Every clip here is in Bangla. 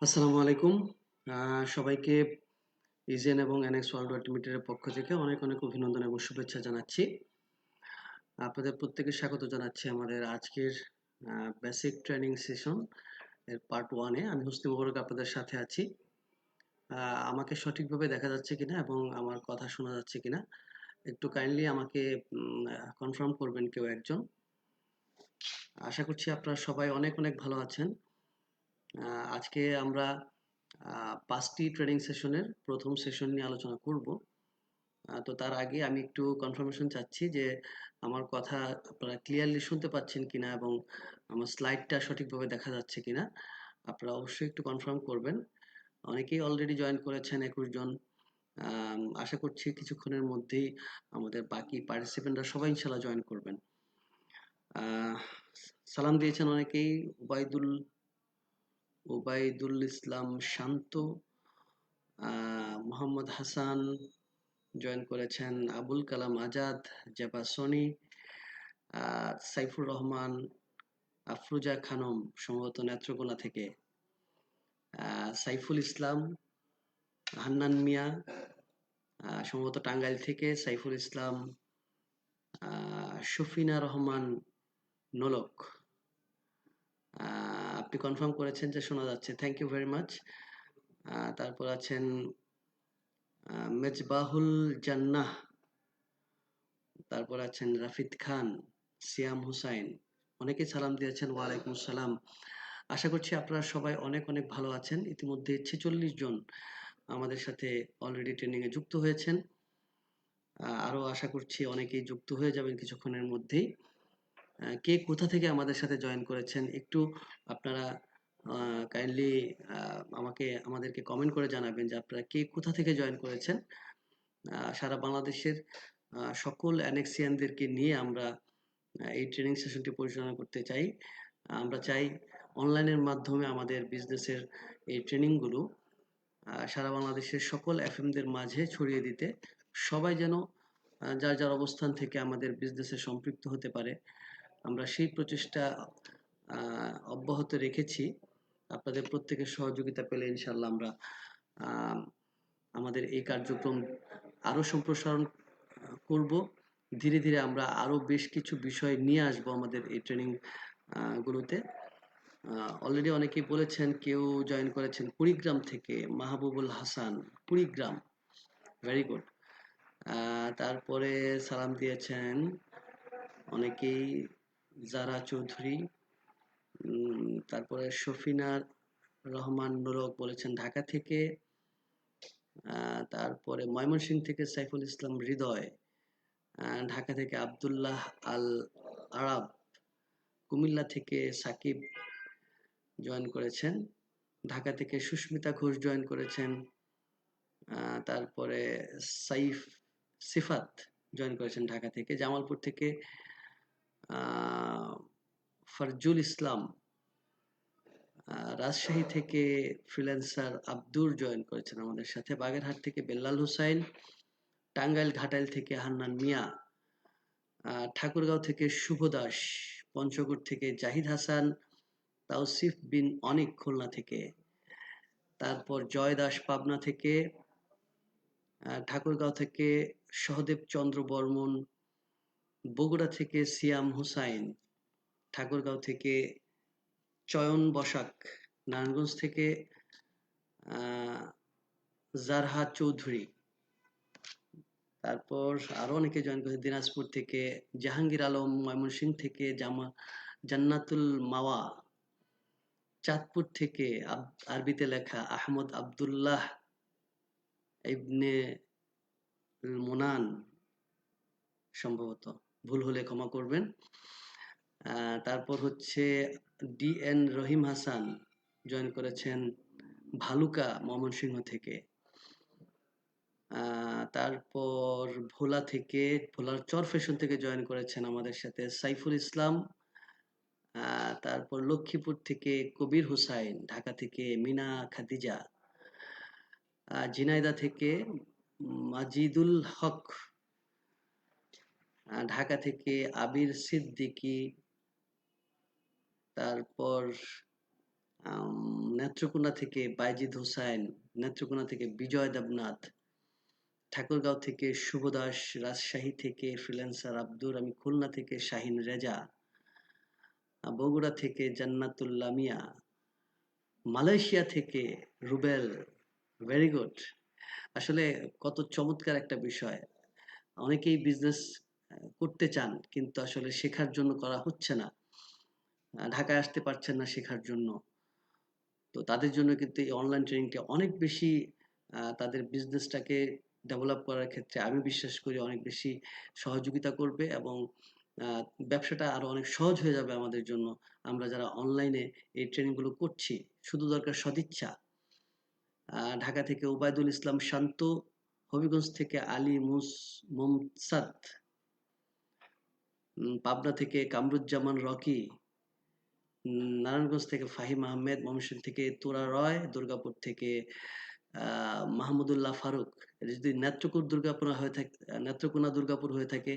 আসসালামু আলাইকুম। সবাইকে ইজেন এবং এনএক্স ওয়ার্ল্ড লিমিটেডের পক্ষ থেকে অনেক অনেক অভিনন্দন এবং শুভেচ্ছা জানাচ্ছি। আপনাদের প্রত্যেকে স্বাগত জানাচ্ছি আমাদের আজকের বেসিক ট্রেনিং সেশন এর পার্ট 1 এ। আমি হোসনি মোবারক আপনাদের সাথে আছি। আমাকে সঠিকভাবে দেখা যাচ্ছে কিনা এবং আমার কথা শোনা যাচ্ছে কিনা একটু কাইন্ডলি আমাকে কনফার্ম করবেন কেউ একজন। আশা করছি আপনারা সবাই অনেক অনেক ভালো আছেন। আজকে আমরা 5টি ট্রেনিং সেশনের প্রথম সেশন নিয়ে আলোচনা করব। তো তার আগে আমি একটু কনফার্মেশন চাচ্ছি যে আমার কথা আপনারা ক্লিয়ারলি শুনতে পাচ্ছেন কিনা এবং আমার স্লাইডটা সঠিকভাবে দেখা যাচ্ছে কিনা আপনারা অবশ্যই একটু কনফার্ম করবেন। অনেকেই অলরেডি জয়েন করেছেন 21 জন। আশা করছি কিছুক্ষণের মধ্যেই আমাদের বাকি পার্টিসিপেন্টরা সবাই ইনশাল্লাহ জয়েন করবেন। আহ, সালাম দিয়েছেন অনেকেই। ওবায়দুল ইসলাম শান্ত, মোহাম্মদ হাসান জয়েন করেছেন, আবুল কালাম আজাদ, জেবা সনি, সাইফুর রহমান, আফরোজা খানম সম্ভবত নেত্রকোনা থেকে, সাইফুল ইসলাম, হান্নান মিয়া সম্ভবত টাঙ্গাইল থেকে, সাইফুল ইসলাম, শফিনা রহমান নোলক। আপনি কনফার্ম করেছেন যে শোনা যাচ্ছে, থ্যাংক ইউ ভেরি মাচ। তারপর আছেন মেজবাহুল জান্নাহ, তারপর আছেন রাফিদ খান, সিয়াম হুসাইন, অনেকেই সালাম দিয়েছেন। ওয়ালাইকুম আসসালাম। আশা করছি আপনারা সবাই অনেক অনেক ভালো আছেন। ইতিমধ্যে 46 জন আমাদের সাথে অলরেডি ট্রেনিং এ যুক্ত হয়েছেন। আরো আশা করছি অনেকেই যুক্ত হয়ে যাবেন কিছুক্ষণের মধ্যেই। কে কোথা থেকে আমাদের সাথে জয়েন করেছেন একটু আপনারা কাইন্ডলি আমাদেরকে কমেন্ট করে জানাবেন যে আপনারা কে কোথা থেকে জয়েন করেছেন। সারা বাংলাদেশের সকল অ্যানেক্সিয়ানদেরকে নিয়ে আমরা এই ট্রেনিং সেশনটি পরিচালনা করতে চাই। আমরা চাই অনলাইনের মাধ্যমে আমাদের বিজনেসের এই ট্রেনিংগুলো সারা বাংলাদেশের সকল এফএমদের মাঝে ছড়িয়ে দিতে। সবাই যেন যার যার অবস্থান থেকে আমাদের বিজনেসে সম্পৃক্ত হতে পারে, আমরা সেই প্রচেষ্টা অব্যাহত রেখেছি। আপনাদের প্রত্যেকের সহযোগিতা পেলে ইনশাল্লাহ আমরা আমাদের এই কার্যক্রম আরো সম্প্রসারণ করব। ধীরে ধীরে আমরা আরো বেশ কিছু বিষয় নিয়ে আসব আমাদের এই ট্রেনিং গুলোতে। অলরেডি অনেকেই বলেছেন, কেউ জয়েন করেছেন কুড়িগ্রাম থেকে, মাহবুবুল হাসান, কুড়িগ্রাম, ভেরি গুড। তারপরে সালাম দিয়েছেন অনেকেই, জারা চৌধুরী, তারপরে শফিনা রহমান নোলক বলেছেন ঢাকা থেকে, তারপরে ময়মনসিংহ থেকে সাইফুল ইসলাম হৃদয়, ঢাকা থেকে আব্দুল্লাহ আল আরাব, কুমিল্লা থেকে সাকিব জয়েন করেছেন, ঢাকা থেকে সুস্মিতা ঘোষ জয়েন করেছেন, তারপরে সাইফ সিফাত জয়েন করেছেন ঢাকা থেকে, জামালপুর থেকে ফারজুল ইসলাম, রাজশাহী থেকে ফ্রিল্যান্সার আব্দুর জয়েন করেছেন আমাদের সাথে, বাগেরহাট থেকে বেল্লাল হুসাইন, টাঙ্গাইল ঘাটাইল থেকে হান্নান মিয়া, ঠাকুরগাঁও থেকে শুভ দাস, পঞ্চগড় থেকে জাহিদ হাসান, তাওসিফ বিন অনিক খুলনা থেকে, তারপর জয় দাস পাবনা থেকে, ঠাকুরগাঁও থেকে সহদেব চন্দ্র বর্মন, বগুড়া থেকে সিয়াম হুসাইন, ঠাকুরগাঁও থেকে চয়ন বসাক, নারায়ণগঞ্জ থেকে জারহা চৌধুরী, তারপর আরো অনেকে জয়েন করেছে, দিনাজপুর থেকে জাহাঙ্গীর আলম, ময়মনসিংহ থেকে জান্নাতুল মাওয়া, চাঁদপুর থেকে আরবিতে লেখা আহমদ আব্দুল্লাহ ইবনে মোনান, সম্ভবত ভুল হলে ক্ষমা করবেন। তারপর হচ্ছে ডিএন রহিম হাসান জয়েন করেছেন ভালুকা ময়মনসিংহ থেকে। তারপর ভোলার চর ফ্যাশন থেকে জয়েন করেছেন আমাদের সাথে সাইফুল ইসলাম। তারপর লক্ষ্মীপুর থেকে কবির হুসাইন, ঢাকা থেকে মিনা খাদিজা, ঝিনাইদহ থেকে মাজিদুল হক, ঢাকা থেকে আবির সিদ্দিকী, তারপর নেত্রকোনা থেকে বাইজিদ হোসাইন, নেত্রকোনা থেকে বিজয় দেবনাথ, ঠাকুরগাঁও থেকে শুভ দাস, রাজশাহী থেকে ফ্রিল্যান্সার আব্দুর, আমি খুলনা থেকে শাহিন রেজা, বগুড়া থেকে জান্নাতুল লামিয়া, মালয়েশিয়া থেকে রুবেল। Very good. আসলে কত চমৎকার একটা বিষয়। অনেকেই বিজনেস করতে চান কিন্তু আসলে শেখার জন্য করা হচ্ছে না। ঢাকায় আসতে পারছেন না শেখার জন্য। তো তাদের জন্য কিন্তু এই অনলাইন ট্রেনিংটা অনেক বেশি তাদের বিজনেসটাকে ডেভেলপ করার ক্ষেত্রে আমি বিশ্বাস করি অনেক বেশি সহযোগিতা করবে এবং ব্যবসাটা আরো অনেক সহজ হয়ে যাবে আমাদের জন্য। আমরা যারা অনলাইনে এই ট্রেনিংগুলো করছি, শুধু দরকার সদিচ্ছা। ঢাকা থেকে ওবায়দুল ইসলাম শান্ত, হবিগঞ্জ থেকে আলী মুমসাদ, পাবনা থেকে কামরুজ্জামান রকি, নারায়ণগঞ্জ থেকে ফাহিম আহমেদ, ময়মনসিংহ থেকে তুরা রয়, দুর্গাপুর থেকে মাহমুদুল্লাহ ফারুক। যদি নেত্রকোনা দুর্গাপুর হয়ে থাকে,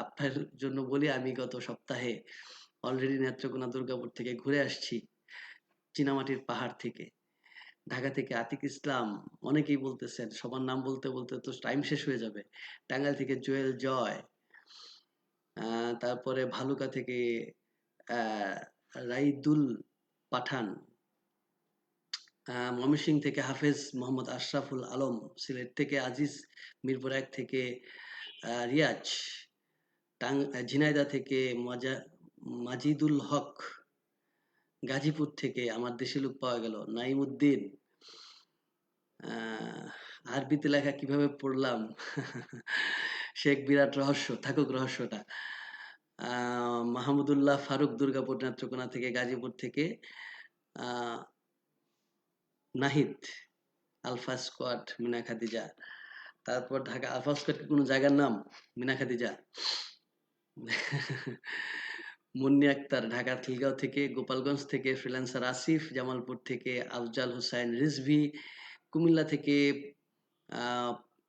আপনার জন্য বলি আমি গত সপ্তাহে অলরেডি নেত্রকোনা দুর্গাপুর থেকে ঘুরে আসছি, চীনামাটির পাহাড় থেকে। ঢাকা থেকে আতিক ইসলাম, অনেকেই বলতেছেন, সবার নাম বলতে বলতে তো টাইম শেষ হয়ে যাবে। টাঙ্গাইল থেকে জুয়েল জয়, তারপরে ভালুকা থেকে রাইদুল পাঠান, ময়মনসিংহ থেকে হাফেজ মোহাম্মদ আশরাফুল আলম, সিলেট থেকে আজিজ, মিরপুর এক থেকে রিয়াজ, ঝিনাইদহ থেকে মাজিদুল হক, গাজীপুর থেকে আমার দেশি লোক পাওয়া গেল নাইমুদ্দিন। আরবিতে লেখা কিভাবে পড়লাম সে এক বিরাট রহস্য, থাকুক রহস্যটা। মাহমুদুল্লাহ ফারুক, দুর্গাপুর নেত্রকোনা থেকে, গাজীপুর থেকে নাহিদ, আলফা স্কোয়াড মিনা খাদিজা। তারপর ঢাকা আলফা স্কোয়াড কি কোনো জায়গার নাম? মিনা খাদিজা। মুন্নি আক্তার, ঢাকা খিলগাঁও থেকে, গোপালগঞ্জ থেকে ফ্রিল্যান্সার আসিফ, জামালপুর থেকে আফজাল হোসাইন রিজভি, কুমিল্লা থেকে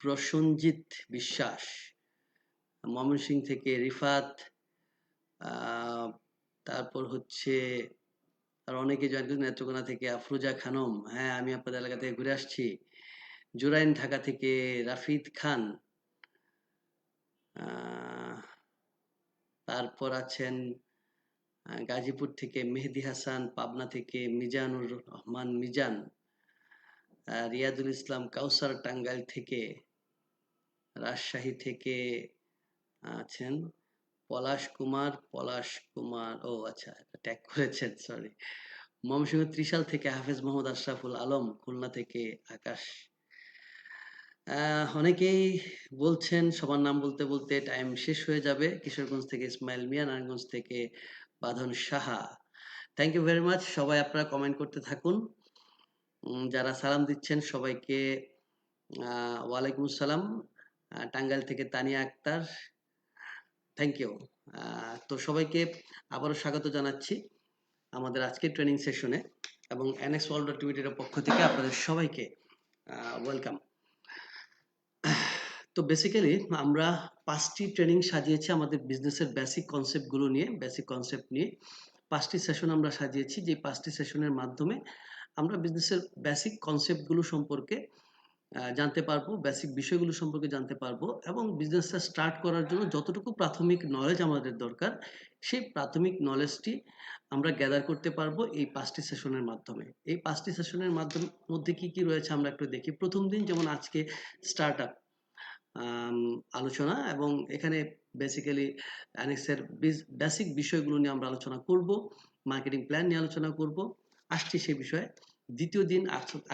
প্রসঞ্জিত বিশ্বাস, ময়মনসিংহ থেকে রিফাত, তারপর হচ্ছে আর অনেকে জয়েন করেছেন নেত্রকোনা থেকে আফরোজা খানম, হ্যাঁ আমি আপনাদের এলাকা থেকে ঘুরে আসছি। জুরাইন ঢাকা থেকে রাফিদ খান, তারপর আছেন গাজীপুর থেকে মেহেদি হাসান, পাবনা থেকে মিজানুর রহমান মিজান, রিয়াদুল ইসলাম কাউসার টাঙ্গাইল থেকে, রাজশাহী থেকে আছেন পলাশ কুমার, ও আচ্ছা ট্যাগ করেছেন, সরি। ময়মনসিংহ ত্রিশাল থেকে হাফেজ মোহাম্মদ আশরাফুল আলম, খুলনা থেকে আকাশ। অনেকেই বলছেন, সবার নাম বলতে বলতে টাইম শেষ হয়ে যাবে। কিশোরগঞ্জ থেকে ইসমাইল মিয়া, নারায়ণগঞ্জ থেকে Badhon Saha. Thank you very much. সবাই আপনারা কমেন্ট করতে থাকুন। যারা সালাম দিচ্ছেন সবাইকে ওয়ালাইকুম আসসালাম। টাঙ্গাইল থেকে তানিয়া আক্তার, থ্যাংক ইউ। তো সবাইকে আবারও স্বাগত জানাচ্ছি আমাদের আজকের ট্রেনিং সেশনে এবং NX ওয়ার্ল্ড অ্যাক্টিভিটির পক্ষ থেকে আপনাদের সবাইকে ওয়েলকাম। তো বেসিক্যালি আমরা 5টি ট্রেনিং সাজিয়েছি আমাদের বিজনেসের বেসিক কনসেপ্টগুলো নিয়ে, বেসিক কনসেপ্ট নিয়ে 5টি সেশন আমরা সাজিয়েছি, যে 5টি সেশনের মাধ্যমে আমরা বিজনেসের বেসিক কনসেপ্টগুলো সম্পর্কে জানতে পারবো, বেসিক বিষয়গুলো সম্পর্কে জানতে পারবো এবং বিজনেসটা স্টার্ট করার জন্য যতটুকু প্রাথমিক নলেজ আমাদের দরকার সেই প্রাথমিক নলেজটি আমরা গ্যাদার করতে পারবো এই 5টি সেশনের মাধ্যমে। এই 5টি সেশনের মধ্যে কি কি রয়েছে আমরা একটু দেখি। প্রথম দিন যেমন আজকে স্টার্ট আপ আলোচনা, এবং এখানে বেসিক্যালি অ্যানেক্সের বেসিক বিষয়গুলো নিয়ে আমরা আলোচনা করব, মার্কেটিং প্ল্যান নিয়ে আলোচনা করব, আসছি সেই বিষয়ে। দ্বিতীয় দিন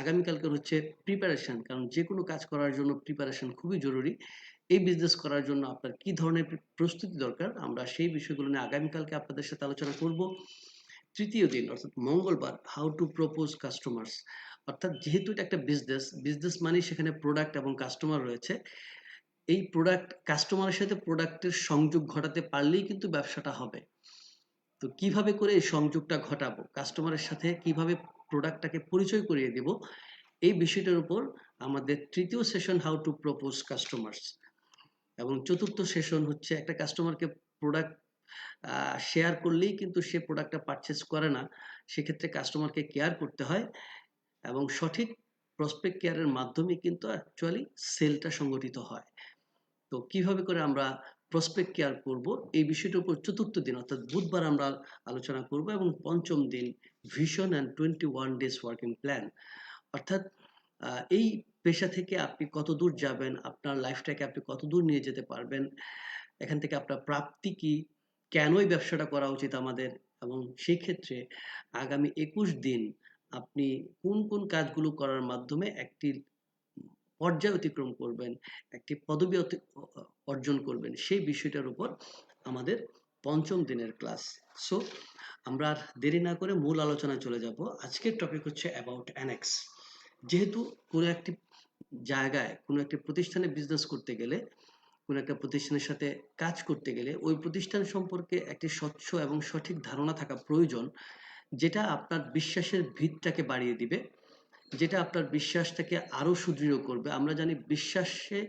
আগামীকালকের হচ্ছে প্রিপারেশন, কারণ যে কোনো কাজ করার জন্য প্রিপারেশন খুবই জরুরি। এই বিজনেস করার জন্য আপনার কি ধরনের প্রস্তুতি দরকার আমরা সেই বিষয়গুলো নিয়ে আগামীকালকে আপনাদের সাথে আলোচনা করব। তৃতীয় দিন অর্থাৎ মঙ্গলবার, হাউ টু প্রপোজ কাস্টমার্স, অর্থাৎ যেহেতু এটা একটা বিজনেস মানে সেখানে প্রোডাক্ট এবং কাস্টমার রয়েছে, এই প্রোডাক্ট কাস্টমারের সাথে প্রোডাক্টের সংযোগ ঘটাতে পারলেই কিন্তু ব্যবসাটা হবে। তো কিভাবে করে এই সংযোগটা ঘটাবো, কাস্টমারের সাথে কিভাবে প্রোডাক্টটাকে পরিচয় করিয়ে দেব, এই বিষয়টার উপর আমাদের তৃতীয় session how to propose customers, এবং চতুর্থ সেশন হচ্ছে একটা কাস্টমারকে প্রোডাক্ট শেয়ার করলেই কিন্তু সে প্রোডাক্টটা পারচেজ করে না। সেক্ষেত্রে কাস্টমারকে কেয়ার করতে হয় এবং সঠিক প্রসপেক্ট কেয়ারের মাধ্যমে কিন্তু অ্যাকচুয়ালি সেলটা সংগঠিত হয়। তো কিভাবে করে আমরা প্রসপেক্ট কেয়ার করব, এই বিষয়টার উপর চতুর্থ দিন অর্থাৎ বুধবার আমরা আলোচনা করব এবং পঞ্চম দিন vision and 21 days working plan. অর্থাৎ এই পেশা থেকে আপনি কতদূর যাবেন, আপনার লাইফটাকে আপনি কতদূর নিয়ে যেতে পারবেন, এখান থেকে আপনার প্রাপ্তি কি, কেনই ব্যবসাটা করা উচিত আমাদের, এবং সেই ক্ষেত্রে আগামী 21 দিন আপনি কোন কোন কাজগুলো করার মাধ্যমে একটি পর্যায় অতিক্রম করবেন, একটি পদবি অর্জন করবেন, সেই বিষয়টার উপর আমাদের পঞ্চম দিনের ক্লাস। সো আমরা আর দেরি না করে মূল আলোচনায় চলে যাব। আজকের টপিক হচ্ছে অ্যাবাউট অ্যানেক্স। যেহেতু কোনো একটি জায়গায় কোনো একটি প্রতিষ্ঠানে বিজনেস করতে গেলে, কোনো একটা প্রতিষ্ঠানের সাথে কাজ করতে গেলে ওই প্রতিষ্ঠান সম্পর্কে একটি স্বচ্ছ এবং সঠিক ধারণা থাকা প্রয়োজন, যেটা আপনার বিশ্বাসের ভিতটাকে বাড়িয়ে দিবে, যেটা আপনার বিশ্বাসটাকে আরো সুদৃঢ় করবে। আমরা জানি বিশ্বাসে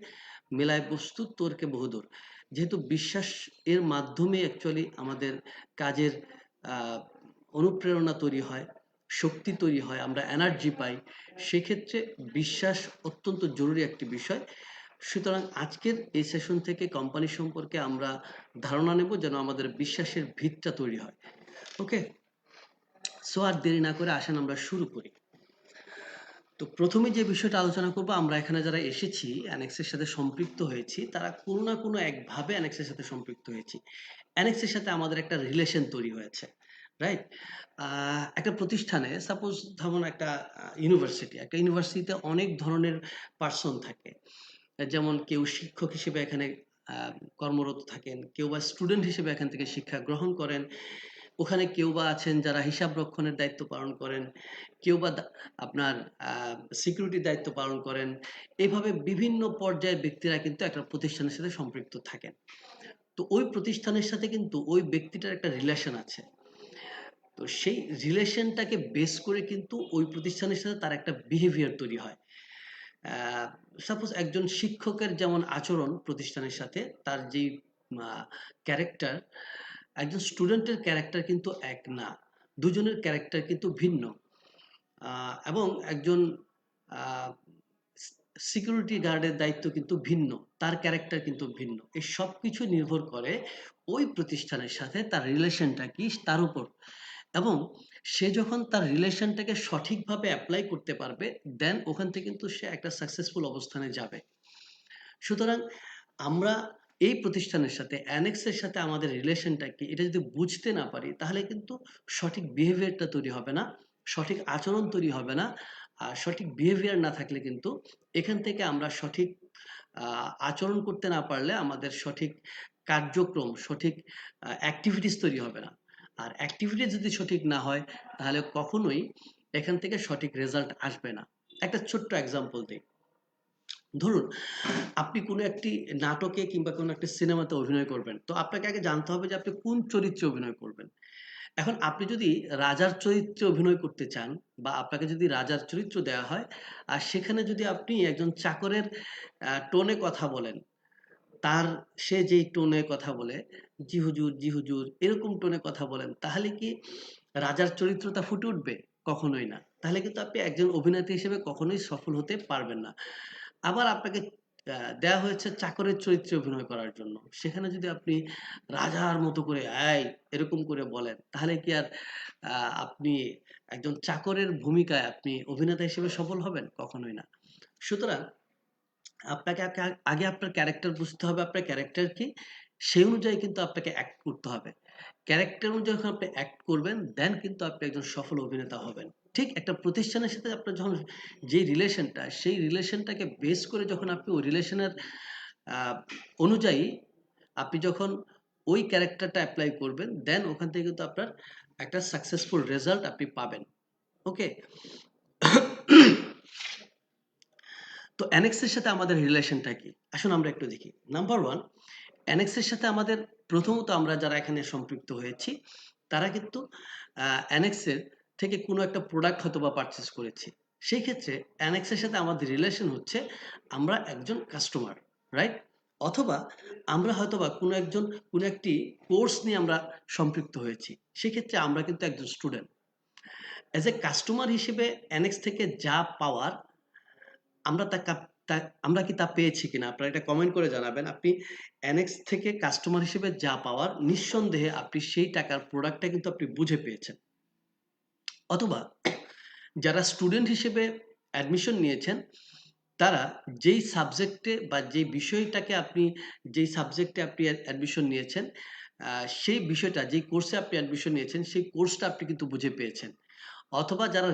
মেলায় বস্তু তর্কে বহুদূর। যেহেতু বিশ্বাস এর মাধ্যমে অ্যাকচুয়ালি আমাদের কাজের আহ, অনুপ্রেরণা তৈরি হয়, শক্তি তৈরি হয়, আমরা এনার্জি পাই। সেক্ষেত্রে বিশ্বাস অত্যন্ত জরুরি একটি বিষয়। সুতরাং আজকের এই সেশন থেকে কোম্পানি সম্পর্কে আমরা ধারণা নেব যেন আমাদের বিশ্বাসের ভিতটা তৈরি হয়। ওকে, সো আর দেরি না করে আসেন আমরা শুরু করি। তো প্রথমে যে বিষয়টা আলোচনা করব, আমরা এখানে যারা এসেছি অ্যানেক্সের সাথে সম্পৃক্ত হয়েছি, তারা কোনো না কোনো একভাবে অ্যানেক্সের সাথে সম্পৃক্ত হয়েছি। অ্যানেক্সের সাথে আমাদের একটা রিলেশন তৈরি হয়েছে, রাইট? একটা প্রতিষ্ঠানে সাপোজ ধরুন একটা ইউনিভার্সিটিতে অনেক ধরনের পার্সন থাকে। যেমন কেউ শিক্ষক হিসেবে এখানে কর্মরত থাকেন, কেউ বা স্টুডেন্ট হিসেবে এখান থেকে শিক্ষা গ্রহণ করেন, ওখানে কেউ বা আছেন যারা হিসাব রক্ষণের দায়িত্ব পালন করেন, কেউ বা আপনার সিকিউরিটির দায়িত্ব পালন করেন। এভাবে বিভিন্ন পর্যায়ের ব্যক্তিরা কিন্তু একটা প্রতিষ্ঠানের সাথে সম্পৃক্ত থাকেন। তো ওই প্রতিষ্ঠানের সাথে কিন্তু ওই ব্যক্তিটার একটা রিলেশন আছে। তো সেই রিলেশনটাকে বেস করে কিন্তু ওই প্রতিষ্ঠানের সাথে তার একটা বিহেভিয়ার তৈরি হয়। সাপোজ একজন শিক্ষকের যেমন আচরণ প্রতিষ্ঠানের সাথে, তার যে ক্যারেক্টার, একজন স্টুডেন্টের ক্যারেক্টার কিন্তু এক না, দুজনের ক্যারেক্টার কিন্তু ভিন্ন। এবং একজন সিকিউরিটি গার্ডের দায়িত্ব কিন্তু ভিন্ন, তার ক্যারেক্টার কিন্তু ভিন্ন। এই সব কিছু নির্ভর করে ওই প্রতিষ্ঠানের সাথে তার রিলেশনটা কি তার উপর। এবং সে যখন তার রিলেশনটাকে সঠিকভাবে অ্যাপ্লাই করতে পারবে, দেন ওখান থেকে কিন্তু সে একটা সাকসেসফুল অবস্থানে যাবে। সুতরাং আমরা এই প্রতিষ্ঠানের সাথে অ্যানেক্সের সাথে আমাদের রিলেশনটা কি, এটা যদি বুঝতে না পারি, তাহলে কিন্তু সঠিক বিহেভিয়ারটা তৈরি হবে না, সঠিক আচরণ তৈরি হবে না। আর সঠিক বিহেভিয়ার না থাকলে কিন্তু এখান থেকে আমরা সঠিক আচরণ করতে না পারলে আমাদের সঠিক কার্যক্রম, সঠিক অ্যাক্টিভিটিস তৈরি হবে না। আর অ্যাক্টিভিটি যদি সঠিক না হয়, তাহলে কখনোই এখান থেকে সঠিক রেজাল্ট আসবে না। একটা ছোট্ট এক্সাম্পল দিই। ধরুন আপনি কোনো একটি নাটকে কিংবা কোনো একটা সিনেমাতে অভিনয় করবেন, তো আপনাকে আগে জানতে হবে যে আপনি কোন চরিত্রে অভিনয় করবেন। এখন আপনি যদি রাজার চরিত্রে অভিনয় করতে চান, বা আপনাকে যদি রাজার চরিত্র দেওয়া হয়, আর সেখানে যদি আপনি একজন চাকরের টোনে কথা বলেন, তার সে যেই টোনে কথা বলে, জি হুজুর জি হুজুর এরকম টোনে কথা বলেন, তাহলে কি রাজার চরিত্রটা ফুটে উঠবে? কখনোই না। তাহলে কিন্তু আপনি একজন অভিনেতা হিসেবে কখনোই সফল হতে পারবেন না। আবার আপনাকে দেয়া হয়েছে চাকরের চরিত্রে অভিনয় করার জন্য। সেখানে যদি আপনি রাজার মতো করে এই এরকম করে বলেন, তাহলে কি আর আপনি একজন চাকরের ভূমিকায় আপনি অভিনেতা হিসেবে সফল হবেন? কখনোই না। সুতরাং আপনাকে আগে আপনার ক্যারেক্টার বুঝতে হবে, আপনার ক্যারেক্টার কি, সেই অনুযায়ী কিন্তু আপনাকে অ্যাক্ট করতে হবে। ক্যারেক্টার অনুযায়ী যখন আপনি অ্যাক্ট করবেন, দেন কিন্তু আপনি একজন সফল অভিনেতা হবেন। ঠিক একটা প্রতিষ্ঠানের সাথে আপনার যখন যে রিলেশনটা, সেই রিলেশনটাকে বেস করে যখন আপনি ওই রিলেশনের অনুযায়ী আপনি যখন ওই ক্যারেক্টারটা অ্যাপ্লাই করবেন, দেন ওখান থেকে কিন্তু আপনার একটা সাকসেসফুল রেজাল্ট আপনি পাবেন। ওকে, তো অ্যানেক্সের সাথে আমাদের রিলেশনটা কি, আসুন আমরা একটু দেখি। নাম্বার ওয়ান, অ্যানেক্সের সাথে আমাদের প্রথমত আমরা যারা এখানে সম্পৃক্ত হয়েছি, তারা কিন্তু অ্যানেক্সের থেকে কোনো একটা প্রোডাক্ট হয়তো বা পারচেস করেছি। সেই ক্ষেত্রে অ্যানেক্সের সাথে আমাদের রিলেশন হচ্ছে আমরা একজন কাস্টমার, রাইট? অথবা আমরা হয়তোবা কোনো একটি কোর্স নিয়ে আমরা সম্পৃক্ত হয়েছি। সেক্ষেত্রে আমরা কিন্তু একজন স্টুডেন্ট। অ্যাজ এ কাস্টমার হিসেবে NX থেকে যা পাওয়ার আমরা তা আমরা কি তা পেয়েছি কিনা? আপনারা এটা কমেন্ট করে জানাবেন। আপনি NX থেকে কাস্টমার হিসেবে যা পাওয়ার নিঃসন্দেহে আপনি সেই টাকার প্রোডাক্টটা কিন্তু আপনি বুঝে পেয়েছেন। অথবা যারা স্টুডেন্ট হিসেবে অ্যাডমিশন নিয়েছেন, তারা যেই সাবজেক্টে বা যেই সাবজেক্টে আপনি অ্যাডমিশন নিয়েছেন, সেই বিষয়টা যেই কোর্সে আপনি অ্যাডমিশন নিয়েছেন, সেই কোর্সটা আপনি কিন্তু বুঝে পেয়েছেন। অথবা যারা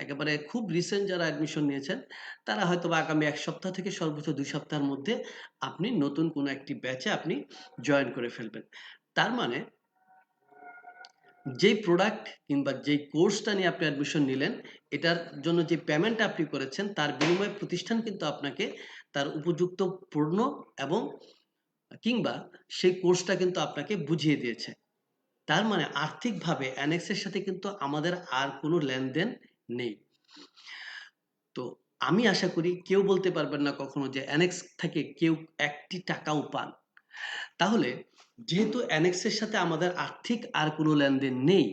একেবারে খুব রিসেন্ট যারা অ্যাডমিশন নিয়েছেন, তারা হয়তোবা আগামী ১ সপ্তাহ থেকে সর্বোচ্চ ২ সপ্তাহের মধ্যে আপনি নতুন কোনো একটি ব্যাচে আপনি জয়েন করে ফেলবেন। তার মানে যেই প্রোডাক্ট কিংবা যেই কোর্সটা নিয়ে আপনি অ্যাডমিশন নিলেন, এটার জন্য যে পেমেন্টটা আপনি করেছেন, তার বিনিময়ে প্রতিষ্ঠান কিন্তু আপনাকে তার উপযুক্ত পণ্য এবং কিংবা সেই কোর্সটা কিন্তু আপনাকে বুঝিয়ে দিয়েছে। তার মানে আর্থিকভাবে NX এর সাথে কিন্তু আমাদের আর কোনো লেনদেন নেই। তো আমি আশা করি কেউ বলতে পারবেন না কখনো যে NX থেকে কেউ একটি টাকাও পান। তাহলে যেহেতু NX এর সাথে আমাদের আর্থিক আর কোনো লেনদেন নেই,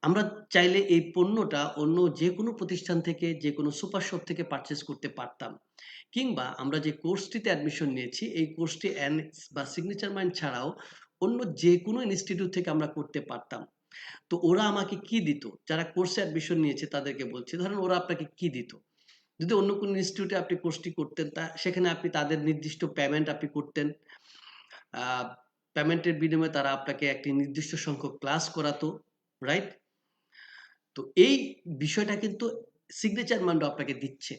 আমরা চাইলে এই পণ্যটা অন্য যেকোনো প্রতিষ্ঠান থেকে যেকোনো সুপার শপ থেকে পারচেজ করতে পারতাম। কিংবা আমরা যে কোর্সটিতে অ্যাডমিশন নিয়েছি এই কোর্সটি NX বা সিগনেচার মাইন্ড ছাড়াও অন্য যেকোনো ইনস্টিটিউট থেকে আমরা করতে পারতাম। তো ওরা আমাকে কি দিত? যারা কোর্সে অ্যাডমিশন নিয়েছে তাদেরকে বলছি। ধরেন ওরা আপনাকে কি দিত? যদি অন্য কোনো ইনস্টিটিউটে আপনি কোর্সটি করতেন সেখানে আপনি তাদের নির্দিষ্ট পেমেন্ট আপনি করতেন। আ পেমেন্টের বিনিময়ে তারা আপনাকে একটি নির্দিষ্ট সংখ্যক ক্লাস করাতো, রাইট? তো এই বিষয়টা কিন্তু সিগনেচার মান্ড আপনাকে দিচ্ছে।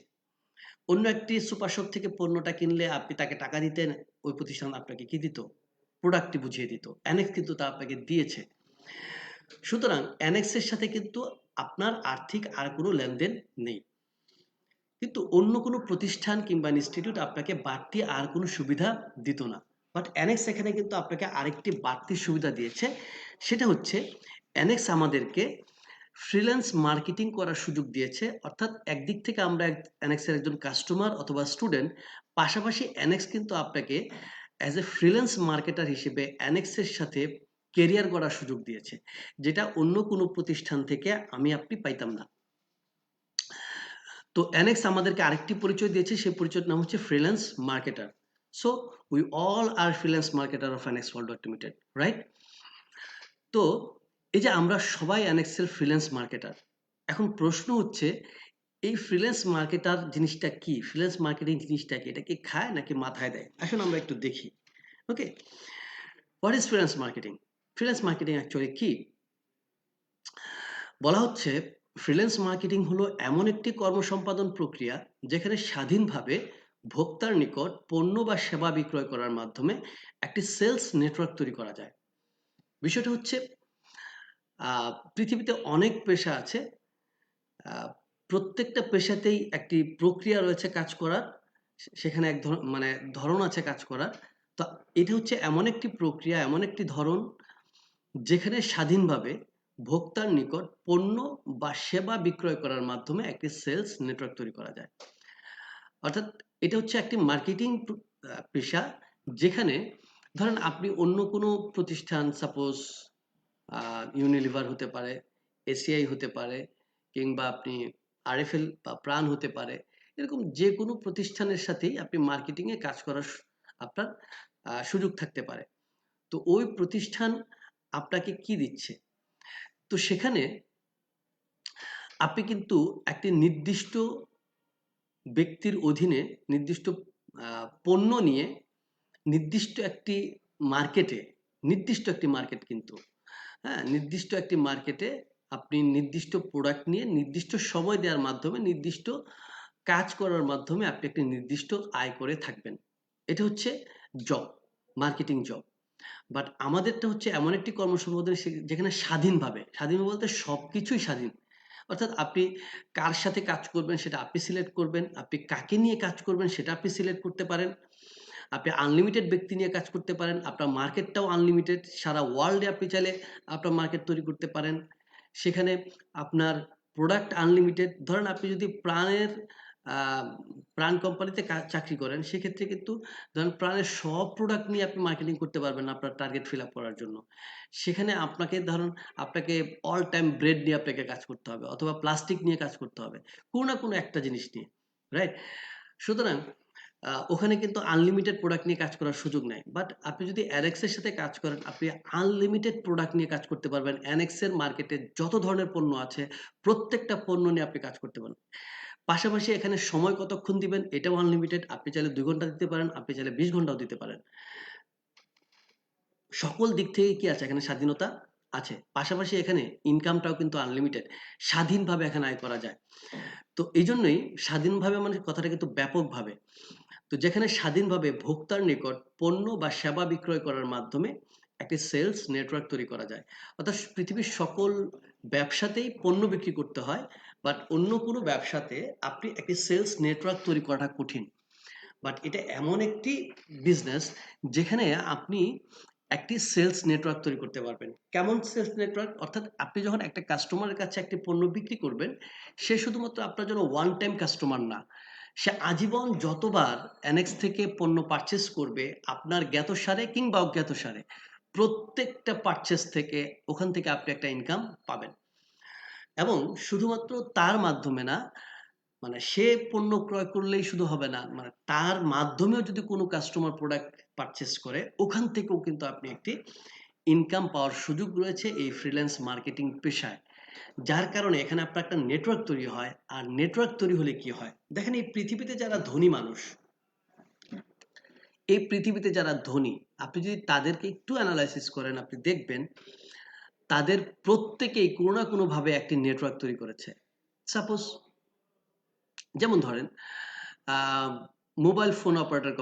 অন্য একটি সুপার শপ থেকে পণ্যটা কিনলে আপনি তাকে টাকা দিতেন, ওই প্রতিষ্ঠান আপনাকে কি দিত? প্রোডাক্টটি বুঝিয়ে দিত। NX কিন্তু তা আপনাকে দিয়েছে। সুতরাং NX এর সাথে কিন্তু আপনার আর্থিক আর কোনো লেনদেন নেই। কিন্তু অন্য কোনো প্রতিষ্ঠান কিংবা ইনস্টিটিউট আপনাকে বাড়তি আর কোনো সুবিধা দিত না। বাট NX এখানে কিন্তু আপনাকে আরেকটি বাড়তি সুবিধা দিয়েছে। সেটা হচ্ছে NX আমাদেরকে ফ্রিল্যান্স মার্কেটিং করার সুযোগ দিয়েছে। অর্থাৎ একদিক থেকে আমরা NX এর একজন কাস্টমার অথবা স্টুডেন্ট, পাশাপাশি NX কিন্তু আপনাকে অ্যাজ এ ফ্রিল্যান্স মার্কেটার হিসেবে NX এর সাথে কেরিয়ার গড়ার সুযোগ দিয়েছে। যেটা অন্য কোনো প্রতিষ্ঠান থেকে আপনি পাইতাম না। তো NX আমাদেরকে আরেকটি পরিচয় দিয়েছে, সেই পরিচয়ের নাম হচ্ছে freelance marketer. So we all are freelance marketer of NX world limited, right? তো এই যে আমরা সবাই NX এর ফ্রিল্যান্স মার্কেটার। এখন প্রশ্ন হচ্ছে এই ফ্রিল্যান্স মার্কেটার জিনিসটা কি? ফ্রিল্যান্স মার্কেটিং জিনিসটা কি? এটা কি খায় নাকি মাথায় দেয়? আসুন আমরা একটু দেখি। Okay? What is freelance marketing? Freelance marketing actually কি? বলা হচ্ছে ফ্রিল্যান্স মার্কেটিং হলো এমন একটি কর্মসম্পাদন প্রক্রিয়া যেখানে স্বাধীনভাবে ভোক্তার নিকট পণ্য বা সেবা বিক্রয় করার মাধ্যমে একটি সেলস নেটওয়ার্ক তৈরি করা যায়। বিষয়টা হচ্ছে পৃথিবীতে অনেক পেশা আছে। প্রত্যেকটা পেশাতেই একটি প্রক্রিয়া রয়েছে কাজ করার। সেখানে মানে ধরন আছে কাজ করার। তো এটা হচ্ছে এমন একটি প্রক্রিয়া, এমন একটি ধরন যেখানে স্বাধীনভাবে ভোক্তার নিকট পণ্য বা সেবা বিক্রয় করার মাধ্যমে একটি সেলস নেটওয়ার্ক তৈরি করা যায়। অর্থাৎ এটা হচ্ছে একটি মার্কেটিং পেশা যেখানে ধরেন আপনি অন্য কোনো প্রতিষ্ঠান সাপোজ ইউনিলিভার হতে পারে, এসিআই হতে পারে কিংবা আপনি আরএফএল বা প্রাণ হতে পারে। এরকম যেকোনো প্রতিষ্ঠানের সাথেই আপনি মার্কেটিং এ কাজ করার আপনার সুযোগ থাকতে পারে। তো ওই প্রতিষ্ঠান আপনাকে কি দিচ্ছে? তো সেখানে আপনি কিন্তু একটি নির্দিষ্ট ব্যক্তির অধীনে নির্দিষ্ট পণ্য নিয়ে নির্দিষ্ট একটি মার্কেটে, নির্দিষ্ট একটি মার্কেট কিন্তু, হ্যাঁ? নির্দিষ্ট একটি মার্কেটে আপনি নির্দিষ্ট প্রোডাক্ট নিয়ে নির্দিষ্ট সময় দেওয়ার মাধ্যমে, নির্দিষ্ট কাজ করার মাধ্যমে আপনি একটি নির্দিষ্ট আয় করে থাকবেন। এটা হচ্ছে জব, মার্কেটিং জব। বাট আমাদেরটা হচ্ছে এমন একটি কর্মসংস্থান যেখানে স্বাধীনভাবে, স্বাধীন বলতে সবকিছুই স্বাধীন। অর্থাৎ আপনি কার সাথে কাজ করবেন সেটা আপনি সিলেক্ট করবেন, আপনি কাকে নিয়ে কাজ করবেন সেটা আপনি সিলেক্ট করতে পারেন। আপনি আনলিমিটেড ব্যক্তি নিয়ে কাজ করতে পারেন, আপনার মার্কেটটাও আনলিমিটেড, সারা ওয়ার্ল্ডে আপনি চাইলে আপনার মার্কেট তৈরি করতে পারেন। সেখানে আপনার প্রোডাক্ট আনলিমিটেড। ধরেন আপনি যদি প্রাণের আহ, প্রাণ কোম্পানিতে চাকরি করেন, সেক্ষেত্রে কিন্তু ধরেন প্রাণের সব প্রোডাক্ট নিয়ে আপনি মার্কেটিং করতে পারবেন না আপনার টার্গেট ফিল আপ করার জন্য। সেখানে আপনাকে অল টাইম ব্রেড নিয়ে আপনাকে কাজ করতে হবে, অথবা প্লাস্টিক নিয়ে কাজ করতে হবে, কোনো না কোনো একটা জিনিস নিয়ে, রাইট? সুতরাং ওখানে কিন্তু আনলিমিটেড প্রোডাক্ট নিয়ে কাজ করার সুযোগ নাই। বাট আপনি যদি অ্যানেক্স এর সাথে কাজ করেন, আপনি আনলিমিটেড প্রোডাক্ট নিয়ে কাজ করতে পারবেন। অ্যানেক্স এর মার্কেটে যত ধরনের পণ্য আছে, প্রত্যেকটা পণ্য নিয়ে আপনি কাজ করতে পারেন। পাশাপাশি এখানে সময় কতক্ষণ দিবেন এটাও আনলিমিটেড। আপনি চাইলে 2 ঘন্টা দিতে পারেন, আপনি চাইলে 20 ঘন্টাও দিতে পারেন। সকল দিক থেকে কি আছে, এখানে স্বাধীনতা আছে। পাশাপাশি এখানে ইনকামটাও কিন্তু আনলিমিটেড, স্বাধীনভাবে এখানে আয় করা যায়। তো এই জন্যই স্বাধীনভাবে মানে কথাটা কিন্তু ব্যাপকভাবে। তো যেখানে স্বাধীনভাবে ভোক্তার নিকট পণ্য বা সেবা বিক্রয় করার মাধ্যমে একটি সেলস নেটওয়ার্ক তৈরি করা যায়। অর্থাৎ পৃথিবীর সকল ব্যবসাতেই পণ্য বিক্রি করতে হয়, বাট অন্য কোনো ব্যবসাতে আপনি একটি সেলস নেটওয়ার্ক তৈরি করাটা কঠিন। বাট এটা এমন একটি বিজনেস যেখানে আপনি একটি সেলস নেটওয়ার্ক তৈরি করতে পারবেন। কেমন সেলস নেটওয়ার্ক? অর্থাৎ আপনি যখন একটা কাস্টমারের কাছে একটি পণ্য বিক্রি করবেন, সে শুধুমাত্র আপনার জন্য ওয়ান টাইম কাস্টমার না, সে আজীবন যতবার অ্যানেক্স থেকে পণ্য পারচেস করবে আপনার জ্ঞাতসারে কিংবা অজ্ঞাতসারে, প্রত্যেকটা পারচেস থেকে ওখান থেকে আপনি একটা ইনকাম পাবেন। এবং শুধুমাত্র তার মাধ্যমে না, মানে সে পণ্য ক্রয় করলেই শুধু হবে না, মানে তার মাধ্যমেও যদি কোনো কাস্টমার প্রোডাক্ট পারচেস করে, ওখান থেকেও কিন্তু আপনি একটি ইনকাম পাওয়ার সুযোগ রয়েছে এই ফ্রিল্যান্স মার্কেটিং পেশায়। যার কারণে এখানে আপনার একটা নেটওয়ার্ক তৈরি হয়। আর নেটওয়ার্ক তৈরি হলে কি হয়, দেখেন এই পৃথিবীতে যারা ধনী মানুষ, এই পৃথিবীতে যারা ধনী, আপনি যদি তাদেরকে একটু অ্যানালাইসিস করেন, আপনি দেখবেন তাদের প্রত্যেকেই কোনো না কোনো ভাবে একটি নেটওয়ার্ক তৈরি করেছে। সাপোজ, যেমন ধরেন মোবাইল অপারেটর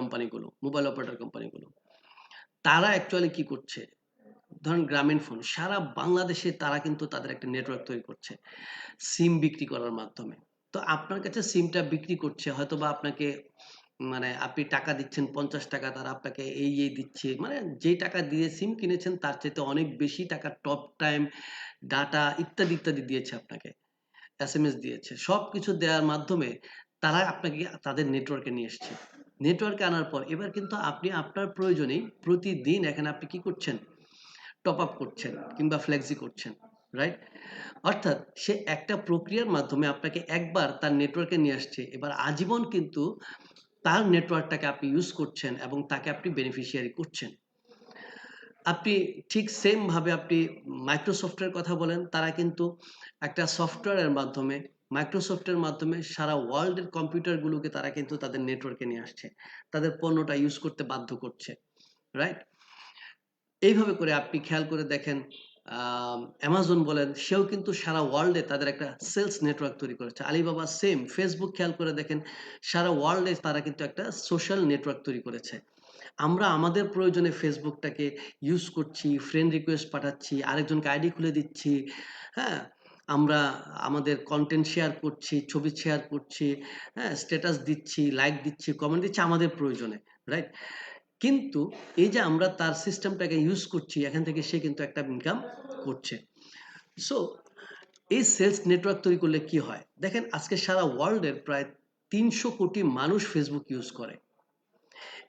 কোম্পানিগুলো, তারা অ্যাকচুয়ালি কি করছে, ধরেন গ্রামীণ ফোন সারা বাংলাদেশে তারা কিন্তু তাদের একটা নেটওয়ার্ক তৈরি করছে সিম বিক্রি করার মাধ্যমে। তো আপনার কাছে সিমটা বিক্রি করছে, হয়তো বা আপনাকে, মানে আপনি টাকা দিচ্ছেন 50 টাকা, তারা আপনাকে এই দিচ্ছে, মানে যে টাকা দিয়ে সিম কিনেছেন তার চাইতে অনেক বেশি টাকা টক টাইম, ডাটা ইত্যাদি ইত্যাদি দিয়েছে আপনাকে, এসএমএস দিয়েছে, সবকিছু দেওয়ার মাধ্যমে তারা আপনাকে তাদের নেটওয়ার্কে নিয়ে এসছে। নেটওয়ার্কে আনার পর এবার কিন্তু আপনি আপনার প্রয়োজনেই প্রতিদিন এখানে আপনি কি করছেন, টপ আপ করছেন কিংবা ফ্লেক্সি করছেন, রাইট? অর্থাৎ সে একটা প্রক্রিয়ার মাধ্যমে আপনাকে একবার তার নেটওয়ার্কে নিয়ে আসছে, এবার আজীবন কিন্তু তার নেটওয়ার্কটাকে আপনি ইউজ করছেন এবং তাকে আপনি বেনিফিশিয়ারি করছেন। আপনি ঠিক সেম ভাবে আপনি মাইক্রোসফটের কথা বলেন, তারা কিন্তু একটা সফটওয়্যারের মাধ্যমে, মাইক্রোসফটের মাধ্যমে সারা ওয়ার্ল্ডের কম্পিউটারগুলোকে তারা কিন্তু তাদের নেটওয়ার্কে নিয়ে আসছে, তাদের পণ্যটা ইউজ করতে বাধ্য করছে, রাইট? এইভাবে করে আপনি খেয়াল করে দেখেন, অ্যামাজন বলেন, সেও কিন্তু সারা ওয়ার্ল্ডে তাদের একটা সেলস নেটওয়ার্ক তৈরি করেছে। আলিবাবা সেম, ফেসবুক খেয়াল করে দেখেন, সারা ওয়ার্ল্ডে তারা কিন্তু একটা সোশ্যাল নেটওয়ার্ক তৈরি করেছে। আমরা আমাদের প্রয়োজনে ফেসবুকটাকে ইউজ করছি, ফ্রেন্ড রিকোয়েস্ট পাঠাচ্ছি, আরেকজনকে আইডি খুলে দিচ্ছি, হ্যাঁ? আমরা আমাদের কনটেন্ট শেয়ার করছি, ছবি শেয়ার করছি, হ্যাঁ? স্ট্যাটাস দিচ্ছি, লাইক দিচ্ছি, কমেন্ট দিচ্ছি আমাদের প্রয়োজনে, রাইট? কিন্তু এই যে আমরা তার সিস্টেমটাকে ইউজ করছি, এখান থেকে সে কিন্তু একটা ইনকাম করছে। সো এই সেলস নেটওয়ার্ক তৈরি করলে কি হয়, দেখেন আজকে সারা ওয়ার্ল্ডের প্রায় 300 কোটি মানুষ ফেসবুক ইউজ করে।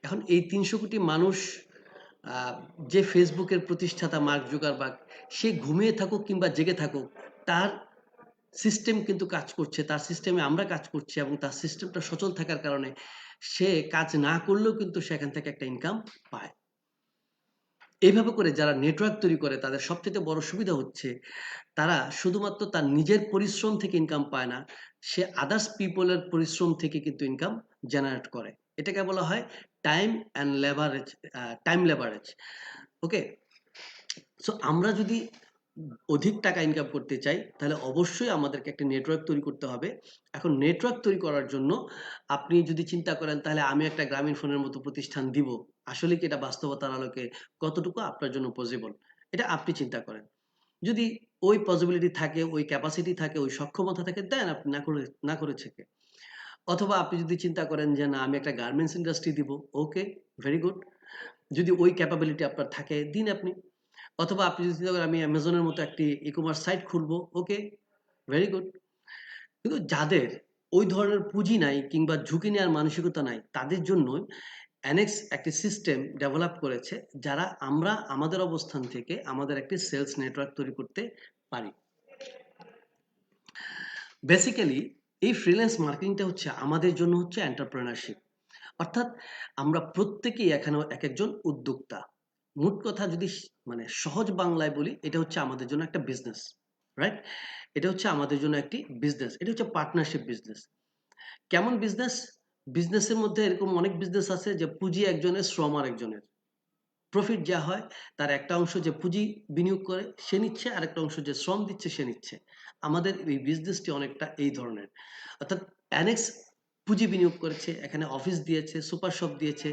এখন এই 300 কোটি মানুষ, আহ, যে ফেসবুকের প্রতিষ্ঠাতা মার্ক জুকারবার্গ, সে ঘুমিয়ে থাকুক কিংবা জেগে থাকুক, তার সিস্টেম কিন্তু কাজ করছে, তার সিস্টেমে আমরা কাজ করছি, এবং তার সিস্টেমটা সচল থাকার কারণে সে কাজ না করলেও কিন্তু সেখান থেকে একটা ইনকাম পায়। এইভাবে করে যারা নেটওয়ার্ক তৈরি করে তাদের সবচেয়ে বড় সুবিধা হচ্ছে, তারা শুধুমাত্র তার নিজের পরিশ্রম থেকে ইনকাম পায় না, সে আদার্স পিপলের পরিশ্রম থেকে কিন্তু ইনকাম জেনারেট করে। এটাকে বলা হয় time and leverage, time leverage. Okay, so আমরা যদি অধিক টাকা ইনকাম করতে চাই, তাহলে অবশ্যই আমাদেরকে একটা নেটওয়ার্ক তৈরি করতে হবে। এখন নেটওয়ার্ক তৈরি করার জন্য আপনি যদি চিন্তা করেন তাহলে আমি একটা গ্রামীণ ফোনের মতো প্রতিষ্ঠান দিব, আসলে কি এটা বাস্তবতার আলোকে কতটুকু আপনার জন্য পসিবল, এটা আপনি চিন্তা করেন। যদি ওই পসিবিলিটি থাকে, ওই ক্যাপাসিটি থাকে, ওই সক্ষমতা থাকে, দেন, আপনি না করেছে কে? অথবা আপনি যদি চিন্তা করেন যে না আমি একটা গার্মেন্টস ইন্ডাস্ট্রি দিব, ওকে, ভেরি গুড। যদি ওই ক্যাপাবিলিটি আপনার থাকে, দিন আপনি। অথবা আপনি যদি চিন্তা করেন আমি অ্যামাজনের মতো একটি ই কমার্স সাইট খুলবো, ওকে, ভেরি গুড। কিন্তু যাদের ওই ধরনের পুঁজি নাই কিংবা ঝুঁকি নেওয়ার মানসিকতা নাই, তাদের জন্যই অ্যানেক্স একটি সিস্টেম ডেভেলপ করেছে, যারা আমরা আমাদের অবস্থান থেকে আমাদের একটি সেলস নেটওয়ার্ক তৈরি করতে পারি। বেসিক্যালি এই ফ্রিল্যান্স মার্কেটিংটা হচ্ছে আমাদের জন্য হচ্ছে এন্টারপ্রেনারশিপ, অর্থাৎ আমরা প্রত্যেকেই এখানে এক একজন উদ্যোক্তা। মোট কথা যদি মানে সহজ বাংলায় বলি, এটা হচ্ছে আমাদের জন্য একটা বিজনেস, রাইট? এটা হচ্ছে আমাদের জন্য একটি বিজনেস, এটা হচ্ছে পার্টনারশিপ বিজনেস। কেমন বিজনেস? বিজনেসের মধ্যে এরকম অনেক বিজনেস আছে যে পুঁজি একজনের, শ্রম আর একজনের। প্রফিট যা হয় তার একটা অংশ যে পুঁজি বিনিয়োগ করে সে নিচ্ছে, আর একটা অংশ যে শ্রম দিচ্ছে সে নিচ্ছে। আমাদের এই বিজনেসটি অনেকটা এই ধরনের, অর্থাৎ অ্যানেক্স পুঁজি বিনিয়োগ করেছে, এখানে অফিস দিয়েছে, সুপার শপ দিয়েছে,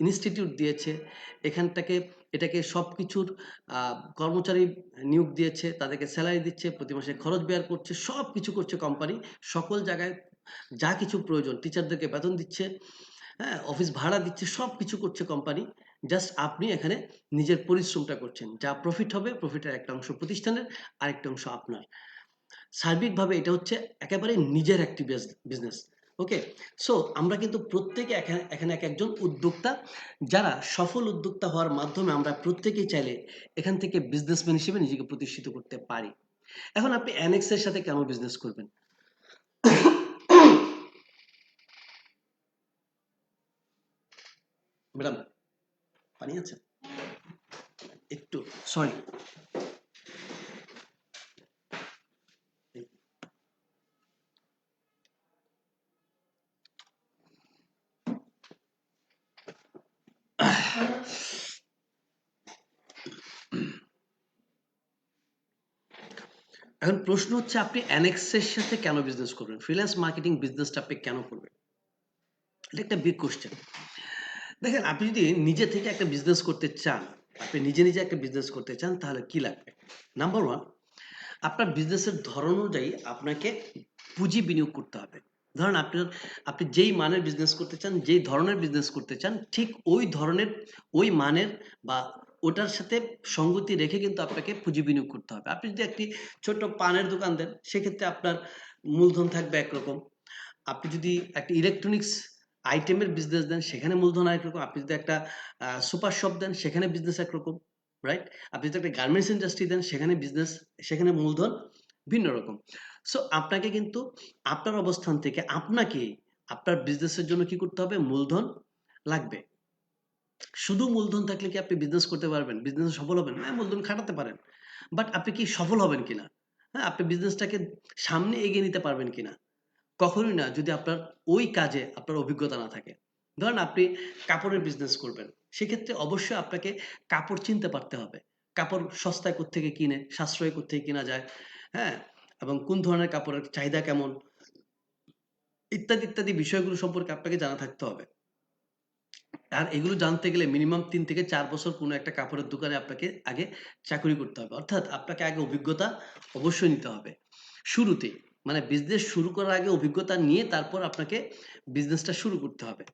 ইনস্টিটিউট দিয়েছে, এটাকে সব কিছুর কর্মচারী নিয়োগ দিয়েছে, তাদেরকে স্যালারি দিচ্ছে, প্রতি মাসে খরচ বের করছে, সব কিছু করছে কোম্পানি। সকল জায়গায় যা কিছু প্রয়োজন, টিচারদেরকে বেতন দিচ্ছে, হ্যাঁ, অফিস ভাড়া দিচ্ছে, সব কিছু করছে কোম্পানি। জাস্ট আপনি এখানে নিজের পরিশ্রমটা করছেন, যা প্রফিট হবে প্রফিটের একটা অংশ প্রতিষ্ঠানের, আরেকটা অংশ আপনার। সার্বিকভাবে এটা হচ্ছে একেবারে নিজের একটি বিজনেস। ওকে, সো আমরা কিন্তু প্রত্যেকে এখানে এখানে এক একজন উদ্যোক্তা, যারা সফল উদ্যোক্তা হওয়ার মাধ্যমে আমরা প্রত্যেকেই চাইলে এখান থেকে বিজনেসম্যান হিসেবে নিজেকে প্রতিষ্ঠিত করতে পারি। এখন আপনি অ্যানেক্স এর সাথে কেন বিজনেস করবেন? ম্যাডাম, পানি আছে? একটু সরি। এখন প্রশ্ন হচ্ছে আপনি অ্যানেক্সের সাথে কেন বিজনেস করবেন, ফ্রিল্যান্স মার্কেটিং বিজনেসটা আপনি কেন করবেন? এটা একটা বিগ কোশ্চেন। দেখেন, আপনি যদি নিজে থেকে একটা বিজনেস করতে চান, আপনি নিজে নিজে একটা বিজনেস করতে চান, তাহলে কি লাগবে? নাম্বার ওয়ান, আপনার বিজনেসের ধরন অনুযায়ী আপনাকে পুঁজি বিনিয়োগ করতে হবে। ধরেন আপনি যেই মানের বিজনেস করতে চান, যেই ধরনের বিজনেস করতে চান, ঠিক ওই ধরনের, ওই মানের বা ওটার সাথে সঙ্গতি রেখে কিন্তু আপনাকে পুঁজি বিনিয়োগ করতে হবে। আপনি যদি একটি ছোট্ট পানের দোকান দেন, সেক্ষেত্রে আপনার মূলধন থাকবে একরকম। আপনি যদি একটা ইলেকট্রনিক্স আইটেমের বিজনেস দেন, সেখানে মূলধন আরেক রকম। আপনি যদি একটা সুপার শপ দেন, সেখানে বিজনেস একরকম, রাইট? আপনি যদি একটা গার্মেন্টস ইন্ডাস্ট্রি দেন, সেখানে মূলধন ভিন্ন রকম। সো আপনাকে কিন্তু আপনার অবস্থান থেকে আপনাকে আপনার বিজনেসের জন্য কি করতে হবে? মূলধন লাগবে। শুধু মূলধন থাকলে কি আপনি বিজনেস করতে পারবেন? বিজনেসে সফল হবেন? হ্যাঁ, মূলধন খাটাতে পারেন। বাট আপনি কি সফল হবেন কিনা? হ্যাঁ, আপনি বিজনেসটাকে সামনে এগিয়ে নিতে পারবেন কিনা? কখনোই না, যদি আপনার ওই কাজে আপনার অভিজ্ঞতা না থাকে। ধরেন আপনি কাপড়ের বিজনেস করবেন, সেক্ষেত্রে অবশ্যই আপনাকে কাপড় চিনতে পারতে হবে। কাপড় সস্তায় কোত্থেকে কিনে, সাশ্রয়ী কোত্থেকে কিনা যায়, হ্যাঁ? এবং কোন ধরনের কাপড়ের চাহিদা কেমন, ইত্যাদি, ইত্যাদি বিষয়গুলো সম্পর্কে আপনাকে জানা থাকতে হবে। আর এগুলো জানতে গেলে মিনিমাম ৩ থেকে ৪ বছর কোনো একটা কাপড়ের দোকানে আপনাকে আগে চাকরি করতে হবে। অর্থাৎ আপনাকে আগে অভিজ্ঞতা অবশ্যই নিতে হবে। শুরুতেই, মানে বিজনেস শুরু করার আগে অভিজ্ঞতা নিয়ে তারপর আপনাকে বিজনেসটা শুরু করতে হবে।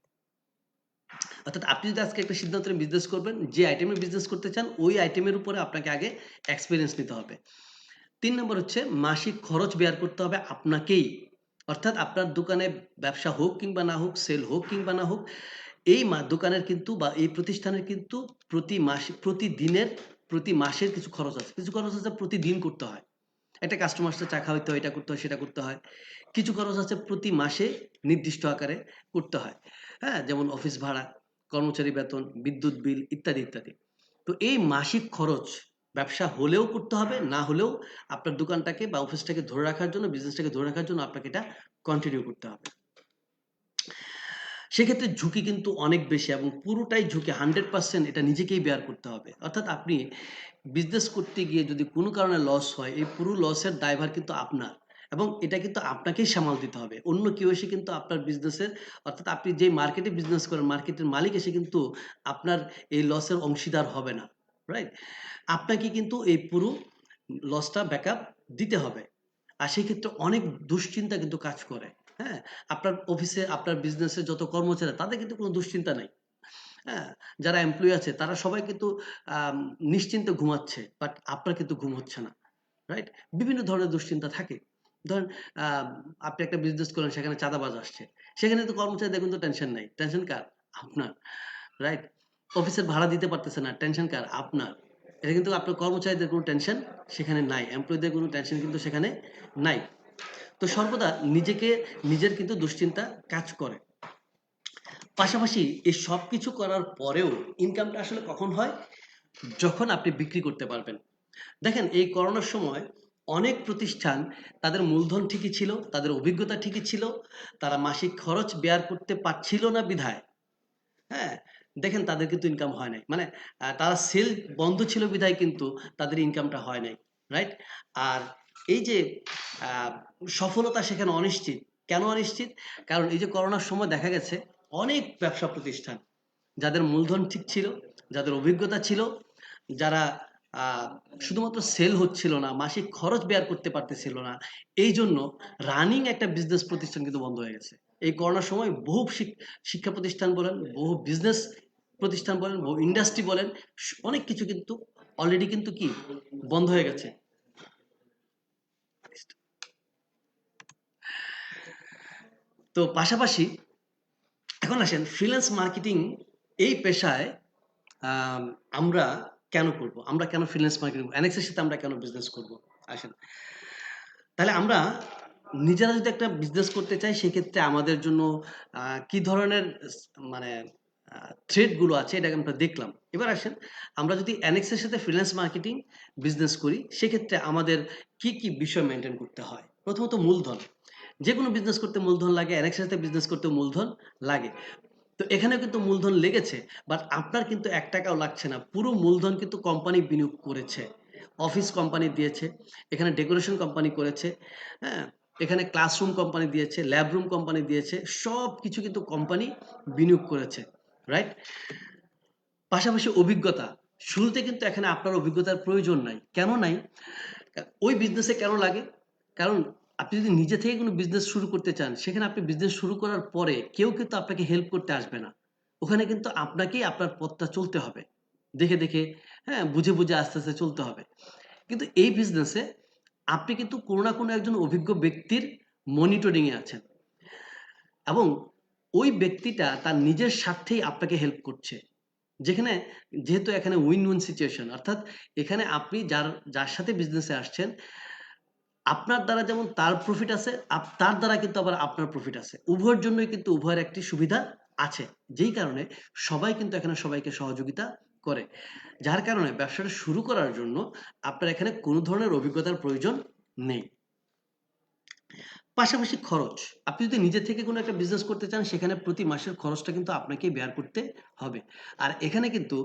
অর্থাৎ আপনি যদি আজকে একটা সিদ্ধান্ত নিয়ে বিজনেস করবেন, যে আইটেমের বিজনেস করতে চান, ওই আইটেমের উপরে আপনাকে আগে এক্সপেরিয়েন্স নিতে হবে। ৩ নম্বর হচ্ছে মাসিক খরচ বের করতে হবে আপনাকেই। অর্থাৎ আপনার দোকানে ব্যবসা হোক কিংবা না হোক, সেল হোক কিংবা না হোক, এই দোকানের কিন্তু বা এই প্রতিষ্ঠানের কিন্তু প্রতি মাসের কিছু খরচ আছে। কিছু খরচ আছে প্রতিদিন করতে হয়। একটা কাস্টমার আসছে, চা খাওয়াইতে হয়, এটা করতে হয়, সেটা করতে হয়। কিছু খরচ আছে প্রতি মাসে নির্দিষ্ট আকারে করতে হয়। হ্যাঁ? যেমন অফিস ভাড়া, কর্মচারী বেতন, বিদ্যুৎ বিল ইত্যাদি, ইত্যাদি। তো এই মাসিক খরচ ব্যবসা হলেও করতে হবে, না হলেও আপনার দোকানটাকে বা অফিসটাকে ধরে রাখার জন্য, বিজনেসটাকে ধরে রাখার জন্য আপনাকে এটা কন্টিনিউ করতে হবে। সেক্ষেত্রে ঝুঁকি কিন্তু অনেক বেশি এবং পুরোটাই ঝুঁকি, 100% এটা নিজেকেই বেয়ার করতে হবে। অর্থাৎ আপনি বিজনেস করতে গিয়ে যদি কোনো কারণে লস হয়, এই পুরো লসের দায়ভার কিন্তু আপনার, এবং এটা কিন্তু আপনাকেই সামাল দিতে হবে। অন্য কেউ এসে কিন্তু আপনার বিজনেসের, অর্থাৎ আপনি যে মার্কেটে বিজনেস করেন, মার্কেটের মালিক এসে কিন্তু আপনার এই লসের অংশীদার হবে না, রাইট? আপনাকে কিন্তু এই পুরো লসটা ব্যাকআপ দিতে হবে। আর সেক্ষেত্রে অনেক দুশ্চিন্তা কিন্তু কাজ করে। হ্যাঁ? আপনার অফিসে, আপনার বিজনেসে যত কর্মচারী, তাদের কিন্তু কোনো দুশ্চিন্তা নাই। হ্যাঁ? যারা এমপ্লয়ি আছে তারা সবাই কিন্তু আম নিশ্চিন্তে ঘুমাচ্ছে। বাট আপনার কিন্তু ঘুম হচ্ছে না। রাইট? বিভিন্ন ধরনের দুশ্চিন্তা থাকে। ধরেন আপনি একটা বিজনেস করলেন, সেখানে চাঁদাবাজ আসছে। সেখানে তো কর্মচারীদের কিন্তু টেনশন নাই। টেনশন কার? আপনার। রাইট? অফিসের ভাড়া দিতে পারতেছেন না। টেনশন কার? আপনার। এটা কিন্তু আপনার কর্মচারীদের কোনো টেনশন সেখানে নাই। এমপ্লয়িদের কোনো টেনশন কিন্তু সেখানে নাই। তো সর্বদা নিজের কিন্তু দুশ্চিন্তা কাজ করে। পাশাপাশি এই সবকিছু করার পরেও ইনকামটা আসলে কখন হয়? যখন আপনি বিক্রি করতে পারবেন। দেখেন, এই করোনার সময় অনেক প্রতিষ্ঠান তাদের মূলধন ঠিকই ছিল, তাদের অভিজ্ঞতা ঠিকই ছিল, তারা মাসিক খরচ বেয়ার করতে পারছিল না বিধায়, হ্যাঁ, দেখেন তাদের কিন্তু ইনকাম হয় নাই। মানে তারা সেল বন্ধ ছিল বিধায় কিন্তু তাদের ইনকামটা হয় নাই, রাইট? আর এই যে আহ, সফলতা সেখানে অনিশ্চিত। কেন অনিশ্চিত? কারণ এই যে করোনার সময় দেখা গেছে অনেক ব্যবসা প্রতিষ্ঠান যাদের মূলধন ঠিক ছিল, যাদের অভিজ্ঞতা ছিল, যারা আহ, শুধুমাত্র সেল হচ্ছিল না, মাসিক খরচ বেয়ার করতে পারতেছিল না, এই জন্য রানিং একটা বিজনেস প্রতিষ্ঠান কিন্তু বন্ধ হয়ে গেছে। এই করোনার সময় বহু শিক্ষা প্রতিষ্ঠান বলেন, বহু বিজনেস প্রতিষ্ঠান বলেন, বহু ইন্ডাস্ট্রি বলেন, অনেক কিছু কিন্তু অলরেডি কিন্তু কি বন্ধ হয়ে গেছে। তো পাশাপাশি এখন আসেন ফ্রিল্যান্স মার্কেটিং এই পেশায় আম, আমরা কেন করব? আমরা কেন ফ্রিল্যান্স মার্কেটিং, এনএক্সের সাথে আমরা কেন বিজনেস করব? আসেন, তাহলে আমরা নিজেরা যদি একটা বিজনেস করতে চাই, সেক্ষেত্রে আমাদের জন্য কি ধরনের মানে থ্রেড গুলো আছে, এটাকে আমরা দেখলাম। এবার আসেন, আমরা যদি এনএক্সের সাথে ফ্রিল্যান্স মার্কেটিং বিজনেস করি, সেক্ষেত্রে আমাদের কি কি বিষয় মেনটেন করতে হয়? প্রথমত মূলধন। যে কোনো বিজনেস করতে মূলধন লাগে, এনএক্সের সাথে বিজনেস করতে মূলধন লাগে। তো এখানেও কিন্তু মূলধন লেগেছে, বাট আপনার কিন্তু ৳১ লাগছে না। পুরো মূলধন কিন্তু কোম্পানি বিনিয়োগ করেছে। অফিস কোম্পানি দিয়েছে, এখানে ডেকোরেশন কোম্পানি করেছে, হ্যাঁ? এখানে ক্লাসরুম কোম্পানি দিয়েছে, ল্যাব রুম কোম্পানি দিয়েছে। সবকিছু কিন্তু কোম্পানি বিনিয়োগ করেছে, রাইট? পাশাপাশি অভিজ্ঞতা। শুরুতে কিন্তু এখানে আপনার অভিজ্ঞতার প্রয়োজন নাই। কেন নাই? ওই বিজনেসে কেন লাগে? কারণ আপনি যদি নিজে থেকে কোনো বিজনেস শুরু করতে চান, সেখানে আপনি বিজনেস শুরু করার পরে কেউ কিন্তু আপনাকে হেল্প করতে আসবে না। ওখানে কিন্তু আপনাকেই আপনার পথটা চলতে হবে। দেখে, দেখে, হ্যাঁ? বুঝে, বুঝে আস্তে, আস্তে চলতে হবে। কিন্তু এই বিজনেসে আপনি কিন্তু কোনো না কোনো একজন অভিজ্ঞ ব্যক্তির মনিটরিং এ আছেন, এবং ওই ব্যক্তিটা তার নিজের স্বার্থেই আপনাকে হেল্প করছে। যেখানে যেহেতু এখানে উইন উইন সিচুয়েশন, অর্থাৎ এখানে আপনি যার সাথে বিজনেসে আসছেন, আপনার দ্বারা যেমন তার প্রফিট আছে, তার দ্বারা কিন্তু আবার আপনার প্রফিট আছে। উভয়ের জন্যই কিন্তু উভয়ের একটি সুবিধা আছে। যেই কারণে সবাই কিন্তু এখানে সবাইকে সহযোগিতা করে। যার কারণে ব্যবসাটা শুরু করার জন্য আপনার এখানে কোনো ধরনের অভিজ্ঞতার প্রয়োজন নেই। পাশাপাশি খরচ। আপনি যদি নিজে থেকে কোনো একটা বিজনেস করতে চান, সেখানে প্রতি মাসের খরচটা কিন্তু আপনাকেই বেয়ার করতে হবে। আর এখানে কিন্তু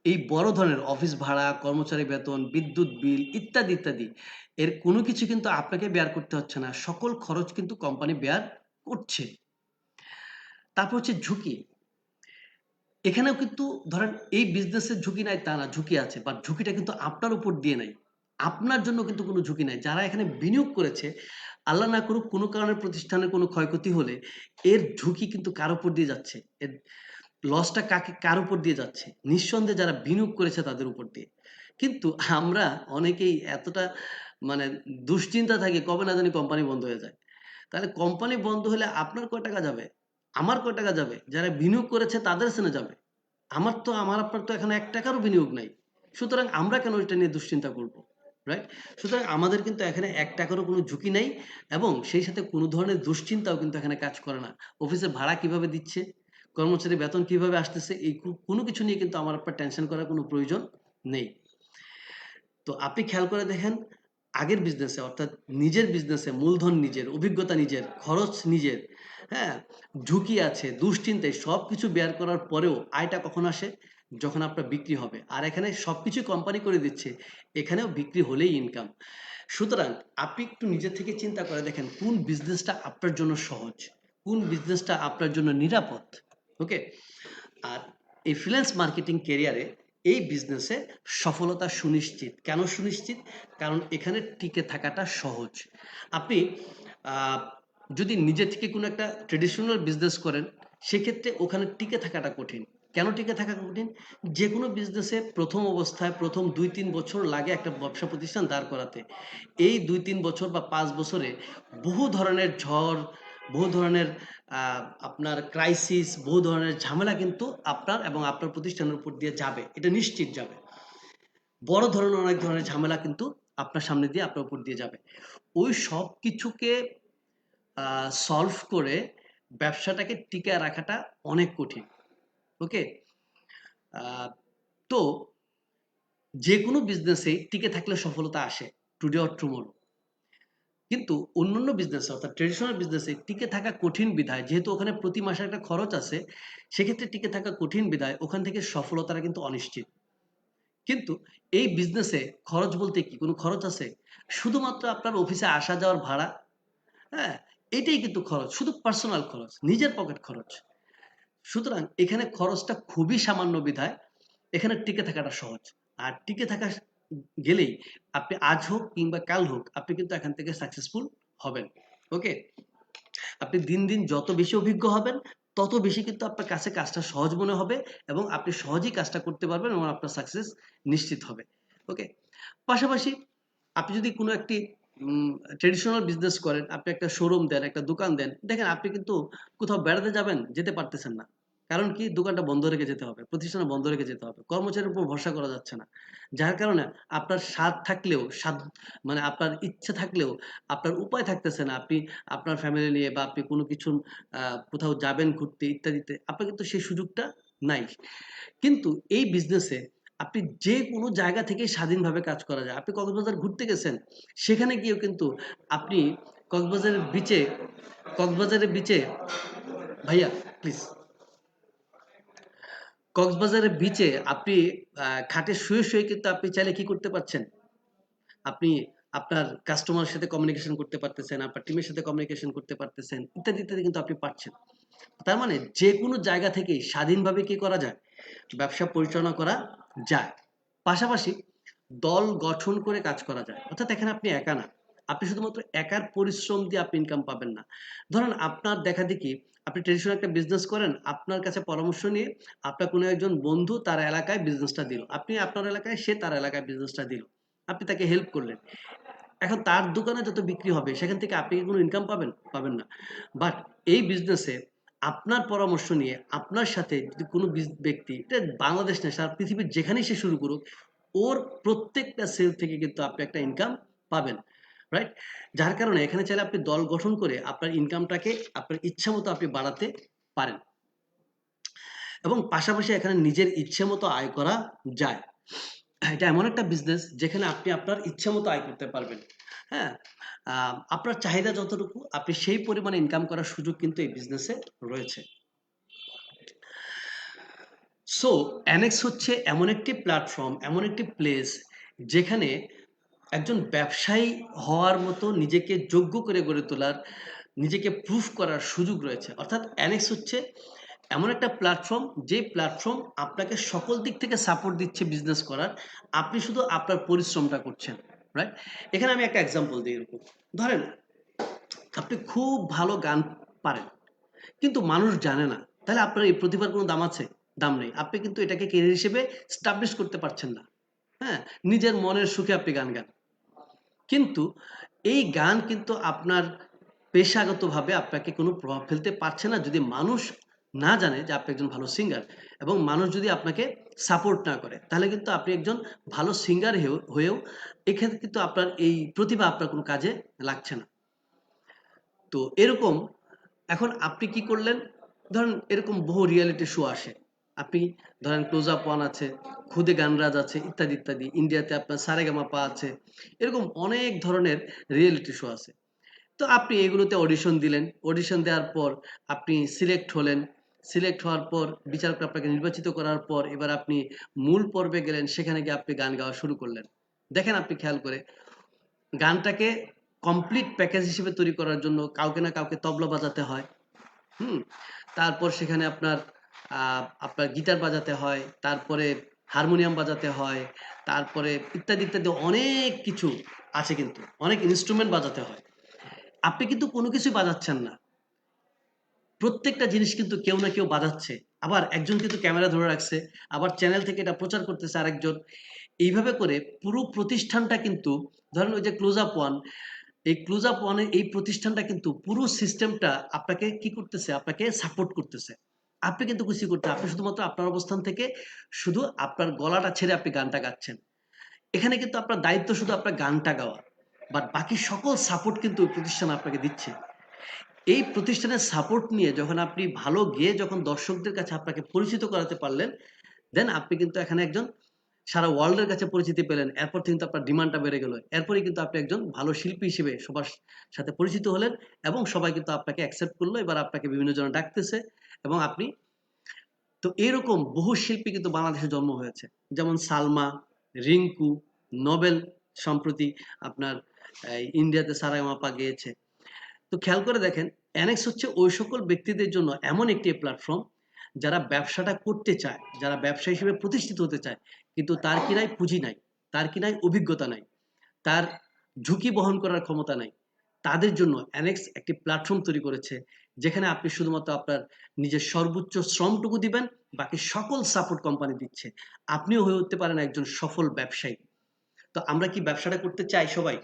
এই বড় ধরনের অফিস ভাড়া, কর্মচারী বেতন, বিদ্যুৎ বিল ইত্যাদি, ইত্যাদি, এর কোনো কিছু কিন্তু আপনাকে বেয়ার করতে হচ্ছে না। সকল খরচ কিন্তু কোম্পানি বেয়ার করছে। তারপর হচ্ছে ঝুঁকি। এখানেও কিন্তু ধরেন এই বিজনেসের ঝুঁকি নাই তা না, ঝুঁকি আছে। বাট ঝুঁকিটা কিন্তু আপনার উপর দিয়ে নাই। আপনার জন্য কিন্তু কোনো ঝুঁকি নাই। যারা এখানে বিনিয়োগ করেছে, আল্লাহ না করুক কোনো কারণে প্রতিষ্ঠানের কোনো ক্ষয়ক্ষতি হলে এর ঝুঁকি কিন্তু কার উপর দিয়ে যাচ্ছে? এর লসটা কার উপর দিয়ে যাচ্ছে? নিঃসন্দেহে যারা বিনিয়োগ করেছে তাদের উপর দিয়ে। কিন্তু আমরা অনেকেই এতটা মানে দুশ্চিন্তা থাকি, কবে না জানি কোম্পানি বন্ধ হয়ে যায়। তাহলে কোম্পানি বন্ধ হলে আপনার কয় টাকা যাবে? আমার কয় টাকা যাবে? যারা বিনিয়োগ করেছে তাদের সেনে যাবে। আমার আপনার তো এখানে ৳১ ও বিনিয়োগ নাই। সুতরাং আমরা কেন এটা নিয়ে দুশ্চিন্তা করব? রাইট? সুতরাং আমাদের কিন্তু এখানে ৳১ রও কোনো ঝুঁকি নাই, এবং সেই সাথে কোনো ধরনের দুশ্চিন্তাও কিন্তু এখানে কাজ করে না। অফিসের ভাড়া কিভাবে দিচ্ছে? কর্মচারীর বেতন কিভাবে আসতেছে? এই কোনো কিছু নিয়ে কিন্তু আমার আপনার টেনশন করার কোনো প্রয়োজন নেই। তো আপনি খেয়াল করে দেখেন, আগের বিজনেসে অর্থাৎ নিজের বিজনেসে মূলধন নিজের, অভিজ্ঞতা নিজের, খরচ নিজের, হ্যাঁ? ঝুঁকি আছে, দুশ্চিন্তায় সবকিছু বেয়ার করার পরেও আয়টা কখন আসে? যখন আপনার বিক্রি হবে। আর এখানে সবকিছুই কোম্পানি করে দিচ্ছে। এখানেও বিক্রি হলেই ইনকাম। সুতরাং আপনি একটু নিজে থেকে চিন্তা করে দেখেন কোন বিজনেসটা আপনার জন্য সহজ, কোন বিজনেসটা আপনার জন্য নিরাপদ। ওকে? আর এই ফ্রিল্যান্স মার্কেটিং ক্যারিয়ারে এই বিজনেসে সফলতা সুনিশ্চিত। কেন সুনিশ্চিত? কারণ এখানে টিকে থাকাটা সহজ। আপনি আহ, যদি নিজে থেকে কোনো একটা ট্রেডিশনাল বিজনেস করেন, সেক্ষেত্রে ওখানে টিকে থাকাটা কঠিন। কেন টিকে থাকা কঠিন? যে কোনো বিজনেসে প্রথম অবস্থায় প্রথম ২-৩ বছর লাগে একটা ব্যবসা প্রতিষ্ঠান দাঁড় করাতে। এই ২-৩ বছর বা ৫ বছরে বহু ধরনের ঝড়, বহু ধরনের আ আপনার ক্রাইসিস, বহু ধরনের ঝামেলা কিন্তু আপনার এবং আপনার প্রতিষ্ঠানের উপর দিয়ে যাবে। এটা নিশ্চিত যাবে। বড় ধরনের অনেক ধরনের ঝামেলা কিন্তু আপনার সামনে দিয়ে আপনার উপর দিয়ে যাবে। ওই সবকিছুকে সলভ করে ব্যবসাটাকে টিকায় রাখাটা অনেক কঠিন। ওকে? আ তো যেকোনো বিজনেসেই টিকে থাকলে সফলতা আসে। Today or tomorrow. কিন্তু অন্যান্য বিজনেসে অর্থাৎ ট্র্যাডিশনাল বিজনেসে টিকে থাকা কঠিন বিধায় যেহেতু ওখানে প্রতি মাসে একটা খরচ আছে, সেক্ষেত্রে টিকে থাকা কঠিন বিধায় ওখান থেকে সফলতাটা কিন্তু অনিশ্চিত। কিন্তু এই বিজনেসে খরচ বলতে কি? কোনো খরচ আছে? শুধুমাত্র আপনার অফিসে আসা যাওয়ার ভাড়া, হ্যাঁ? এটাই কিন্তু খরচ। শুধু পার্সোনাল খরচ, নিজের পকেট খরচ। সুতরাং এখানে খরচটা খুবই সামান্য বিধায় এখানে টিকে থাকাটা সহজ। আর টিকে থাকা গেলেই আপনি আজ হোক কিংবা কাল হোক আপনি কিন্তু এখান থেকে সাকসেসফুল হবেন। ওকে? আপনি দিন, দিন যত বেশি অভিজ্ঞ হবেন তত বেশি কিন্তু আপনার কাছে কাজটা সহজ মনে হবে এবং আপনি সহজেই কাজটা করতে পারবেন এবং আপনার সাকসেস নিশ্চিত হবে। ওকে? পাশাপাশি আপনি যদি কোনো একটি ট্র্যাডিশনাল বিজনেস করেন, আপনি একটা শোরুম দেন, একটা দোকান দেন, দেখেন আপনি কিন্তু কোথাও বেড়াতে যাবেন, যেতে পারতেছেন না। কারণ কি? দোকানটা বন্ধ রেখে যেতে হবে, প্রতিষ্ঠানটা বন্ধ রেখে যেতে হবে। কর্মচারীর উপর ভরসা করা যাচ্ছে না। যার কারণে আপনার মানে আপনার ইচ্ছে থাকলেও আপনার উপায় থাকতেছে না। আপনি আপনার ফ্যামিলি নিয়ে বা আপনি কোনো কিছু আ কোথাও যাবেন ঘুরতে ইত্যাদিতে, আপনার কিন্তু সেই সুযোগটা নাই। কিন্তু এই বিজনেসে আপনি যেকোনো জায়গা থেকেই স্বাধীনভাবে কাজ করা যায়। আপনি কক্সবাজার ঘুরতে গেছেন, সেখানে গিয়েও কিন্তু আপনি কক্সবাজারের বিচে কক্সবাজারের বিচে ভাইয়া প্লিজ। কক্সবাজারের বিচে আপনি খাটে শুয়ে কিন্তু আপনি চাইলে কি করতে পারছেন? আপনি আপনার কাস্টমারের সাথে কমিউনিকেশন করতে পারতেছেন, আপনার টিমের সাথে কমিউনিকেশন করতে পারতেছেন, ইত্যাদি, ইত্যাদি কিন্তু আপনি পারছেন। তার মানে যেকোনো জায়গা থেকেই স্বাধীনভাবে কি করা যায়? ব্যবসা পরিচালনা করা যায়। পাশাপাশি দল গঠন করে কাজ করা যায়। অর্থাৎ এখানে আপনি একা না। আপনি শুধুমাত্র একার পরিশ্রম দিয়ে আপনি ইনকাম পাবেন না। ধরেন আপনার দেখাদেখি আপনি ট্র্যাডিশনাল একটা বিজনেস করেন, আপনার কাছে পরামর্শ নিয়ে আপনার কোনো একজন বন্ধু তার এলাকায় বিজনেসটা দিল। আপনি আপনার এলাকায়, সে তার এলাকায় বিজনেসটা দিল। আপনি তাকে হেল্প করলেন। এখন তার দোকানে যত বিক্রি হবে সেখান থেকে আপনি কি কোনো ইনকাম পাবেন? পাবেন না। বাট এই বিজনেসে আপনার পরামর্শ নিয়ে আপনার সাথে যদি কোনো ব্যক্তি, এটা বাংলাদেশ না সারা পৃথিবীর যেখানেই সে শুরু করুক, ওর প্রত্যেকটা সেল থেকে কিন্তু আপনি একটা ইনকাম পাবেন। রাইট? যার কারণে এখানে চাইলে আপনি দল গঠন করে আপনার ইনকামটাকে আপনার ইচ্ছামতো আপনি বাড়াতে পারেন। এবং পাশাপাশি এখানে নিজের ইচ্ছে মতো আয় করা যায়। এটা এমন একটা বিজনেস যেখানে আপনি আপনার ইচ্ছে মতো আয় করতে পারবেন। হ্যাঁ? আপনার চাহিদা যতটুকু আপনি সেই পরিমাণে ইনকাম করার সুযোগ কিন্তু এই বিজনেসে রয়েছে। সো অ্যানেক্স হচ্ছে এমন একটি প্ল্যাটফর্ম, এমন একটি প্লেস যেখানে একজন ব্যবসায়ী হওয়ার মতো নিজেকে যোগ্য করে গড়ে তোলার, নিজেকে প্রুফ করার সুযোগ রয়েছে। অর্থাৎ অ্যানেক্স হচ্ছে এমন একটা প্ল্যাটফর্ম, যে প্ল্যাটফর্ম আপনাকে সকল দিক থেকে সাপোর্ট দিচ্ছে বিজনেস করার। আপনি শুধু আপনার পরিশ্রমটা করছেন। রাইট? এখানে আমি একটা এক্সাম্পল দিই এরকম। ধরেন আপনি খুব ভালো গান পারেন। কিন্তু মানুষ জানে না। তাহলে আপনার এই প্রতিভার কোনো দাম আছে? দাম নেই। আপনি কিন্তু এটাকে ক্যারিয়ার হিসেবে এস্টাবলিশ করতে পারছেন না। হ্যাঁ? নিজের মনের সুখে আপনি গান গান। কিন্তু এই গান কিন্তু আপনার পেশাগতভাবে আপনাকে কোনো প্রভাব ফেলতে পারছে না যদি মানুষ না জানে যে আপনি একজন ভালো সিঙ্গার এবং মানুষ যদি আপনাকে সাপোর্ট না করে। তাহলে কিন্তু আপনি একজন ভালো সিঙ্গার হয়েও এক্ষেত্রে কিন্তু আপনার এই প্রতিভা আপনার কোনো কাজে লাগছে না। তো এরকম এখন আপনি কি করলেন? ধরেন এরকম বহু রিয়েলিটি শো আসে। আপনি ধরেন ক্লোজ আপ ওয়ান আছে, খুদে গানরাজ আছে ইত্যাদি, ইত্যাদি। ইন্ডিয়াতে আপনার সারেগামাপা আছে। এরকম অনেক ধরনের রিয়েলিটি শো আছে। তো আপনি এগুলোতে অডিশন দিলেন। অডিশন দেওয়ার পর আপনি সিলেক্ট হলেন। সিলেক্ট হওয়ার পর বিচারকরা আপনাকে নির্বাচিত করার পর এবার আপনি মূল পর্বে গেলেন। সেখানে গিয়ে আপনি গান গাওয়া শুরু করলেন। দেখেন আপনি খেয়াল করে গানটাকে কমপ্লিট প্যাকেজ হিসেবে তৈরি করার জন্য কাউকে না কাউকে তবলা বাজাতে হয়। হুম? তারপর সেখানে আপনার গিটার বাজাতে হয়, তারপরে হারমোনিয়াম বাজাতে হয়, তারপরে ইত্যাদি, ইত্যাদি অনেক কিছু আছে কিন্তু। অনেক ইন্সট্রুমেন্ট বাজাতে হয়। আপনি কিন্তু কোনো কিছুই বাজাচ্ছেন না। প্রত্যেকটা জিনিস কিন্তু কেউ না কেউ বাজাচ্ছে, আবার একজন কিন্তু ক্যামেরা ধরে রাখছে, আবার চ্যানেল থেকে এটা প্রচার করতেছে আরেকজন। এইভাবে করে পুরো প্রতিষ্ঠানটা কিন্তু, ধরেন ওই যে ক্লোজ আপ ওয়ান, এই ক্লোজ আপ ওয়ানের এই প্রতিষ্ঠানটা কিন্তু পুরো সিস্টেমটা আপনাকে কি করতেছে, আপনাকে সাপোর্ট করতেছে। আপনি কিন্তু কিছু করতে, আপনি শুধুমাত্র আপনার অবস্থান থেকে শুধু আপনার গলাটা ছেড়ে আপনি গানটা গাচ্ছেন। এখানে কিন্তু আপনার দায়িত্ব শুধু আপনার গানটা গাওয়া, বাট বাকি সকল সাপোর্ট কিন্তু ওই প্রতিষ্ঠান আপনাকে দিচ্ছে। এই প্রতিষ্ঠানের সাপোর্ট নিয়ে যখন আপনি ভালো গেয়ে যখন দর্শকদের কাছে আপনাকে পরিচিত করাতে পারলেন, দেন আপনি কিন্তু এখানে একজন সারা ওয়ার্ল্ডের কাছে পরিচিতি পেলেন। এরপর কিন্তু আপনার ডিমান্ডটা বেড়ে গেল। এরপরেই কিন্তু আপনি একজন ভালো শিল্পী হিসেবে সবার সাথে পরিচিত হলেন এবং সবাই কিন্তু আপনাকে অ্যাকসেপ্ট করলো। এবার আপনাকে বিভিন্ন জন ডাকতেছে এবং আপনি, তো এরকম বহু শিল্পী কিন্তু বাংলাদেশে জন্ম হয়েছে। যেমন সালমা, রিংকু, নোবেল সম্প্রতি আপনার ইন্ডিয়াতে সারেগামাপা গেয়েছে। তো খেয়াল করে দেখেন, অ্যানেক্স হচ্ছে ওই সকল ব্যক্তিদের জন্য এমন একটি প্ল্যাটফর্ম যারা ব্যবসাটা করতে চায়, যারা ব্যবসা হিসেবে প্রতিষ্ঠিত হতে চায়, কিন্তু তার কিনাই পুঁজি নাই, তার কিনাই অভিজ্ঞতা নাই, তার ঝুঁকি বহন করার ক্ষমতা নাই। তাদের জন্য অ্যানেক্স একটি প্ল্যাটফর্ম তৈরি করেছে, যেখানে আপনি শুধুমাত্র আপনার নিজের সর্বোচ্চ শ্রমটুকু দিবেন, বাকি সকল সাপোর্ট কোম্পানি দিচ্ছে। আপনিও হয়ে উঠতে পারেন একজন সফল ব্যবসায়ী। তো আমরা কি ব্যবসাটা করতে চাই সবাই?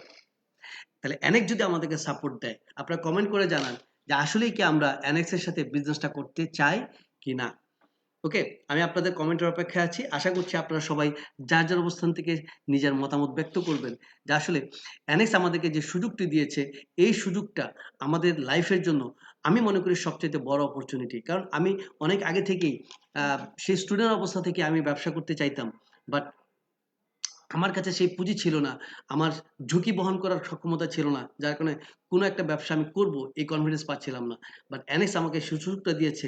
তাহলে অ্যানেক্স যদি আমাদেরকে সাপোর্ট দেয়, আপনারা কমেন্ট করে জানান যে আসলেই কি আমরা অ্যানেক্সের সাথে বিজনেসটা করতে চাই কি না। ওকে, আমি আপনাদের কমেন্টের অপেক্ষায় আছি। আশা করছি আপনারা সবাই যার যার অবস্থান থেকে নিজের মতামত ব্যক্ত করবেন যে আসলে অ্যানেক্স আমাদেরকে যে সুযোগটি দিয়েছে, এই সুযোগটা আমাদের লাইফের জন্য আমি মনে করি সবচেয়ে বড় অপরচুনিটি। কারণ আমি অনেক আগে থেকেই সেই স্টুডেন্ট অবস্থা থেকে আমি ব্যবসা করতে চাইতাম, বাট আমার কাছে সেই পুঁজি ছিল না, আমার ঝুঁকি বহন করার সক্ষমতা ছিল না, যার কারণে কোনো একটা ব্যবসা আমি করব এই কনফিডেন্স পাচ্ছিলাম না। বাট অ্যানেক্স আমাকে সুযোগটা দিয়েছে,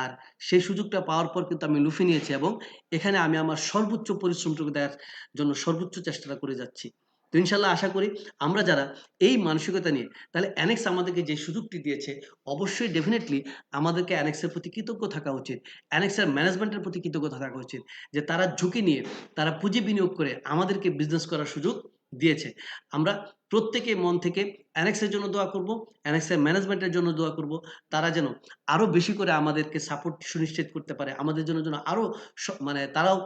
আর সেই সুযোগটা পাওয়ার পর কিন্তু আমি লুফে নিয়েছি এবং এখানে আমি আমার সর্বোচ্চ পরিশ্রমটুকু দেওয়ার জন্য সর্বোচ্চ চেষ্টাটা করে যাচ্ছি। তো ইনশাল্লাহ আশা করি আমরা যারা এই মানসিকতা নিয়ে, তাহলে অ্যানেক্স আমাদেরকে যে সুযোগটি দিয়েছে, অবশ্যই ডেফিনেটলি আমাদেরকে অ্যানেক্সের প্রতি কৃতজ্ঞ থাকা উচিত, অ্যানেক্সের ম্যানেজমেন্টের প্রতি কৃতজ্ঞ থাকা উচিত, যে তারা ঝুঁকি নিয়ে, তারা পুঁজি বিনিয়োগ করে আমাদেরকে বিজনেস করার সুযোগ দিয়েছে। আমরা প্রত্যেকে মন থেকে অ্যানেক্সের জন্য দোয়া করব, অ্যানেক্সের ম্যানেজমেন্টের জন্য দোয়া করব, তারা যেন আরো বেশি করে আমাদেরকে সাপোর্ট সুনিশ্চিত করতে পারে, আমাদের জন্য যেন আরো মানে তারাও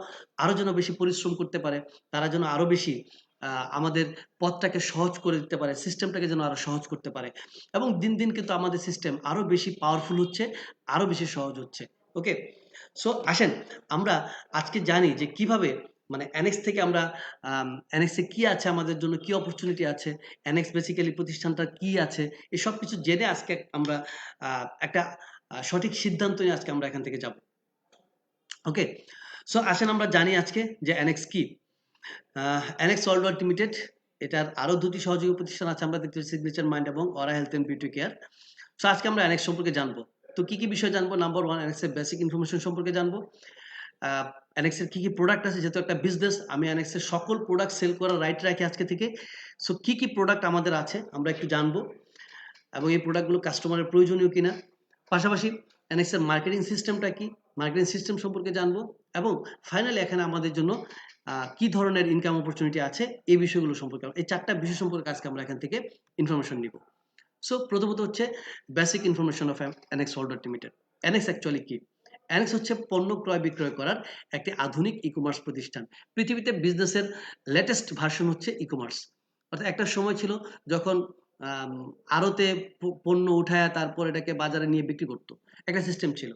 আরো যেন বেশি পরিশ্রম করতে পারে, তারা যেন আরো বেশি আমাদের পথটাকে সহজ করে দিতে পারে, সিস্টেমটাকে যেন আরো সহজ করতে পারে। এবং দিন দিন কিন্তু আমাদের সিস্টেম আরো বেশি পাওয়ারফুল হচ্ছে, আরো বেশি সহজ হচ্ছে। ওকে, সো আসেন আমরা আজকে জানি যে কিভাবে মানে অ্যানেক্স থেকে আমরা অ্যানেক্সে কি আছে, আমাদের জন্য কি অপরচুনিটি আছে, অ্যানেক্স বেসিক্যালি প্রতিষ্ঠানটা কি আছে, এই সব কিছু জেনে আজকে আমরা একটা সঠিক সিদ্ধান্ত নিয়ে আজকে আমরা এখান থেকে যাব। ওকে, সো আসেন আমরা জানি আজকে যে অ্যানেক্স কি। অ্যানেক্স ওয়ার্ল্ড লিমিটেড, এটার আরো দুটি সহযোগী প্রতিষ্ঠান আছে, আমরা দেখতে সিগনেচার মাইন্ড এবং aura health and beauty care. So আজকে আমরা অ্যানেক্স সম্পর্কে জানবো। তো কি কি বিষয় জানবো? নাম্বার ওয়ান, অ্যানেক্সের বেসিক ইনফরমেশন সম্পর্কে জানবো। অ্যানেক্সের কি কি প্রোডাক্ট আছে, যেহেতু একটা বিজনেস, আমি অ্যানেক্সের সকল প্রোডাক্ট সেল করার রাইট রাখি আজকে থেকে। সো কি কি প্রোডাক্ট আমাদের আছে আমরা একটু জানবো, এবং এই প্রোডাক্টগুলো কাস্টমারের প্রয়োজনীয় কিনা। পাশাপাশি অ্যানেক্সের মার্কেটিং সিস্টেমটা কি, মার্কেটিং সিস্টেম সম্পর্কে জানবো। এবং ফাইনালি এখানে আমাদের জন্য কি ধরনের ইনকাম অপরচুনিটি আছে, এই বিষয়গুলো সম্পর্কে, এই চারটা বিষয় সম্পর্কে আজকে আমরা এখান থেকে ইনফরমেশন নিব। সো প্রথমত হচ্ছে basic information of annexe world limited. Annexe actually কি? অ্যানেক্স হচ্ছে পণ্য ক্রয় বিক্রয় করার একটি আধুনিক ই কমার্স প্রতিষ্ঠান। পৃথিবীতে বিজনেসের লেটেস্ট ভার্সন হচ্ছে ই কমার্স। অর্থাৎ একটা সময় ছিল যখন আড়তে পণ্য উঠায় তারপর এটাকে বাজারে নিয়ে বিক্রি করতো, একটা সিস্টেম ছিল।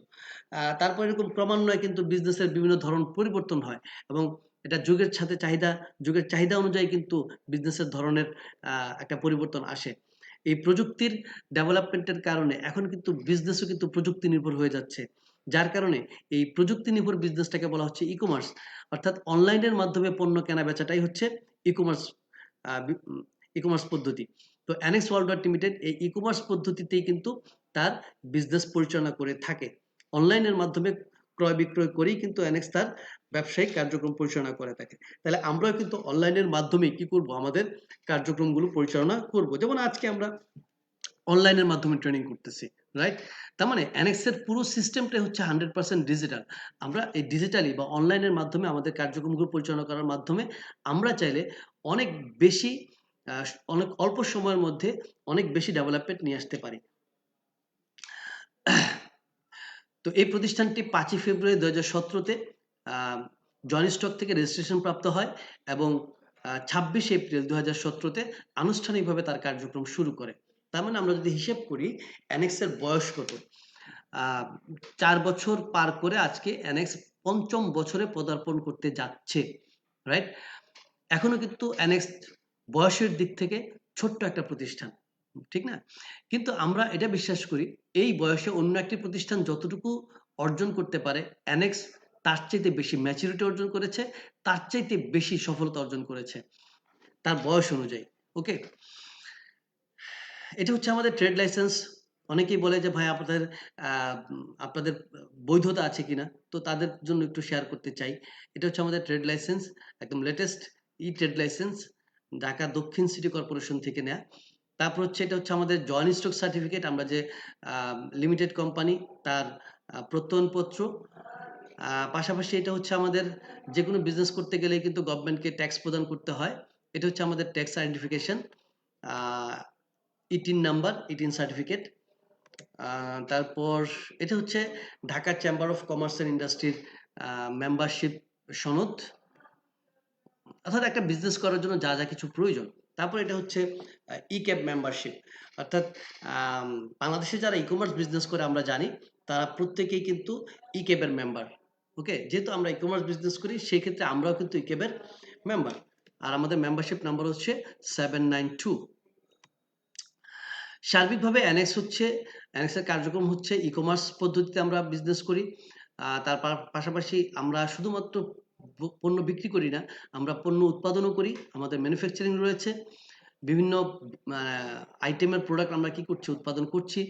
তারপর এরকম ক্রমান্বয়ে কিন্তু বিজনেসের বিভিন্ন ধরন পরিবর্তন হয় এবং এটা যুগের সাথে চাহিদা, যুগের চাহিদা অনুযায়ী কিন্তু বিজনেসের ধরনের একটা পরিবর্তন আসে। এই প্রযুক্তির ডেভেলপমেন্টের কারণে এখন কিন্তু বিজনেসও কিন্তু প্রযুক্তি নির্ভর হয়ে যাচ্ছে, যার কারণে এই প্রযুক্তি নির্ভর বিজনেসটাকে বলা হচ্ছে ই কমার্স। অর্থাৎ অনলাইনের মাধ্যমে পণ্য কেনা বেচাটাই হচ্ছে ই কমার্স, ই কমার্স পদ্ধতি। তো অ্যানেক্স ওয়ার্ল্ড লিমিটেড এই ই কমার্স পদ্ধতিতেই কিন্তু তার বিজনেস পরিচালনা করে থাকে। অনলাইনের মাধ্যমে ক্রয় বিক্রয় করেই কিন্তু অ্যানেক্স তার ব্যবসায়িক কার্যক্রম পরিচালনা করে থাকে। তাহলে আমরাও কিন্তু অনলাইনের মাধ্যমে কি করব, আমাদের কার্যক্রমগুলো পরিচালনা করব। যেমন আজকে আমরা অনলাইনের মাধ্যমে ট্রেনিং করতেছি, রাইট? তার মানে অ্যানেক্সের পুরো সিস্টেমটাই হচ্ছে 100% ডিজিটাল। আমরা এই ডিজিটালি বা অনলাইনের মাধ্যমে আমাদের কার্যক্রমগুলো পরিচালনা করার মাধ্যমে আমরা চাইলে অনেক বেশি অনেক অল্প সময়ের মধ্যে অনেক বেশি ডেভেলপমেন্ট নিয়ে আসতে পারি। তো এই প্রতিষ্ঠানটি 5ই ফেব্রুয়ারি 2017-তে জয়েন্ট স্টক থেকে রেজিস্ট্রেশন প্রাপ্ত হয় এবং 26 এপ্রিল 2017-তে আনুষ্ঠানিকভাবে তার কার্যক্রম শুরু করে। তার মানে আমরা যদি হিসেব করি অ্যানেক্সের বয়স কত, 4 বছর পার করে আজকে অ্যানেক্স 5ম বছরে পদার্পণ করতে যাচ্ছে, রাইট? এখনো কিন্তু অ্যানেক্স বয়সের দিক থেকে ছোট্ট একটা প্রতিষ্ঠান, ঠিক না? কিন্তু আমরা এটা বিশ্বাস করি এই বয়সে অন্য একটি প্রতিষ্ঠান যতটুকু অর্জন করতে পারে অ্যানেক্স তার চাইতে বেশি ম্যাচুরিটি অর্জন করেছে, তার চাইতে বেশি সফলতা অর্জন করেছে তার বয়স অনুযায়ী। ওকে, এটা হচ্ছে আমাদের ট্রেড লাইসেন্স। অনেকেই বলে যে ভাই আপনাদের বৈধতা আছে কিনা, তো তাদের জন্য একটু শেয়ার করতে চাই। এটা হচ্ছে আমাদের ট্রেড লাইসেন্স, একদম লেটেস্ট ট্রেড লাইসেন্স, ঢাকা দক্ষিণ সিটি কর্পোরেশন থেকে নেয়া। তারপর হচ্ছে এটা হচ্ছে আমাদের জয়েন্ট স্টক সার্টিফিকেট, আমরা যে লিমিটেড কোম্পানি তার প্রত্যয়নপত্র। পাশাপাশি এটা হচ্ছে আমাদের যে কোনো বিজনেস করতে গেলে কিন্তু গভর্নমেন্টকে ট্যাক্স প্রদান করতে হয়। এটা হচ্ছে আমাদের tax identification, e-TIN number, e-TIN certificate. তারপর এটা হচ্ছে Dhaka chamber of commerce and ইন্ডাস্ট্রির মেম্বারশিপ সনদ, অর্থাৎ একটা বিজনেস করার জন্য যা যা কিছু প্রয়োজন। তারপর এটা হচ্ছে ই ক্যাব মেম্বারশিপ, অর্থাৎ বাংলাদেশে যারা ই কমার্স বিজনেস করে আমরা জানি তারা প্রত্যেকেই কিন্তু ই ক্যাবের মেম্বার। ওকে, যেহেতু আমরা ই কমার্স বিজনেস করি সেই ক্ষেত্রে আমরাও কিন্তু ই ক্যাবের মেম্বার, আর আমাদের মেম্বারশিপ নাম্বার হচ্ছে 792। সার্বিকভাবে অ্যানেক্সের কার্যক্রম হচ্ছে ই কমার্স পদ্ধতিতে আমরা বিজনেস করি। তার পাশাপাশি আমরা শুধুমাত্র পণ্য বিক্রি করি না, আমরা পণ্য উৎপাদনও করি, আমাদের ম্যানুফ্যাকচারিং রয়েছে, বিভিন্ন আইটেমের প্রোডাক্ট আমরা কি করছি, উৎপাদন করছি,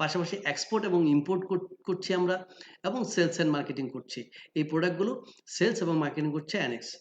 পাশাপাশি এক্সপোর্ট এবং ইম্পোর্ট করছি আমরা, এবং সেলস অ্যান্ড মার্কেটিং করছি। এই প্রোডাক্টগুলো সেলস এবং মার্কেটিং করছে অ্যানেক্স।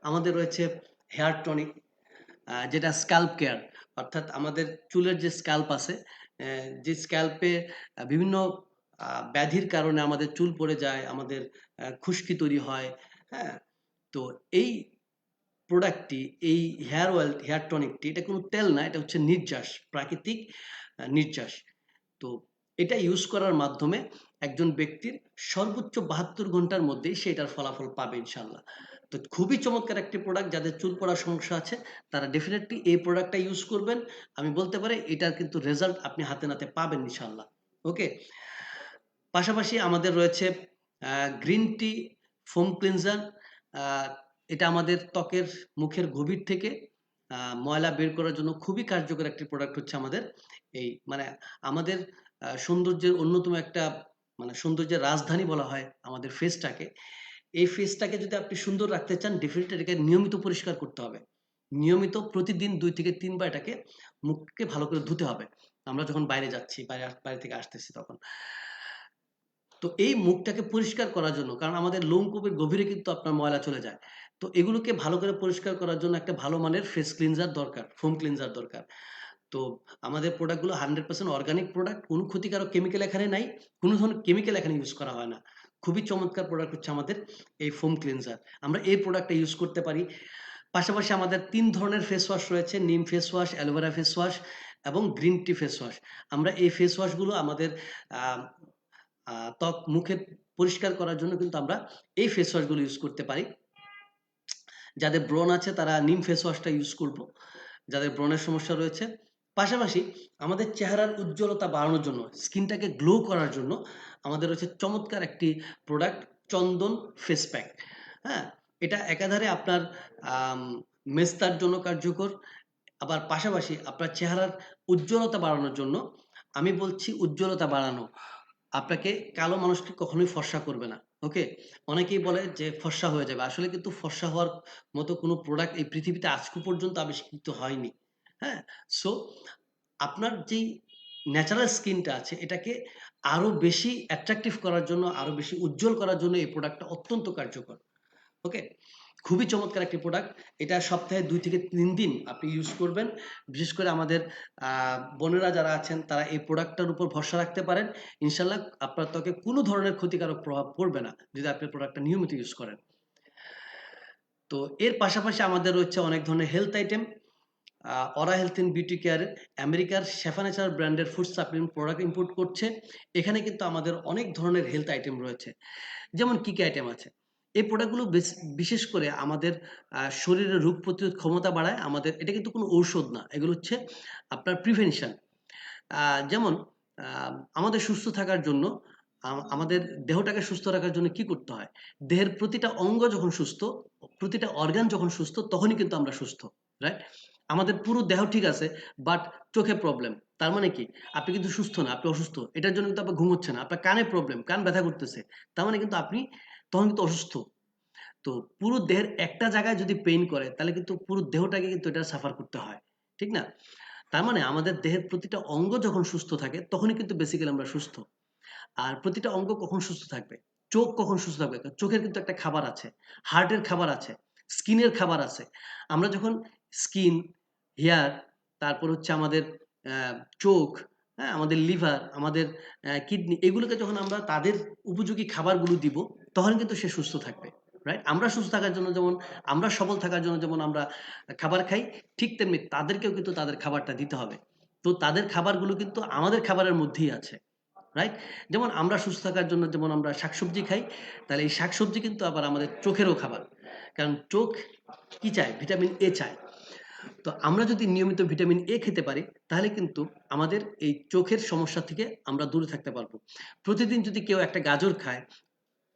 আমাদের রয়েছে হেয়ার টনিক, যেটা স্ক্যাল্প কেয়ার, অর্থাৎ আমাদের চুলের যে স্ক্যাল্প আছে, যে স্ক্যাল্পে বিভিন্ন ব্যাধির কারণে আমাদের চুল পড়ে যায়, আমাদের খুশকি তৈরি হয়, হ্যাঁ? তো এই প্রোডাক্টটি, এই হেয়ার টনিকটি, এটা কোনো তেল না, এটা হচ্ছে নির্যাস, প্রাকৃতিক নির্যাস। তো এটা ইউজ করার মাধ্যমে একজন ব্যক্তির সর্বোচ্চ 72 ঘন্টার মধ্যেই সে এটার ফলাফল পাবে ইনশাআল্লাহ। তো খুবই চমৎকার একটি প্রোডাক্ট, যাদের চুল পড়ার সমস্যা আছে তারা ডেফিনিটলি এই প্রোডাক্টটা ইউজ করবেন। আমি বলতে পারি এটার কিন্তু রেজাল্ট আপনি হাতে নাতে পাবেন ইনশাআল্লাহ। ওকে, পাশাপাশি আমাদের রয়েছে গ্রিন টি ফোম ক্লিনজার। এটা আমাদের ত্বকের, মুখের গভীর থেকে ময়লা বের করার জন্য খুবই কার্যকর একটি প্রোডাক্ট হচ্ছে আমাদের এই, মানে আমাদের সৌন্দর্যের অন্যতম একটা, মানে সৌন্দর্যের রাজধানী বলা হয় আমাদের ফেসটাকে। এই ফেসটাকে যদি আপনি সুন্দর রাখতে চান ডেফিনেটলি এটাকে নিয়মিত পরিষ্কার করতে হবে। নিয়মিত প্রতিদিন 2 থেকে 3 বার এটাকে, মুখকে ভালো করে ধুতে হবে। আমরা যখন বাইরে যাচ্ছি, বাইরে থেকে আসতেছি তখন। তো এই মুখটাকে পরিষ্কার করার জন্য, কারণ আমাদের লোমকূপের গভীরে কিন্তু আপনার ময়লা চলে যায়। তো এগুলোকে ভালো করে পরিষ্কার করার জন্য একটা ভালো মানের ফেস ক্লিনজার দরকার, ফোম ক্লিনজার দরকার। তো আমাদের প্রোডাক্টগুলো 100% অর্গানিক প্রোডাক্ট, কোনো ক্ষতিকারক কেমিক্যাল এখানে নাই, কোনো ধরনের কেমিক্যাল এখানে ইউজ করা হয় না। খুবই চমৎকার প্রোডাক্ট হচ্ছে আমাদের এই ফোম ক্লিনজার। আমরা এই প্রোডাক্টটা ইউজ করতে পারি। পাশাপাশি আমাদের ৩ ধরনের ফেস ওয়াশ রয়েছে, নিম face wash, aloe vera face wash এবং গ্রিন টি ফেস ওয়াশ। আমরা এই ফেস ওয়াশগুলো আমাদের আ আ ত্বক, মুখে পরিষ্কার করার জন্য কিন্তু আমরা এই ফেস ওয়াশগুলো ইউজ করতে পারি। যাদের ব্রণ আছে তারা নিম ফেস ওয়াশটা ইউজ করব। যাদের ব্রণের সমস্যা রয়েছে। পাশাপাশি আমাদের চেহারার উজ্জ্বলতা বাড়ানোর জন্য, স্কিনটাকে গ্লো করার জন্য আমাদের রয়েছে চমৎকার একটি প্রোডাক্ট, চন্দন ফেস প্যাক। হ্যাঁ? এটা একাধারে আপনার আম মেস্তার জন্য কার্যকর। আবার পাশাপাশি আপনার চেহারার উজ্জ্বলতা বাড়ানোর জন্য, আমি বলছি উজ্জ্বলতা বাড়ানো। আপনাকে কালো মানুষকে কখনোই ফর্সা করবে না। ওকে? অনেকেই বলে যে ফর্সা হয়ে যাবে। আসলে কিন্তু ফর্সা হওয়ার মতো কোনো প্রোডাক্ট এই পৃথিবীতে আজকে পর্যন্ত আবিষ্কৃত হয়নি। হ্যাঁ? সো আপনার যেই ন্যাচারাল স্কিনটা আছে এটাকে আরো বেশি অ্যাট্রাকটিভ করার জন্য, আরো বেশি উজ্জ্বল করার জন্য এই প্রোডাক্টটা অত্যন্ত কার্যকর। ওকে? খুবই চমৎকার একটি প্রোডাক্ট। এটা সপ্তাহে ২ থেকে ৩ দিন আপনি ইউজ করবেন। বিশেষ করে আমাদের আ বোনেরা যারা আছেন তারা এই প্রোডাক্টটার উপর ভরসা রাখতে পারেন। ইনশাআল্লাহ আপনার ত্বকে কোনো ধরনের ক্ষতিকারক প্রভাব পড়বে না, যদি আপনি প্রোডাক্টটা নিয়মিত ইউজ করেন। তো এর পাশাপাশি আমাদের রয়েছে অনেক ধরনের health item. Aura health and beauty care আমেরিকার শেফা নেচার ব্র্যান্ডের ফুড সাপ্লিমেন্ট প্রোডাক্ট ইম্পোর্ট করছে। এখানে কিন্তু আমাদের অনেক ধরনের হেলথ আইটেম রয়েছে। যেমন কি, কি আইটেম আছে? এই প্রোডাক্টগুলো বিশেষ করে আমাদের শরীরের রোগ প্রতিরোধ ক্ষমতা বাড়ায়। আমাদের এটা কিন্তু কোনো ঔষধ না। এগুলো হচ্ছে আপনার প্রিভেনশন। আ যেমন আ আমাদের সুস্থ থাকার জন্য, আমাদের দেহটাকে সুস্থ রাখার জন্য কি করতে হয়? দেহের প্রতিটা অঙ্গ যখন সুস্থ, প্রতিটা অর্গান যখন সুস্থ, তখনই কিন্তু আমরা সুস্থ। রাইট? আমাদের পুরো দেহ ঠিক আছে, বাট চোখে প্রবলেম। তার মানে কি? আপনি কিন্তু সুস্থ না, আপনি অসুস্থ। এটার জন্য কিন্তু আপনার ঘুম হচ্ছে না। আপনার কানে প্রবলেম, কান ব্যথা করতেছে। তার মানে কিন্তু আপনি তখন কিন্তু অসুস্থ। তো পুরো দেহের একটা জায়গায় যদি পেইন করে, তাহলে কিন্তু পুরো দেহটাকে কিন্তু এটা সাফার করতে হয়। ঠিক না? তার মানে আমাদের দেহের প্রতিটা অঙ্গ যখন সুস্থ থাকে, তখনই কিন্তু বেসিক্যালি আমরা সুস্থ। আর প্রতিটা অঙ্গ কখন সুস্থ থাকবে? চোখ কখন সুস্থ থাকবে? চোখের কিন্তু একটা খাবার আছে, হার্টের খাবার আছে, স্কিনের খাবার আছে। আমরা যখন স্কিন, হেয়ার, তারপর হচ্ছে আমাদের অ্যা চোখ, হ্যাঁ? আমাদের লিভার, আমাদের কিডনি, এগুলোকে যখন আমরা তাদের উপযোগী খাবারগুলো দিব, তখন কিন্তু সে সুস্থ থাকবে। রাইট? আমরা সুস্থ থাকার জন্য যেমন, আমরা সবল থাকার জন্য যেমন আমরা খাবার খাই, ঠিক তেমনি তাদেরকেও কিন্তু তাদের খাবারটা দিতে হবে। তো তাদের খাবারগুলো কিন্তু আমাদের খাবারের মধ্যেই আছে। রাইট? যেমন আমরা সুস্থ থাকার জন্য যেমন আমরা শাকসবজি খাই, তাহলে এই শাকসবজি কিন্তু আবার আমাদের চোখেরও খাবার। কারণ চোখ কি চায়? ভিটামিন এ চায়। তো আমরা যদি নিয়মিত ভিটামিন এ খেতে পারি, তাহলে কিন্তু আমাদের এই চোখের সমস্যা থেকে আমরা দূরে থাকতে পারবো। প্রতিদিন যদি কেউ একটা গাজর খায়,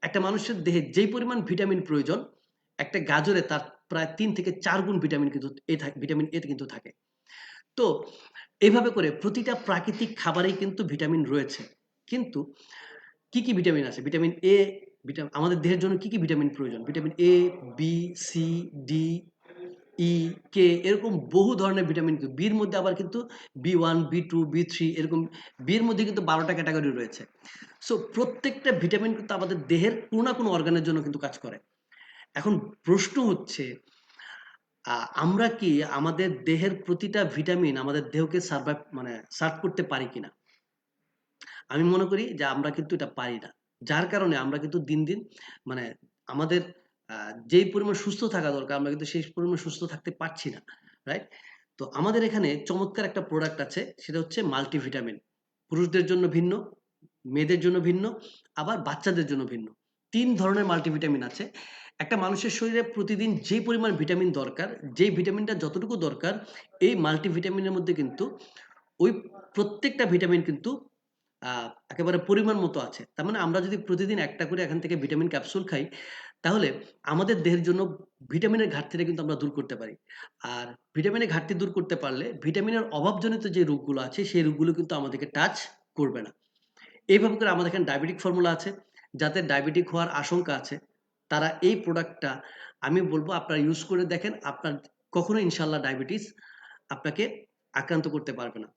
একটা মানুষের দেহে যেই পরিমাণ ভিটামিন প্রয়োজন, একটা গাজরে তার প্রায় ৩ থেকে ৪ গুণ ভিটামিন কিন্তু ভিটামিন এ কিন্তু থাকে। তো এভাবে করে প্রতিটা প্রাকৃতিক খাবারেই কিন্তু ভিটামিন রয়েছে। কিন্তু কি, কি ভিটামিন আছে? ভিটামিন এ, আমাদের দেহের জন্য কি, কি ভিটামিন প্রয়োজন? Vitamin A, B, C, D, E, K, এরকম বহু ধরনের ভিটামিন, বির মধ্যে আবার কিন্তু বি1, বি2, বি3, এরকম বির মধ্যে কিন্তু ১২ টা ক্যাটেগরি রয়েছে। সো প্রত্যেকটা ভিটামিন কিন্তু আমাদের দেহের কোনো না কোনো অর্গানের জন্য কিন্তু কাজ করে। এখন প্রশ্ন হচ্ছে, আমরা কি আমাদের দেহের প্রতিটা ভিটামিন আমাদের দেহকে সার্ভ করতে পারি কিনা? আমি মনে করি যে আমরা কিন্তু এটা পারি না। যার কারণে আমরা কিন্তু দিন, দিন মানে আমাদের আ যেই পরিমাণ সুস্থ থাকা দরকার, আমরা কিন্তু সেই পরিমাণ সুস্থ থাকতে পারছি না। রাইট? তো আমাদের এখানে চমৎকার একটা প্রোডাক্ট আছে, সেটা হচ্ছে মাল্টিভিটামিন। পুরুষদের জন্য ভিন্ন, মেয়েদের জন্য ভিন্ন, আবার বাচ্চাদের জন্য ভিন্ন। ৩ ধরনের মাল্টিভিটামিন আছে। একটা মানুষের শরীরে প্রতিদিন যেই পরিমাণ ভিটামিন দরকার, যেই ভিটামিনটা যতটুকু দরকার, এই মাল্টিভিটামিনের মধ্যে কিন্তু ওই প্রত্যেকটা ভিটামিন কিন্তু আ একেবারে পরিমাণ মতো আছে। তার মানে আমরা যদি প্রতিদিন একটা করে এখান থেকে ভিটামিন ক্যাপসুল খাই, তাহলে আমাদের দেহের জন্য ভিটামিনের ঘাটতিটা কিন্তু আমরা দূর করতে পারি। আর ভিটামিনের ঘাটতি দূর করতে পারলে ভিটামিনের অভাবজনিত যে রোগগুলো আছে, সেই রোগগুলো কিন্তু আমাদেরকে টাচ করবে না। এইভাবে করে আমাদের এখানে ডায়াবেটিক ফর্মুলা আছে। যাদের ডায়াবেটিক হওয়ার আশঙ্কা আছে, তারা এই প্রোডাক্টটা, আমি বলব আপনারা ইউজ করে দেখেন। আপনার কখনোই ইনশাআল্লাহ ডায়াবেটিস আপনাকে আক্রান্ত করতে পারবে না।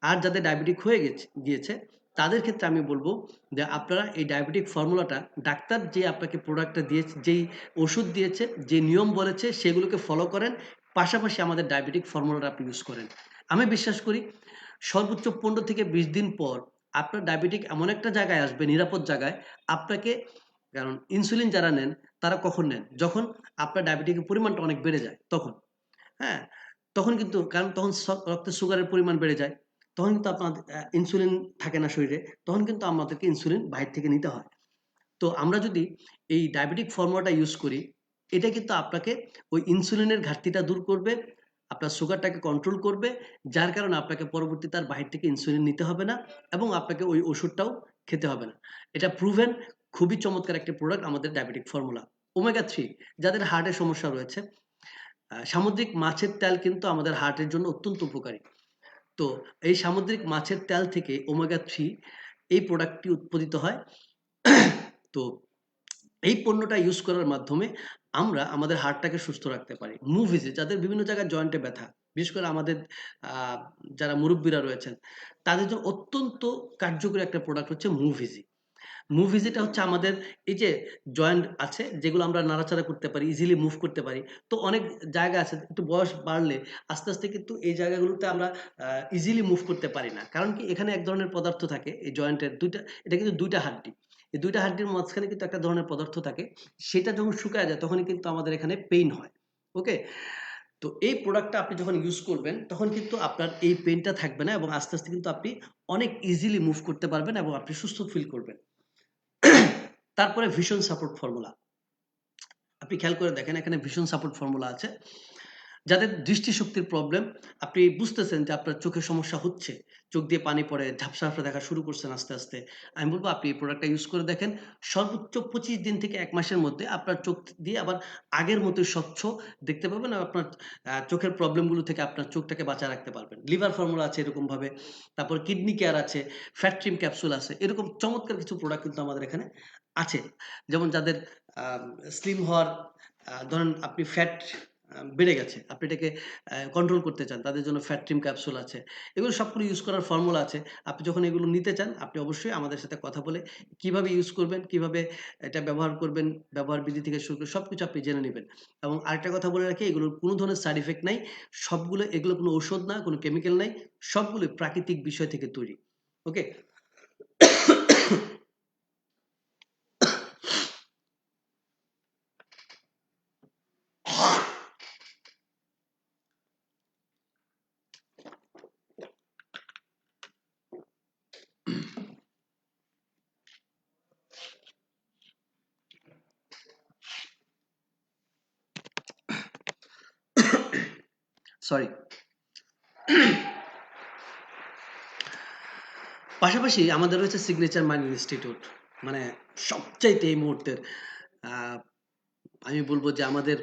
আর যাদের ডায়াবেটিক হয়ে গিয়েছে, তাদের ক্ষেত্রে আমি বলবো যে আপনারা এই ডায়াবেটিক ফর্মুলাটা, ডাক্তার যে আপনাকে প্রোডাক্টটা দিয়েছে, যেই ওষুধ দিয়েছে, যে নিয়ম বলেছে সেগুলোকে ফলো করেন, পাশাপাশি আমাদের ডায়াবেটিক ফর্মুলাটা আপনি ইউজ করেন। আমি বিশ্বাস করি সর্বোচ্চ 15 থেকে 20 দিন পর আপনার ডায়াবেটিক এমন একটা জায়গায় আসবে, নিরাপদ জায়গায় আপনাকে, কারণ ইনসুলিন যারা নেন তারা কখন নেন? যখন আপনার ডায়াবেটিকের পরিমাণটা অনেক বেড়ে যায় তখন। হ্যাঁ? তখন কিন্তু, কারণ তখন রক্তে সুগারের পরিমাণ বেড়ে যায়। তখন কিন্তু আপনার ইনসুলিন থাকে না শরীরে। তখন কিন্তু আমাদেরকে ইনসুলিন বাহির থেকে নিতে হয়। তো আমরা যদি এই ডায়াবেটিক ফর্মুলাটা ইউজ করি, এটা কিন্তু আপনাকে ওই ইনসুলিনের ঘাটতিটা দূর করবে, আপনার সুগারটাকে কন্ট্রোল করবে, যার কারণে আপনাকে পরবর্তীতে আর বাহির থেকে ইনসুলিন নিতে হবে না এবং আপনাকে ওই ওষুধটাও খেতে হবে না। এটা প্রুভেন, খুবই চমৎকার একটা প্রোডাক্ট আমাদের ডায়াবেটিক ফর্মুলা। ওমেগা 3 যাদের হার্টের সমস্যা রয়েছে, সামুদ্রিক মাছের তেল কিন্তু আমাদের হার্টের জন্য অত্যন্ত উপকারী। তো এই সামুদ্রিক মাছের তেল থেকে ওমেগা 3 এই প্রোডাক্টটি উৎপাদিত হয়। তো এই পণ্যটা ইউজ করার মাধ্যমে আমরা আমাদের হার্টটাকে সুস্থ রাখতে পারি। মুভ ইজি, যাদের বিভিন্ন জায়গায় জয়েন্টে ব্যথা, বিশেষ করে আমাদের যারা মুরব্বীরা রয়েছেন, তাদের জন্য অত্যন্ত কার্যকরী একটা প্রোডাক্ট হচ্ছে মুভ ইজি। মুভ ইজিটা হচ্ছে আমাদের এই যে জয়েন্ট আছে যেগুলো আমরা নাড়াচাড়া করতে পারি, ইজিলি মুভ করতে পারি। তো অনেক জায়গা আছে একটু বয়স বাড়লে আস্তে, আস্তে কিন্তু এই জায়গাগুলোতে আমরা ইজিলি মুভ করতে পারি না। কারণ কি, এখানে এক ধরনের পদার্থ থাকে এই জয়েন্টের ২ টা, এটা কিন্তু ২ টা হাড্ডি। এই ২ টা হাড্ডির মাঝখানে কিন্তু একটা ধরনের পদার্থ থাকে। সেটা যখন শুকায় যায় তখনই কিন্তু আমাদের এখানে পেইন হয়। ওকে? তো এই প্রোডাক্টটা আপনি যখন ইউজ করবেন তখন কিন্তু আপনার এই পেইনটা থাকবে না এবং আস্তে, আস্তে কিন্তু আপনি অনেক ইজিলি মুভ করতে পারবেন এবং আপনি সুস্থ ফিল করবেন। তারপরে ভিশন সাপোর্ট ফর্মুলা। আপনি খেয়াল করে দেখেন এখানে ভিশন সাপোর্ট ফর্মুলা আছে। যাদের দৃষ্টিশক্তির প্রবলেম, আপনি বুঝতেছেন যে আপনার চোখে সমস্যা হচ্ছে, চোখ দিয়ে পানি পড়ে, ঝাপসা, ঝাপসা দেখা শুরু করছেন আস্তে, আস্তে। আমি বলব আপনি এই প্রোডাক্টটা ইউজ করে দেখেন। সর্বোচ্চ ২৫ দিন থেকে ১ মাসের মধ্যে আপনার চোখ দিয়ে আবার আগের মতোই স্বচ্ছ দেখতে পাবেন আর আপনার চোখের প্রবলেমগুলো থেকে আপনার চোখটাকে বাঁচায় রাখতে পারবেন। লিভার ফর্মুলা আছে এরকমভাবে, তারপর কিডনি কেয়ার আছে, ফ্যাট ট্রিম ক্যাপসুল আছে। এরকম চমৎকার কিছু প্রোডাক্ট কিন্তু আমাদের এখানে আছে। যেমন যাদের আ স্লিম হওয়ার, ধরেন আপনি ফ্যাট বেড়ে গেছে। আপনি এটাকে কন্ট্রোল করতে চান। তাদের জন্য ফ্যাট ট্রিম ক্যাপসুল আছে। এগুলো সবগুলো ইউজ করার ফর্মুলা আছে। আপনি যখন এগুলো নিতে চান, আপনি অবশ্যই আমাদের সাথে কথা বলে কিভাবে ইউজ করবেন, কিভাবে এটা ব্যবহার করবেন, ব্যবহার বিধি থেকে শুরু করে সবকিছু আপনি জেনে নিবেন। এবং আরেকটা কথা বলে রাখি, এগুলোর কোনো ধরনের সাইড ইফেক্ট নাই। এগুলো কোনো ঔষধ না, কোনো কেমিক্যাল নাই। সবগুলোই প্রাকৃতিক বিষয় থেকে তৈরি। ওকে? সরি। পাশাপাশি আমাদের রয়েছে সিগনেচার মাইন্ড ইনস্টিটিউট। মানে সবচাইতে এই মুহূর্তের আ আমি বলব যে আমাদের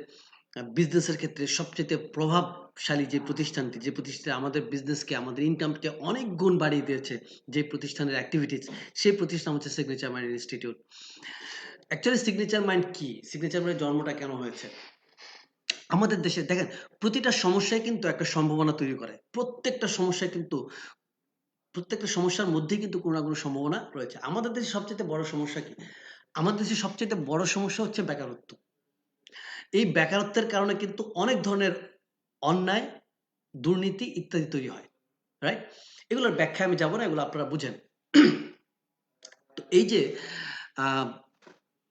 বিজনেসের ক্ষেত্রে সবচাইতে প্রভাবশালী যে প্রতিষ্ঠানটি, যে প্রতিষ্ঠানে আমাদের বিজনেসকে, আমাদের ইনকামকে অনেক গুণ বাড়িয়ে দিয়েছে, যে প্রতিষ্ঠানের অ্যাক্টিভিটিস, সেই প্রতিষ্ঠান হচ্ছে signature mind institute. Actually signature mind কি? সিগনেচার মাইন্ডের জন্মটা কেন হয়েছে? আমাদের দেশে দেখেন, প্রতিটা সমস্যাই কিন্তু একটা সম্ভাবনা তৈরি করে। প্রত্যেকটা সমস্যার মধ্যেই কিন্তু কোনো না কোনো সম্ভাবনা রয়েছে। আমাদের দেশে সবচাইতে বড় সমস্যা কি? আমাদের দেশে সবচাইতে বড় সমস্যা হচ্ছে বেকারত্ব। এই বেকারত্বের কারণে কিন্তু অনেক ধরনের অন্যায়, দুর্নীতি ইত্যাদি তৈরি হয়। রাইট? এগুলোর ব্যাখ্যায় আমি যাব না, এগুলো আপনারা বুঝেন। তো এই যে আ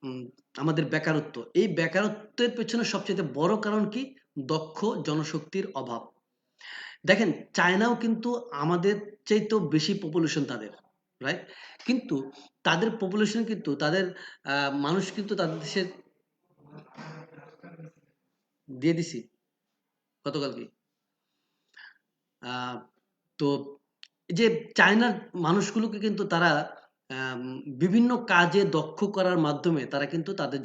উম আমাদের বেকারত্ব, এই বেকারত্বের পেছনে সবচাইতে বড় কারণ কি? দক্ষ জনশক্তির অভাব। দেখেন, চায়নাও কিন্তু আমাদের চাইতেও বেশি পপুলেশন তাদের। রাইট? কিন্তু তাদের পপুলেশন কিন্তু তাদের আ মানুষ কিন্তু তাদের দেশের দিয়ে দিছি গতকালকেই। আ তো এই যে চায়নার মানুষগুলোকে কিন্তু তারা আম বিভিন্ন কাজে দক্ষ করার মাধ্যমে তারা কিন্তু তাদের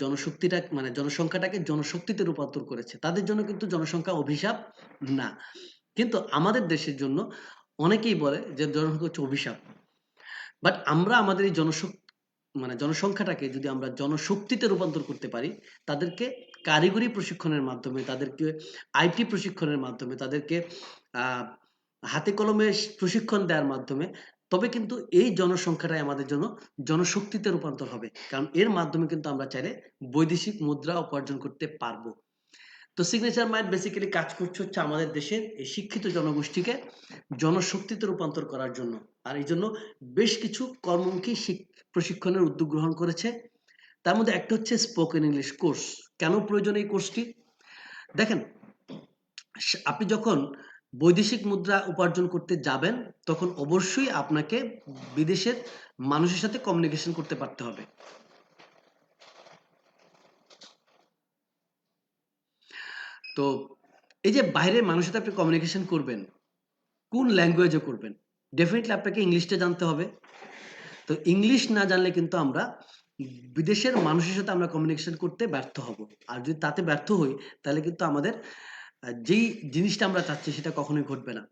মানে জনসংখ্যাটাকে জনশক্তিতে রূপান্তর করেছে। তাদের জন্য কিন্তু জনসংখ্যা অভিশাপ না। কিন্তু আমাদের দেশের জন্য অনেকেই বলে যে জনসংখ্যা হচ্ছে অভিশাপ। বাট আমরা আমাদের এই মানে জনসংখ্যাটাকে যদি আমরা জনশক্তিতে রূপান্তর করতে পারি, তাদেরকে কারিগরি প্রশিক্ষণের মাধ্যমে, তাদেরকে আইটি প্রশিক্ষণের মাধ্যমে, তাদেরকে আ হাতে কলমে প্রশিক্ষণ দেওয়ার মাধ্যমে তবে কিন্তু এই জনসংখ্যাটাই আমাদের জন্য জনশক্তিতে রূপান্তর হবে, কারণ এর মাধ্যমে কিন্তু আমরা চাইলে বৈদেশিক মুদ্রা উপার্জন করতে পারবো। তো সিগনেচার মাইন্ড বেসিক্যালি কাজ করছে হচ্ছে আমাদের দেশের এই শিক্ষিত জনগোষ্ঠীকে জনশক্তিতে রূপান্তর করার জন্য। আর এই জন্য বেশ কিছু কর্মমুখী প্রশিক্ষণের উদ্যোগ গ্রহণ করেছে। তার মধ্যে একটা হচ্ছে স্পোকেন ইংলিশ কোর্স। কেন প্রয়োজন এই কোর্সটি? দেখেন, আপনি যখন বৈদেশিক মুদ্রা উপার্জন করতে যাবেন, তখন অবশ্যই আপনাকে বিদেশের মানুষের সাথে কমিউনিকেশন করতে পারতে হবে। তো এই যে বাইরের মানুষের সাথে আপনি কমিউনিকেশন করবেন, কোন ল্যাঙ্গুয়েজে করবেন? ডেফিনেটলি আপনাকে ইংলিশটা জানতে হবে। তো ইংলিশ না জানলে কিন্তু আমরা বিদেশের মানুষের সাথে আমরা কমিউনিকেশন করতে ব্যর্থ হব। আর যদি তাতে ব্যর্থ হই, তাহলে কিন্তু আমাদের যেই জিনিসটা আমরা চাচ্ছি সেটা কখনোই ঘটবে না।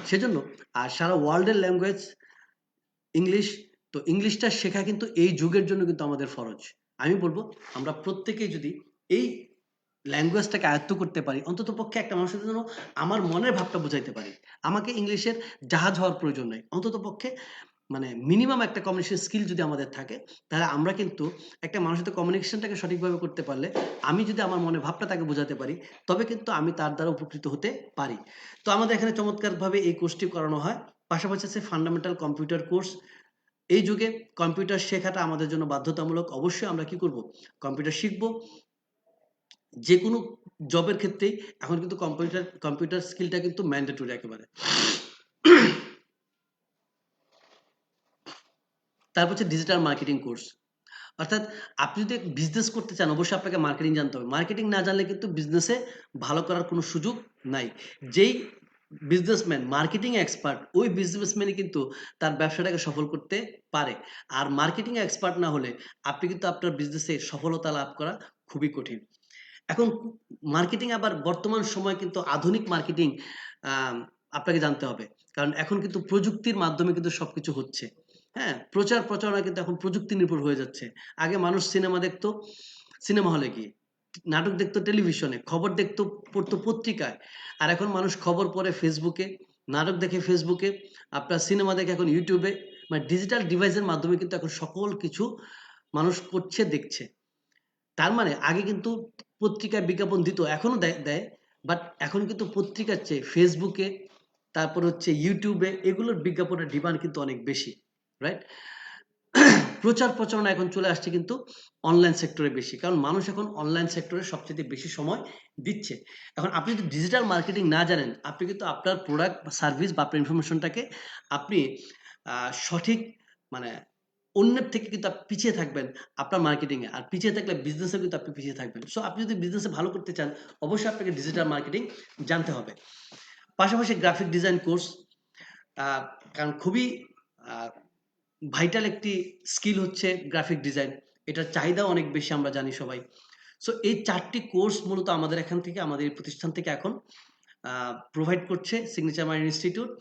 সেজন্য আর সারা ওয়ার্ল্ডের ল্যাঙ্গুয়েজ ইংলিশ। তো ইংলিশটা শেখা কিন্তু এই যুগের জন্য কিন্তু আমাদের ফরজ। আমি বলবো আমরা প্রত্যেকেই যদি এই ল্যাঙ্গুয়েজটাকে আয়ত্ত করতে পারি, অন্তত পক্ষে একটা মানুষের জন্য আমার মনের ভাবটা বোঝাইতে পারি। আমাকে ইংলিশের জাহাজ হওয়ার প্রয়োজন নাই, অন্তত পক্ষে মানে মিনিমাম একটা কমিউনিকেশন স্কিল যদি আমাদের থাকে, তাহলে আমরা কিন্তু একটা মানুষের সাথে কমিউনিকেশনটাকে সঠিকভাবে করতে পারলে, আমি যদি আমার মনে ভাবটা তাকে বোঝাতে পারি, তবে কিন্তু আমি তার দ্বারা উপকৃত হতে পারি। তো আমাদের এখানে চমৎকারভাবে এই কোর্সটি করানো হয়। পাশাপাশি আছে ফান্ডামেন্টাল কম্পিউটার কোর্স। এই যুগে কম্পিউটার শেখাটা আমাদের জন্য বাধ্যতামূলক। অবশ্যই আমরা কি করব? কম্পিউটার শিখব। যে কোনো জবের ক্ষেত্রেই এখন কিন্তু কম্পিউটার স্কিলটা কিন্তু ম্যান্ডেটরি একেবারে। তারপর হচ্ছে ডিজিটাল মার্কেটিং কোর্স। অর্থাৎ আপনি যদি বিজনেস করতে চান, অবশ্যই আপনাকে মার্কেটিং জানতে হবে। মার্কেটিং না জানলে কিন্তু বিজনেসে ভালো করার কোনো সুযোগ নাই। যেই বিজনেসম্যান মার্কেটিং এক্সপার্ট, ওই বিজনেসম্যানই কিন্তু তার ব্যবসাটাকে সফল করতে পারে। আর মার্কেটিং এক্সপার্ট না হলে আপনি কিন্তু আপনার বিজনেসে সফলতা লাভ করা খুবই কঠিন। এখন মার্কেটিং আবার বর্তমান সময়ে কিন্তু আধুনিক মার্কেটিং আপনাকে জানতে হবে। কারণ এখন কিন্তু প্রযুক্তির মাধ্যমে কিন্তু সবকিছু হচ্ছে। হ্যাঁ? প্রচার প্রচারণা কিন্তু এখন প্রযুক্তি নির্ভর হয়ে যাচ্ছে। আগে মানুষ সিনেমা দেখতো সিনেমা হলে গিয়ে। নাটক দেখতো টেলিভিশনে, খবর দেখতো পড়তো পত্রিকায়। আর এখন মানুষ খবর পড়ে ফেসবুকে, নাটক দেখে ফেসবুকে, আপনার সিনেমা দেখে এখন ইউটিউবে। মানে ডিজিটাল ডিভাইসের মাধ্যমে কিন্তু এখন সকল কিছু মানুষ করছে, দেখছে। তার মানে আগে কিন্তু পত্রিকায় বিজ্ঞাপন দিত, এখনো দেয়। বাট এখন কিন্তু পত্রিকার চেয়ে ফেসবুকে, তারপর হচ্ছে ইউটিউবে এগুলোর বিজ্ঞাপনের ডিমান্ড কিন্তু অনেক বেশি। রাইট? প্রচার প্রচারণা এখন চলে আসছে কিন্তু অনলাইন সেক্টরে বেশি। কারণ মানুষ এখন অনলাইন সেক্টরে সবচাইতে বেশি সময় দিচ্ছে। এখন আপনি যদি ডিজিটাল মার্কেটিং না জানেন, আপনি কিন্তু আপনার প্রোডাক্ট বা সার্ভিস বা আপনার ইনফরমেশনটাকে আপনি সঠিক মানে অন্যের থেকে কিন্তু আপনি পিছিয়ে থাকবেন আপনার মার্কেটিং এ। আর পিছিয়ে থাকলে বিজনেসেও কিন্তু আপনি পিছিয়ে থাকবেন। সো আপনি যদি বিজনেসে ভালো করতে চান, অবশ্যই আপনাকে ডিজিটাল মার্কেটিং জানতে হবে। পাশাপাশি গ্রাফিক ডিজাইন কোর্স, আ কারণ খুবই আ ভাইটাল একটি স্কিল হচ্ছে গ্রাফিক ডিজাইন। এটার চাহিদাও অনেক বেশি, আমরা জানি সবাই। সো এই ৪ টি কোর্স মূলত আমাদের এখান থেকে, আমাদের এই প্রতিষ্ঠান থেকে এখন প্রোভাইড করছে সিগনেচার মাইন্ড ইনস্টিটিউট।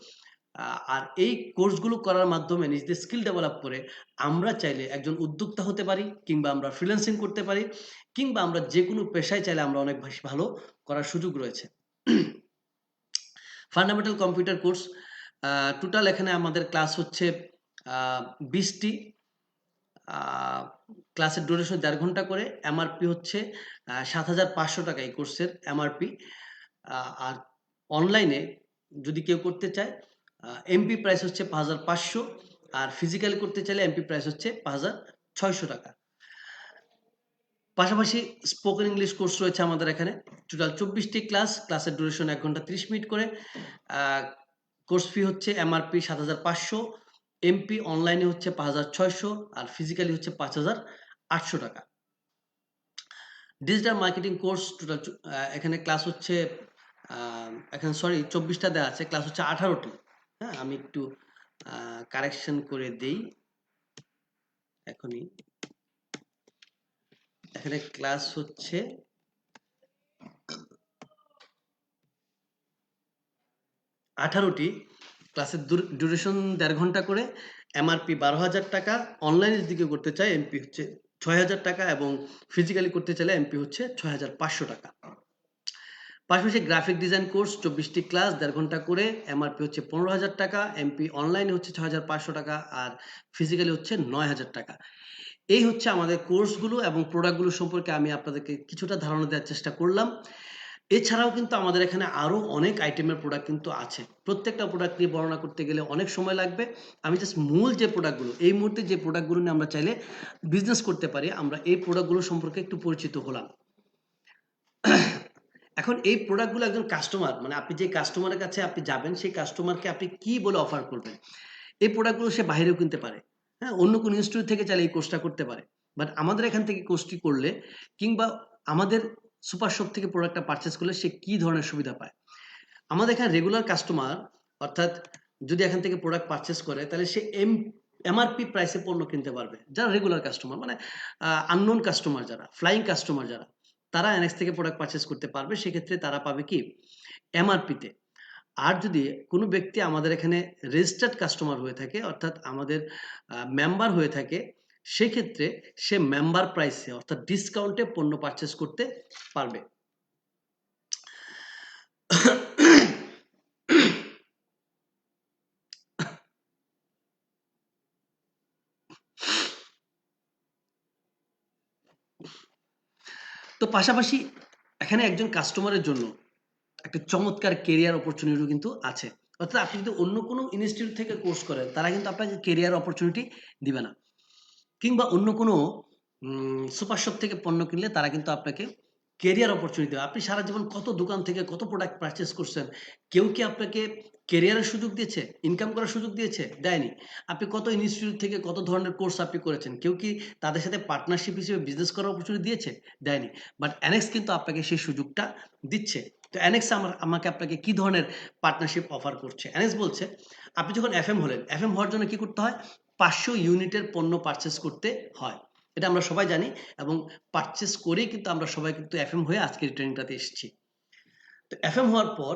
আর এই কোর্সগুলো করার মাধ্যমে নিজেদের স্কিল ডেভেলপ করে আমরা চাইলে একজন উদ্যোক্তা হতে পারি, কিংবা আমরা ফ্রিল্যান্সিং করতে পারি, কিংবা আমরা যেকোনো পেশায় চাইলে আমরা অনেক বেশি ভালো করার সুযোগ রয়েছে। ফান্ডামেন্টাল কম্পিউটার কোর্স, টোটাল এখানে আমাদের ক্লাস হচ্ছে ২০ টি। ক্লাসের ডিউরেশন ১.৫ ঘন্টা করে। এমআরপি হচ্ছে ৳৭,৫০০ এই কোর্সের এমআরপি। আর অনলাইনে যদি কেউ করতে চায়, এমপি প্রাইস হচ্ছে ৫,৫০০, আর ফিজিক্যালি করতে চাইলে এমপি প্রাইস হচ্ছে ৳৫,৬০০। পাশাপাশি স্পোকেন ইংলিশ কোর্স রয়েছে আমাদের এখানে। টোটাল ২৪ টি ক্লাস, ক্লাসের ডিউরেশন ১ ঘন্টা ৩০ মিনিট করে। আ কোর্স ফি হচ্ছে এমআরপি ৭,৫০০, এমপি অনলাইনে হচ্ছে ৫,৬০০, আর ফিজিক্যালি হচ্ছে ৳৫,৮০০। ডিজিটাল মার্কেটিং কোর্স টোটাল এখানে ক্লাস হচ্ছে আ এখানে সরি ২৪ টা দেয়া আছে, ক্লাস হচ্ছে ১৮ টি। হ্যাঁ? আমি একটু কারেকশন করে দেই এখনই। এখানে ক্লাস হচ্ছে ১৮ টি। ক্লাসের ডিউরেশন ১.৫ ঘন্টা করে। এমআরপি ৳১২,০০০। অনলাইনে যদি কেউ করতে চায়, এমপি হচ্ছে ৳৬,০০০, এবং ফিজিক্যালি করতে চাইলে এমপি হচ্ছে ৳৬,৫০০। পাশাপাশি গ্রাফিক ডিজাইন কোর্স 24টি ক্লাস 1.5 ঘন্টা করে, এমআরপি হচ্ছে 15,000 টাকা, এমপি অনলাইনে হচ্ছে 6,500 টাকা, আর ফিজিক্যালি হচ্ছে 9,000 টাকা। এই হচ্ছে আমাদের কোর্সগুলো এবং প্রোডাক্টগুলো সম্পর্কে আমি আপনাদেরকে কিছুটা ধারণা দেওয়ার চেষ্টা করলাম। এছাড়াও কিন্তু আমাদের এখানে আরো অনেক আইটেমের প্রোডাক্ট কিন্তু আছে। প্রত্যেকটা প্রোডাক্ট নিয়ে বর্ণনা করতে গেলে অনেক সময় লাগবে। আমি জাস্ট মূল যে প্রোডাক্টগুলো, এই মুহূর্তে যে প্রোডাক্টগুলো নিয়ে আমরা চাইলে বিজনেস করতে পারি, আমরা এই প্রোডাক্টগুলো সম্পর্কে একটু পরিচিত হলাম। এখন এই প্রোডাক্টগুলো একজন কাস্টমার, মানে আপনি যে কাস্টমারের কাছে আপনি যাবেন, সেই কাস্টমারকে আপনি কি বলে অফার করবেন? এই প্রোডাক্টগুলো সে বাহিরেও কিনতে পারে। হ্যাঁ? অন্য কোনো ইনস্টিটিউট থেকে চাইলে এই কোর্সটা করতে পারে। বাট আমাদের এখান থেকে কোর্সটি করলে, কিংবা আমাদের সুপার শপ থেকে প্রোডাক্টটা পারচেজ করলে সে কি ধরনের সুবিধা পায়? আমাদের এখানে রেগুলার কাস্টমার, অর্থাৎ যদি এখান থেকে প্রোডাক্ট পারচেজ করে, তাহলে সে এমআরপি প্রাইসে পণ্য কিনতে পারবে। যারা রেগুলার কাস্টমার, মানে আননোন কাস্টমার যারা, ফ্লাইং কাস্টমার যারা, তারা এনএক্স থেকে প্রোডাক্ট পারচেজ করতে পারবে। সেক্ষেত্রে তারা পাবে কি? এমআরপিতে। আর যদি কোনো ব্যক্তি আমাদের এখানে রেজিস্টার্ড কাস্টমার হয়ে থাকে, অর্থাৎ আমাদের মেম্বার হয়ে থাকে, সেক্ষেত্রে সে মেম্বার প্রাইসে, অর্থাৎ ডিসকাউন্টে পণ্য পারচেজ করতে পারবে। তো পাশাপাশি এখানে একজন কাস্টমারের জন্য একটা চমৎকার কেরিয়ার অপরচুনিটিও কিন্তু আছে। অর্থাৎ আপনি যদি অন্য কোনো ইনস্টিটিউট থেকে কোর্স করেন, তারা কিন্তু আপনাকে কেরিয়ার অপরচুনিটি দিবে না। কিংবা অন্য কোনো সুপার শপ থেকে পণ্য কিনলে তারা কিন্তু আপনাকে কেরিয়ার অপরচুনিটি দেবে। আপনি সারা জীবন কত দোকান থেকে কত প্রোডাক্ট পারচেজ করছেন। কেউ কি আপনাকে কেরিয়ারের সুযোগ দিয়েছে? ইনকাম করার সুযোগ দিয়েছে? দেয়নি। আপনি কত ইনস্টিটিউট থেকে কত ধরনের কোর্স আপনি করেছেন। কেউ কি তাদের সাথে পার্টনারশিপ হিসেবে বিজনেস করার অপরচুনিটি দিয়েছে? দেয়নি। বাট এনএক্স কিন্তু আপনাকে সেই সুযোগটা দিচ্ছে। তো এনএক্স আমাকে আপনাকে কি ধরনের পার্টনারশিপ অফার করছে? এনএক্স বলছে, আপনি যখন এফএম হলেন, এফএম হওয়ার জন্য কি করতে হয়? 500 ইউনিটের পণ্য পারচেজ করতে হয়। এটা আমরা সবাই জানি, এবং পারচেজ করেই কিন্তু আমরা সবাই কিন্তু এফএম হয়ে আজকের ট্রেনিংটাতে এসেছি। তো এফএম হওয়ার পর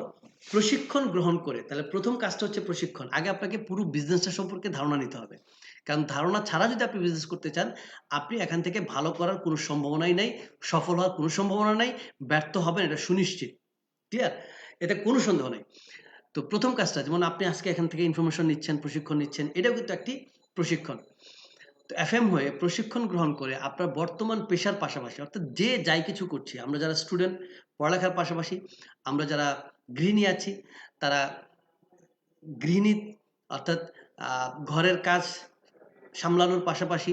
প্রশিক্ষণ গ্রহণ করে, তাহলে প্রথম কাজটা হচ্ছে প্রশিক্ষণ। আগে আপনাকে পুরো বিজনেসটা সম্পর্কে ধারণা নিতে হবে। কারণ ধারণা ছাড়া যদি আপনি বিজনেস করতে চান, আপনি এখান থেকে ভালো করার কোনো সম্ভাবনাই নাই, সফল হওয়ার কোনো সম্ভাবনা নাই, ব্যর্থ হবেন এটা সুনিশ্চিত। ক্লিয়ার? এতে কোনো সন্দেহ নাই। তো প্রথম কাজটা, যেমন আপনি আজকে এখান থেকে ইনফরমেশন নিচ্ছেন, প্রশিক্ষণ নিচ্ছেন, এটাও কিন্তু একটি প্রশিক্ষণ। তো এফএম হয়ে প্রশিক্ষণ গ্রহণ করে আপনার বর্তমান পেশার পাশাপাশি, অর্থাৎ যে যাই কিছু করছি, আমরা যারা স্টুডেন্ট পড়ালেখার পাশাপাশি, আমরা যারা গৃহিণী আছি, তারা গৃহিণী, অর্থাৎ ঘরের কাজ সামলানোর পাশাপাশি,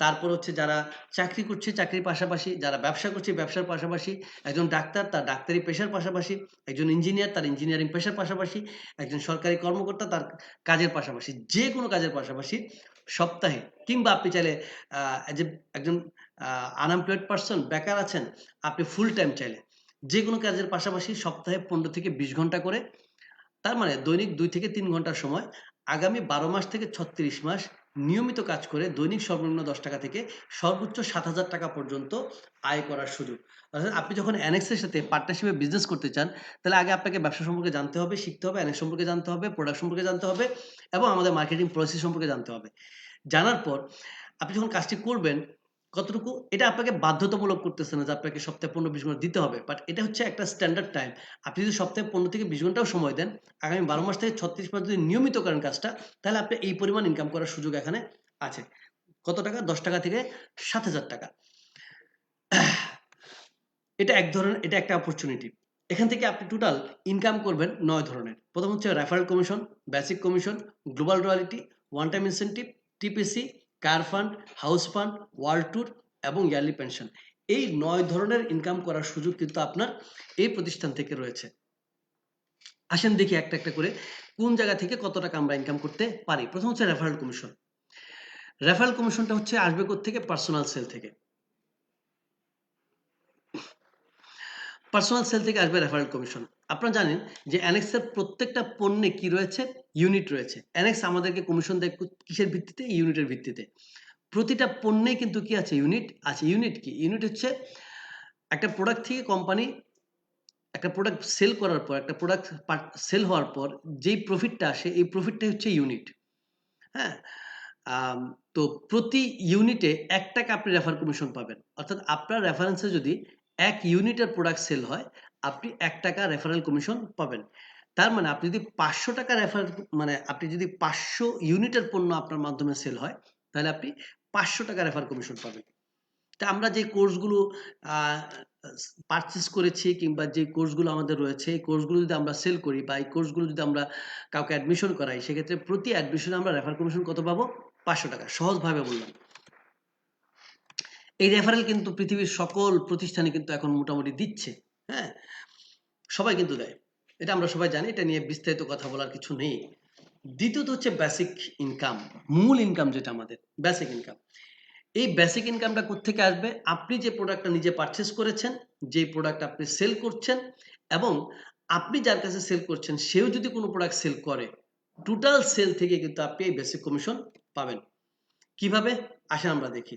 তারপর হচ্ছে যারা চাকরি করছে চাকরির পাশাপাশি, যারা ব্যবসা করছে ব্যবসার পাশাপাশি, একজন ডাক্তার তার ডাক্তারি পেশার পাশাপাশি, একজন ইঞ্জিনিয়ার তার ইঞ্জিনিয়ারিং পেশার পাশাপাশি, একজন সরকারি কর্মকর্তা তার কাজের পাশাপাশি, যে কোনো কাজের পাশাপাশি সপ্তাহে, কিংবা আপনি চাইলে যে একজন আনএমপ্লয়েড পারসন, বেকার আছেন, আপনি ফুল টাইম চাইলে যে কোনো কাজের পাশাপাশি সপ্তাহে 15 থেকে 20 ঘন্টা করে, তার মানে দৈনিক 2 থেকে 3 ঘন্টার সময়, আগামী 12 মাস থেকে 36 মাস নিয়মিত কাজ করে দৈনিক সর্বনিম্ন 10 টাকা থেকে সর্বোচ্চ 7,000 টাকা পর্যন্ত আয় করার সুযোগ। অর্থাৎ আপনি যখন এনএক্স এর সাথে পার্টনারশিপে বিজনেস করতে চান, তাহলে আগে আপনাকে ব্যবসা সম্পর্কে জানতে হবে, শিখতে হবে, এনএক্স সম্পর্কে জানতে হবে, প্রোডাক্ট সম্পর্কে জানতে হবে, এবং আমাদের মার্কেটিং প্রসেস সম্পর্কে জানতে হবে। জানার পর আপনি যখন কাজটি করবেন, কতটুকু এটা আপনাকে বাধ্যতামূলক করতেছে না যে আপনাকে সপ্তাহে 15-20 ঘন্টা দিতে হবে। বাট এটা হচ্ছে একটা স্ট্যান্ডার্ড টাইম। আপনি যদি সপ্তাহে 15 থেকে 20 ঘন্টাও সময় দেন, আগামী 12 মাস থেকে 36 মাস যদি নিয়মিত করেন কাজটা, তাহলে আপনি এই পরিমাণ ইনকাম করার সুযোগ এখানে আছে। কত টাকা? 10 টাকা থেকে 7,000 টাকা। এটা এটা একটা অপরচুনিটি। এখান থেকে আপনি টোটাল ইনকাম করবেন 9 ধরনের। প্রথম হচ্ছে referral commission, basic commission, global royalty, one time incentive, TPC, কার fund, house fund, world tour এবং ইয়ারলি পেনশন। এই 9 ধরনের ইনকাম করার সুযোগ কিন্তু আপনার এই প্রতিষ্ঠান থেকে রয়েছে। আসেন দেখি একটা একটা করে কোন জায়গা থেকে কত টাকা আমরা ইনকাম করতে পারি। প্রথম হচ্ছে রেফারেল কমিশন। রেফারেল কমিশনটা হচ্ছে আসবে কোত্থেকে? পার্সোনাল সেল থেকে। পার্সোনাল সেল থেকে আসবে রেফারেল কমিশন। আপনারা জানেন যে এনএক্স এর প্রত্যেকটা পণ্যে কি রয়েছে? ইউনিট রয়েছে। এনএক্স আমাদেরকে কমিশন দেয় কিসের ভিত্তিতে? ইউনিটের ভিত্তিতে। প্রতিটা পণ্যে কিন্তু কি আছে? ইউনিট আছে। ইউনিট কি? ইউনিট হচ্ছে একটা প্রোডাক্ট থেকে কোম্পানি একটা প্রোডাক্ট সেল করার পর, একটা প্রোডাক্ট সেল হওয়ার পর যেই প্রফিটটা আসে, এই প্রফিটটাই হচ্ছে ইউনিট। হ্যাঁ? তো প্রতি ইউনিটে ৳1 আপনি রেফার কমিশন পাবেন। অর্থাৎ আপনার রেফারেন্সে যদি 1 ইউনিটের প্রোডাক্ট সেল হয়, আপনি 1 টাকা রেফারেল কমিশন পাবেন। তার মানে আপনি যদি 500 টাকা মানে আপনি যদি 500 ইউনিটের পণ্য আপনার মাধ্যমে সেল হয়, তাহলে আপনি 500 টাকা রেফার কমিশন পাবেন। তা আমরা যে কোর্সগুলো পারচেজ করেছি কিংবা যে কোর্সগুলো আমাদের রয়েছে, এই কোর্সগুলো যদি আমরা সেল করি বা এই কোর্সগুলো যদি আমরা কাউকে অ্যাডমিশন করাই, সেক্ষেত্রে প্রতি অ্যাডমিশনে আমরা রেফার কমিশন কত পাবো? 500 টাকা। সহজভাবে বললাম। এই রেফারেল কিন্তু পৃথিবীর সকল প্রতিষ্ঠানে কিন্তু এখন মোটামুটি দিচ্ছে। হ্যাঁ? সবাই কিন্তু দেয়। এটা আমরা সবাই জানি। এটা নিয়ে বিস্তারিত কথা বলার কিছু নেই। দ্বিতীয়ত হচ্ছে বেসিক ইনকাম। মূল ইনকাম যেটা আমাদের, বেসিক ইনকাম। এই বেসিক ইনকামটা কোত্থেকে আসবে? আপনি যে প্রোডাক্টটা নিজে পারচেজ করেছেন, যে প্রোডাক্ট আপনি সেল করছেন এবং আপনি যার কাছে সেল করছেন সেও যদি কোনো প্রোডাক্ট সেল করে, টোটাল সেল থেকে কিন্তু আপনি এই বেসিক কমিশন পাবেন। কিভাবে? আসেন আমরা দেখি।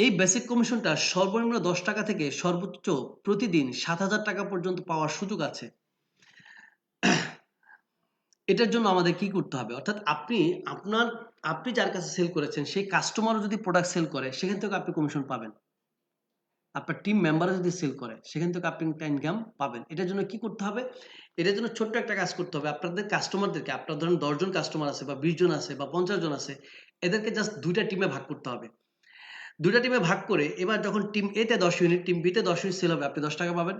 এই বেসিক কমিশনটা সর্বনিম্ন 10 টাকা থেকে সর্বোচ্চ প্রতিদিন 7,000 টাকা পর্যন্ত পাওয়ার সুযোগ আছে। এটার জন্য আমাদের কি করতে হবে? অর্থাৎ আপনি যার কাছে সেল করেছেন সেই কাস্টমারও যদি প্রোডাক্ট সেল করে, সেখান থেকে আপনি কমিশন পাবেন। আপনার টিম মেম্বারও যদি সেল করে, সেখান থেকে আপনি একটা ইনকাম পাবেন। এটার জন্য কি করতে হবে? এটার জন্য ছোট্ট একটা কাজ করতে হবে। আপনাদের কাস্টমারদেরকে, আপনার ধরেন 10 জন কাস্টমার আছে বা 20 জন আছে বা 50 জন আছে, এদেরকে জাস্ট 2 টা টিমে ভাগ করতে হবে। 2 টা টিমে ভাগ করে এবার যখন টিম A তে 10 ইউনিট, টিম B তে 10 ইউনিট সেল হবে, আপনি 10 টাকা পাবেন।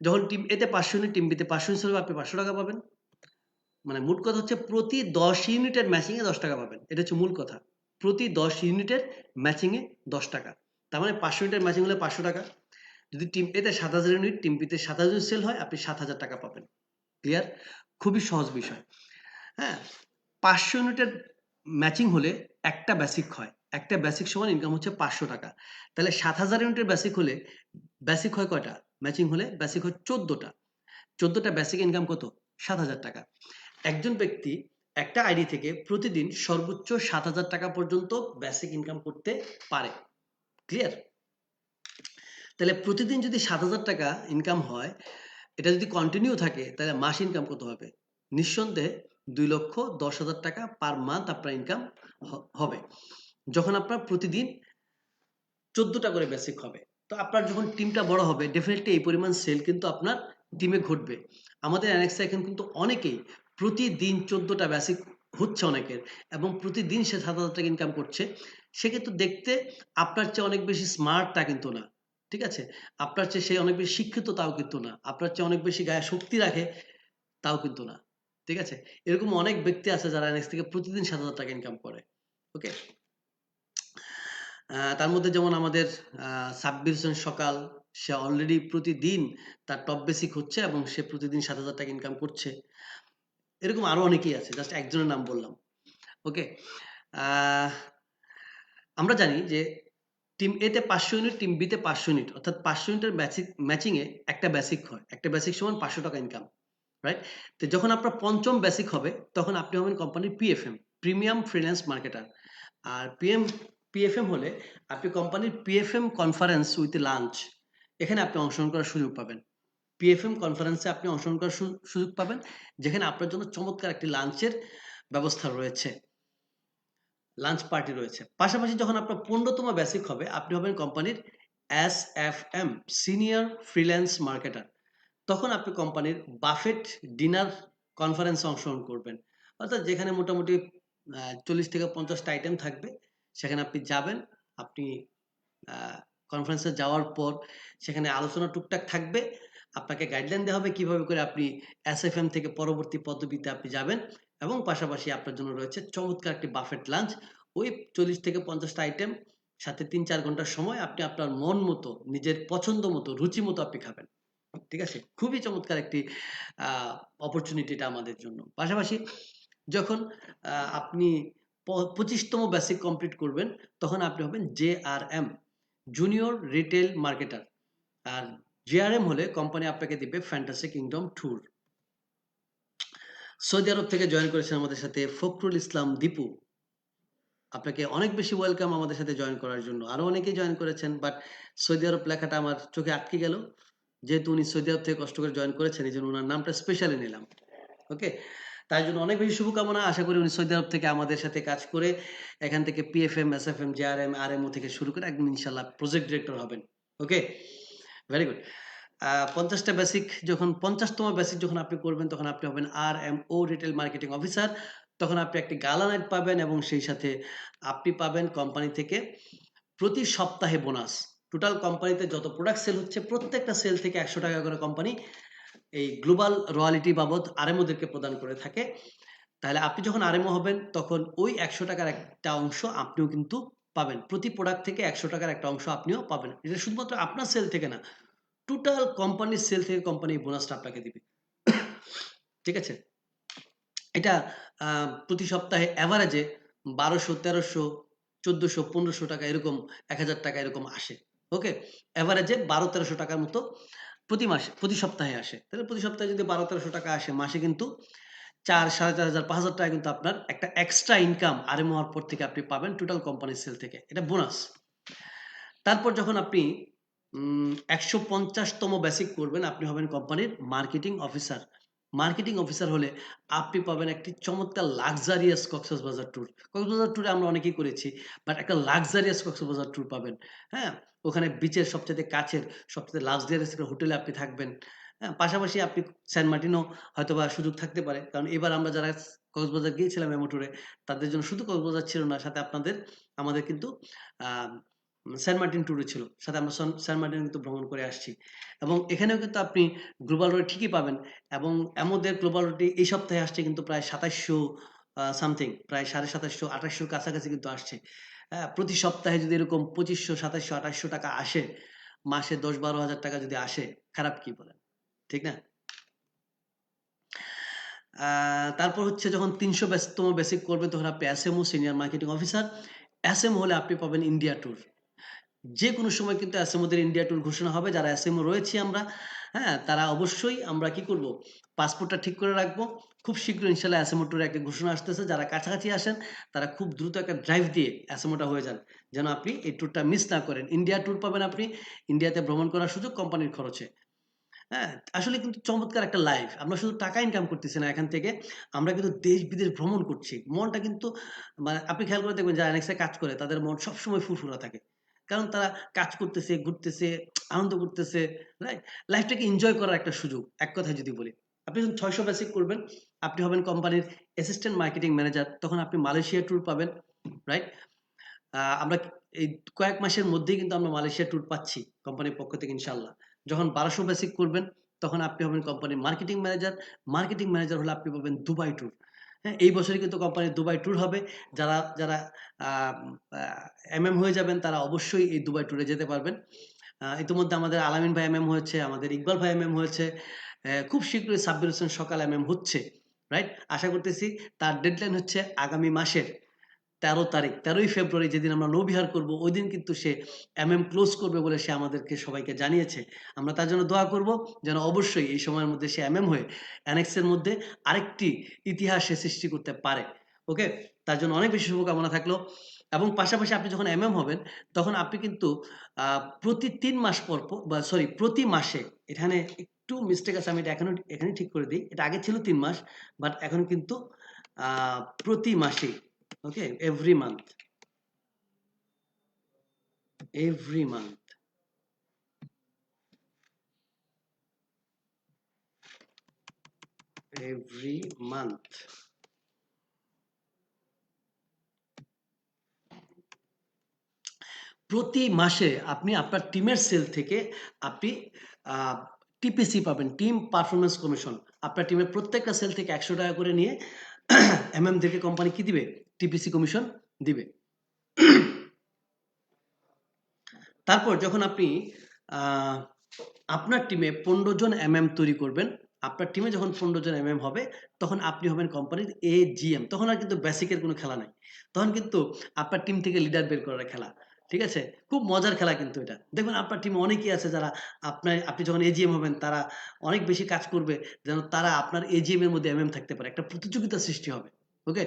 যখন টিম A তে 500 ইউনিট, টিম B তে 500 ইউনিট সেল হবে, আপনি 500 টাকা পাবেন। মানে মোট কথা হচ্ছে প্রতি 10 ইউনিটের ম্যাচিং এ 10 টাকা পাবেন। এটা হচ্ছে মূল কথা। প্রতি 10 ইউনিটের ম্যাচিং এ 10 টাকা। তার মানে 500 ইউনিটের ম্যাচিং হলে 500 টাকা। যদি টিম A তে 7,000 ইউনিট, টিম B তে 7,000 ইউনিট সেল হয়, আপনি 7,000 টাকা পাবেন। ক্লিয়ার? খুবই সহজ বিষয়। হ্যাঁ? 500 ইউনিটের ম্যাচিং হলে একটা বেসিক হয়। একটা বেসিক সমান ইনকাম হচ্ছে 500 টাকা। তাহলে 7,000 ইউনিটের বেসিক হলে বেসিক হয় কয়টা? ম্যাচিং হলে বেসিক হয় 14 টা। 14 টা বেসিক ইনকাম কত? 7,000 টাকা। একজন ব্যক্তি একটা আইডি থেকে প্রতিদিন সর্বোচ্চ 7,000 টাকা পর্যন্ত বেসিক ইনকাম করতে পারে। ক্লিয়ার? তাহলে প্রতিদিন যদি 7,000 টাকা ইনকাম হয়, এটা যদি কন্টিনিউ থাকে, তাহলে মাস ইনকাম কত হবে? নিঃসন্দেহে 2,10,000 টাকা পার মান্থ আপনার ইনকাম হবে। যখন আপনার প্রতিদিন 14 টা করে বেসিক হবে। তো আপনার যখন টিমটা বড় হবে, ডেফিনিটলি এই পরিমাণ সেল কিন্তু আপনার টিমে ঘটবে। আমাদের অ্যানেক্সা এখন কিন্তু অনেকেই প্রতিদিন 14 টা বেসিক হচ্ছে অনেকের এবং প্রতিদিন সে 7,000 টাকা ইনকাম করছে। সে কিন্তু দেখতে আপনার চেয়ে অনেক বেশি স্মার্ট তা কিন্তু না। ঠিক আছে? আপনার চেয়ে সে অনেক বেশি শিক্ষিত তাও কিন্তু না। আপনার চেয়ে অনেক বেশি গায়ে শক্তি রাখে তাও কিন্তু না। ঠিক আছে? এরকম অনেক ব্যক্তি আছে যারা অ্যানেক্স থেকে প্রতিদিন 7,000 টাকা ইনকাম করে। ওকে? তার মধ্যে যেমন আমাদের সাব্বির হোসেন সকাল, সে অলরেডি প্রতিদিন তার টপ বেসিক হচ্ছে এবং সে প্রতিদিন 7,000 টাকা ইনকাম করছে। এরকম আরো অনেকেই আছে। জাস্ট একজনের নাম বললাম। ওকে? আ আমরা জানি যে টিম A তে 500 ইউনিট, টিম B তে 500 ইউনিট। অর্থাৎ 500 ইউনিটের ম্যাচিং এ একটা বেসিক হয়। একটা বেসিক সমান ৳500 ইনকাম। রাইট? তো যখন আপনার ৫ম বেসিক হবে, তখন আপনি হবেন কোম্পানির PFM, প্রিমিয়াম ফ্রিল্যান্স মার্কেটার। আর PFM হলে আপনি কোম্পানির PFM কনফারেন্স উইথ লাঞ্চ, এখানে আপনি অংশগ্রহণ করার সুযোগ পাবেন। PFM কনফারেন্সে আপনি অংশগ্রহণ করার সুযোগ পাবেন, যেখানে আপনার জন্য চমৎকার একটি লাঞ্চের ব্যবস্থা রয়েছে। লাঞ্চ পার্টি রয়েছে। পাশাপাশি যখন আপনার ১৫তম বেসিক হবে, আপনি হবেন কোম্পানির SFM, সিনিয়র ফ্রিল্যান্স মার্কেটার। তখন আপনি কোম্পানির বাফেট ডিনার কনফারেন্সে অংশগ্রহণ করবেন। অর্থাৎ যেখানে মোটামুটি ৪০ থেকে ৫০ টা আইটেম থাকবে। সেখানে আপনি যাবেন। আপনি আ কনফারেন্সে যাওয়ার পর সেখানে আলোচনা টুকটাক থাকবে। আপনাকে গাইডলাইন দেওয়া হবে কিভাবে করে আপনি SFM থেকে পরবর্তী পদবিতে আপনি যাবেন এবং পাশাপাশি আপনার জন্য রয়েছে চমৎকার একটি বাফেট লাঞ্চ। ওই ৪০ থেকে ৫০ টা আইটেম সাথে ৩-৪ ঘন্টার সময় আপনি আপনার মন মতো, নিজের পছন্দ মতো, রুচি মতো আপনি খাবেন। ঠিক আছে? খুবই চমৎকার একটি আ অপরচুনিটি এটা আমাদের জন্য। পাশাপাশি যখন আপনি ২৫তম বেসিক কমপ্লিট করবেন, তখন আপনি হবেন JRM, জুনিয়র রিটেইল মার্কেটার। আর JRM হলে কোম্পানি আপনাকে দিবে ফ্যান্টাসি কিংডম ট্যুর। সৌদি আরব থেকে জয়েন করেছেন আমাদের সাথে ফখরুল ইসলাম দীপু। আপনাকে অনেক বেশি ওয়েলকাম আমাদের সাথে জয়েন করার জন্য। আরো অনেকেই জয়েন করেছেন, বাট সৌদি আরব লেখাটা আমার চোখে আটকে গেল। যেহেতু উনি সৌদি আরব থেকে কষ্ট করে জয়েন করেছেন, এজন্য উনার নামটা স্পেশালি নিলাম। ওকে? তার জন্য অনেক বেশি শুভকামনা। আশা করি উনি সৌদি আরব থেকে আমাদের সাথে কাজ করে এখান থেকে PFM, SFM, JRM, RMO থেকে শুরু করে একদম ইনশাআল্লাহ প্রজেক্ট ডিরেক্টর হবেন। ওকে? Very good. 50টা বেসিক যখন 50তম বেসিক যখন আপনি করবেন তখন আপনি হবেন RMO রিটেল মার্কেটিং অফিসার। তখন আপনি একটি গালা নাইট পাবেন এবং সেই সাথে আপনি পাবেন কোম্পানি থেকে প্রতি সপ্তাহে বোনাস। টোটাল কোম্পানিতে যত প্রোডাক্ট সেল হচ্ছে প্রত্যেকটা সেল থেকে ৳১০০ করে কোম্পানি এই গ্লোবাল রয়ালিটি বাবদ আরএমওদেরকে প্রদান করে থাকে। তাহলে আপনি যখন আরএমও হবেন তখন ওই ৳১০০ একটা অংশ আপনিও কিন্তু পাবেন। প্রতি প্রোডাক্ট থেকে ৳১০০ একটা অংশ আপনিও পাবেন। এটা শুধুমাত্র আপনার সেল থেকে না, টোটাল কোম্পানির সেল থেকে কোম্পানি এই বোনাসটা আপনাকে দিবে। ঠিক আছে? এটা প্রতি সপ্তাহে এভারেজে ৳১২০০, ৳১৩০০, ৳১৪০০, ৳১৫০০ এরকম ৳১,০০০ এরকম আসে। ওকে? এভারেজে ৳১২০০-১৩০০ মতো প্রতি মাসে, প্রতি সপ্তাহে আসে। তাহলে প্রতি সপ্তাহে যদি ৳১২০০-১৩০০ আসে, মাসে কিন্তু ৪, ৳৪,৫০০, ৳৫,০০০ কিন্তু আপনার একটা এক্সট্রা ইনকাম আরএমও হওয়ার পর থেকে আপনি পাবেন টোটাল কোম্পানির সেল থেকে। এটা বোনাস। তারপর যখন আপনি ১৫০তম বেসিক করবেন, আপনি হবেন কোম্পানির মার্কেটিং অফিসার। মার্কেটিং অফিসার হলে আপনি পাবেন একটি চমৎকার লাক্সারিয়াস কক্সবাজার ট্যুর। কক্সবাজার ট্যুরে আমরা অনেকেই করেছি। বাট একটা লাক্সারিয়াস কক্সবাজার ট্যুর পাবেন। হ্যাঁ? ওখানে বিচের সবচাইতে কাছের, সবচাইতে লাক্সারিয়াস একটা হোটেলে আপনি থাকবেন। হ্যাঁ? পাশাপাশি আপনি সেন্ট মার্টিনও হয়তোবা সুযোগ থাকতে পারে। কারণ এবার আমরা যারা কক্সবাজার গিয়েছিলাম এমো ট্যুরে, তাদের জন্য শুধু কক্সবাজার ছিল না, সাথে আমাদের কিন্তু আ সেন্ট মার্টিন ট্যুরে ছিল। সাথে আমরা সেন্ট মার্টিন কিন্তু ভ্রমণ করে আসছি। এবং এখানেও কিন্তু আপনি গ্লোবাল রেট ঠিকই পাবেন এবং আমাদের গ্লোবাল রেটে এই সপ্তাহে আসছে কিন্তু প্রায় ২৭০০ সামথিং, প্রায় ২৭৫০ ২৮০০ কাছাকাছি কিন্তু আসছে। প্রতি সপ্তাহে যদি এরকম ২৫০০, ২৭০০, ৳২৮০০ আসে, মাসে ১০-১২,০০০ যদি আসে, খারাপ কি বলেন? ঠিক না? আ তারপর হচ্ছে যখন ৩০০ তম বেসিক করবেন তখন আপনি এসএমও সিনিয়র মার্কেটিং অফিসার। এসএমও হলে আপনি পাবেন ইন্ডিয়া ট্যুর। যেকোনো সময় কিন্তু এসএমওদের ইন্ডিয়া ট্যুর ঘোষণা হবে। যারা এসএমও রয়েছি আমরা, হ্যাঁ? তারা অবশ্যই আমরা কি করব? পাসপোর্টটা ঠিক করে রাখবো। খুব শীঘ্রই ইনশাআল্লাহ এসএমও ট্যুরের একটা ঘোষণা আসতেছে। যারা কাছাকাছি আসেন, তারা খুব দ্রুত একটা ড্রাইভ দিয়ে এসএমওটা হয়ে যান। যেন আপনি এই ট্যুরটা মিস না করেন। ইন্ডিয়া ট্যুর পাবেন আপনি। ইন্ডিয়াতে ভ্রমণ করার সুযোগ কোম্পানির খরচে। হ্যাঁ? আসলে কিন্তু চমৎকার একটা লাইফ। আমরা শুধু টাকা ইনকাম করতেছি না এখান থেকে। আমরা কিন্তু দেশ-বিদেশ ভ্রমণ করছি। মনটা কিন্তু মানে আপনি খেয়াল করে দেখবেন যারা NX এ কাজ করে তাদের মন সবসময় ফুরফুরা থাকে। কারণ তারা কাজ করতেছে, ঘুরতেছে, আনন্দ করতেছে, রাইট? লাইফটাকে এনজয় করার একটা সুযোগ। এক কথায় যদি বলি। আপনি যখন ৬০০ বেসিক করবেন, আপনি হবেন কোম্পানির অ্যাসিস্ট্যান্ট মার্কেটিং ম্যানেজার। তখন আপনি মালয়েশিয়া ট্যুর পাবেন, রাইট? আমরা এই কয়েক মাসের মধ্যেই কিন্তু আমরা মালয়েশিয়া ট্যুর পাচ্ছি কোম্পানির পক্ষ থেকে ইনশাআল্লাহ। যখন ১২০০ বেসিক করবেন, তখন আপনি হবেন কোম্পানির মার্কেটিং ম্যানেজার। মার্কেটিং ম্যানেজার হলে আপনি পাবেন দুবাই ট্যুর। হ্যাঁ? এই বছরই কিন্তু কোম্পানির দুবাই ট্যুর হবে। যারা আম আ এমএম হয়ে যাবেন তারা অবশ্যই এই দুবাই ট্যুরে যেতে পারবেন। ইতিমধ্যে আমাদের আলামিন ভাই এমএম হয়েছে, আমাদের ইকবাল ভাই এমএম হয়েছে। খুব শীঘ্রই সাব্বির হোসেন সকাল এমএম হচ্ছে। রাইট? আশা করতেছি তার ডেডলাইন হচ্ছে আগামী মাসের ১৩ তারিখ, ১৩ই ফেব্রুয়ারি যেদিন আমরা নৌবিহার করব, ওইদিন কিন্তু সে এমএম ক্লোজ করবে বলে সে আমাদেরকে সবাইকে জানিয়েছে। আমরা তার জন্য দোয়া করব যেন অবশ্যই এই সময়ের মধ্যে সে এমএম হয়ে অ্যানেক্সের মধ্যে আরেকটি ইতিহাস সে সৃষ্টি করতে পারে। ওকে? তার জন্য অনেক বেশি শুভকামনা থাকলো এবং পাশাপাশি আপনি যখন এমএম হবেন, তখন আপনি কিন্তু আ প্রতি ৩ মাস পর বা সরি প্রতি মাসে এখানে একটু মিস্টেক আছে আমি এটা এখানেই ঠিক করে দেই। এটা আগে ছিল ৩ মাস, বাট এখন কিন্তু আ প্রতি মাসেই Okay, every month. Every month. Every month. প্রতি মাসে আপনি আপনার টিমের সেল থেকে আপনি আ টিপিসি পাবেন, টিম পারফরম্যান্স কমিশন। আপনার টিমের প্রত্যেকটা সেল থেকে ৳১০০ করে নিয়ে এমএমদেরকে কোম্পানি কি দিবে? টিপিসি কমিশন দিবে। তারপর যখন আপনি আ আপনার টিমে ১৫ জন এমএম তৈরি করবেন, আপনার টিমে যখন ১৫ জন এমএম হবে, তখন আপনি হবেন কোম্পানির এজিএম। তখন আর কিন্তু বেসিকের কোনো খেলা নাই। তখন কিন্তু আপনার টিম থেকে লিডার বের করার খেলা। ঠিক আছে? খুব মজার খেলা কিন্তু এটা। দেখবেন আপনার টিমে অনেকেই আছে যারা আপনি যখন এজিএম হবেন তারা অনেক বেশি কাজ করবে যেন তারা আপনার এজিএম এর মধ্যে এমএম থাকতে পারে। একটা প্রতিযোগিতা সৃষ্টি হবে। ওকে?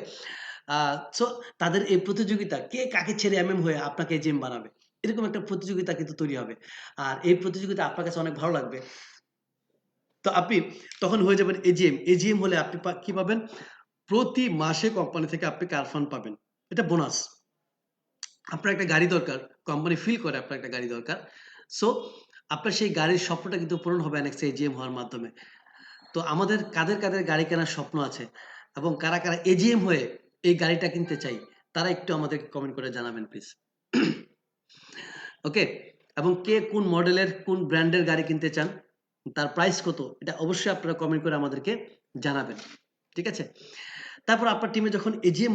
আ সো তাদের এই প্রতিযোগিতা কে কাকে ছেড়ে এমএম হয়ে আপনাকে এজিএম বানাবে। এরকম একটা প্রতিযোগিতা কিন্তু তৈরি হবে। আর এই প্রতিযোগিতা আপনার কাছে অনেক ভালো লাগবে। তো আপনি তখন হয়ে যাবেন এজিএম। এজিএম হলে আপনি কি পাবেন? প্রতি মাসে কোম্পানি থেকে আপনি কার ফান্ড পাবেন। এটা বোনাস। আপনার একটা গাড়ি দরকার। কোম্পানি ফিল করে আপনার একটা গাড়ি দরকার। সো আপনার সেই গাড়ির স্বপ্নটা কিন্তু পূরণ হবে অ্যানেক্সে এজিএম হওয়ার মাধ্যমে। তো আমাদের কাদের কাদের গাড়ি কেনার স্বপ্ন আছে এবং কারা কারা এজিএম হয়ে এই গাড়িটা কিনতে চাই, তারা একটু আমাদেরকে কমেন্ট করে জানাবেন প্লিজ। ওকে, এবং কে কোন মডেলের কোন ব্র্যান্ডের গাড়ি কিনতে চান, তার প্রাইস কত, এটা অবশ্যই আপনারা কমেন্ট করে আমাদেরকে জানাবেন। ঠিক আছে, তারপর আপনার টিমে যখন এজিএম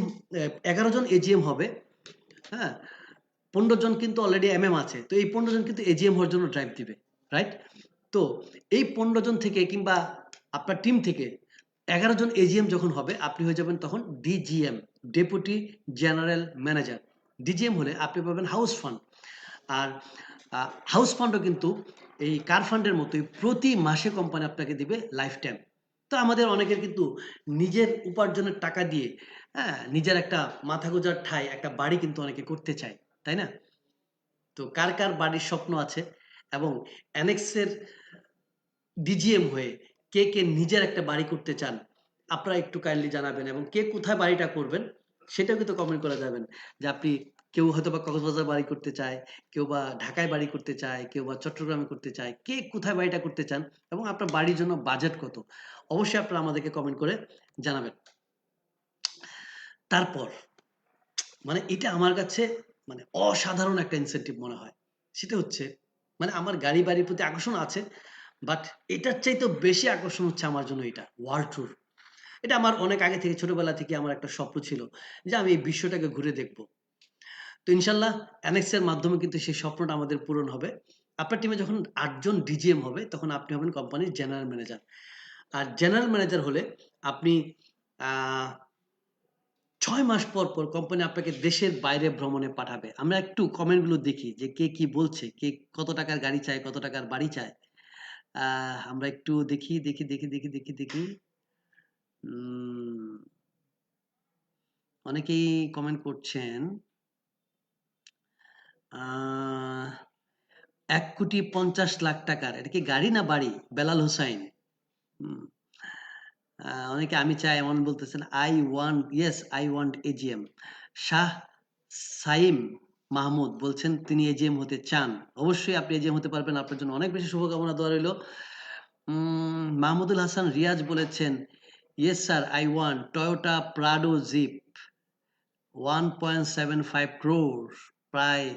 11 জন এজিএম হবে, হ্যাঁ, 15 জন কিন্তু অলরেডি এমএম আছে, তো এই 15 জন কিন্তু এজিএম হওয়ার জন্য ড্রাইভ দিবে, রাইট? তো এই 15 জন থেকে কিংবা আপনার টিম থেকে 11 জন এজিএম যখন হবে, আপনি হয়ে যাবেন তখন DGM, deputy general manager. DGM হলে আপনি পাবেন হাউস ফান্ড। আর হাউস ফান্ডও কিন্তু এই কার ফান্ডের মতোই প্রতি মাসে কোম্পানি আপনাকে দিবে লাইফ টাইম। তো আমাদের অনেকের কিন্তু নিজের উপার্জনের টাকা দিয়ে, হ্যাঁ, নিজের একটা মাথা গোঁজার ঠাঁই, একটা বাড়ি কিন্তু অনেকে করতে চায়, তাই না? তো কার কার বাড়ির স্বপ্ন আছে এবং অ্যানেক্সের ডিজিএম হয়ে কে কে নিজের একটা বাড়ি করতে চান, আপনারা একটু কাইন্ডলি জানাবেন, এবং কে কোথায় বাড়িটা করবেন সেটাও কিন্তু কমেন্ট করে যাবেন। যে আপনি, কেউ হয়তো বা কক্সবাজার বাড়ি করতে চায়, কেউ বা ঢাকায় বাড়ি করতে চায়, কেউ বা চট্টগ্রামে করতে চায়, কে কোথায় বাড়িটা করতে চান এবং আপনার বাড়ির জন্য বাজেট কত, অবশ্যই আপনারা আমাদেরকে কমেন্ট করে জানাবেন। তারপর মানে এটা আমার কাছে মানে অসাধারণ একটা ইনসেনটিভ মনে হয়। সেটা হচ্ছে, মানে আমার গাড়ি বাড়ির প্রতি আকর্ষণ আছে, বাট এটার চাইতেও বেশি আকর্ষণ হচ্ছে আমার জন্য এটা ওয়ার্ল্ড ট্যুর। এটা আমার অনেক আগে থেকে, ছোটবেলা থেকে আমার একটা স্বপ্ন ছিল যে আমি এই বিশ্বটাকে ঘুরে দেখব। তো ইনশাল্লাহ অ্যানেক্স এর মাধ্যমে কিন্তু সেই স্বপ্নটা আমাদের পূরণ হবে। আপনার টিমে যখন ৮ জন ডিজিএম হবে তখন আপনি হবেন কোম্পানির জেনারেল ম্যানেজার। আর জেনারেল ম্যানেজার হলে আপনি আ ৬ মাস পর, পর কোম্পানি আপনাকে দেশের বাইরে ভ্রমণে পাঠাবে। আমরা একটু কমেন্ট গুলো দেখি যে কে কি বলছে, কে কত টাকার গাড়ি চায়, কত টাকার বাড়ি চায়। আমরা একটু দেখি। উম অনেকেই কমেন্ট করছেন। আ ১,৫০,০০,০০০ টাকার। এটা কি গাড়ি না বাড়ি? বেলাল হোসাইন। হুম। অনেকে আমি চাই এমন বলতেছেন। I want AGM। Shah Saim Mahmud বলছেন তিনি এজিএম হতে চান। অবশ্যই আপনি এজিএম হতে পারবেন। আপনার জন্য অনেক বেশি শুভকামনা, দোয়া রইল। মাহমুদুল হাসান রিয়াজ বলেছেন, "yes sir, I want Toyota Prado Jeep, 1.75 crore, প্রায়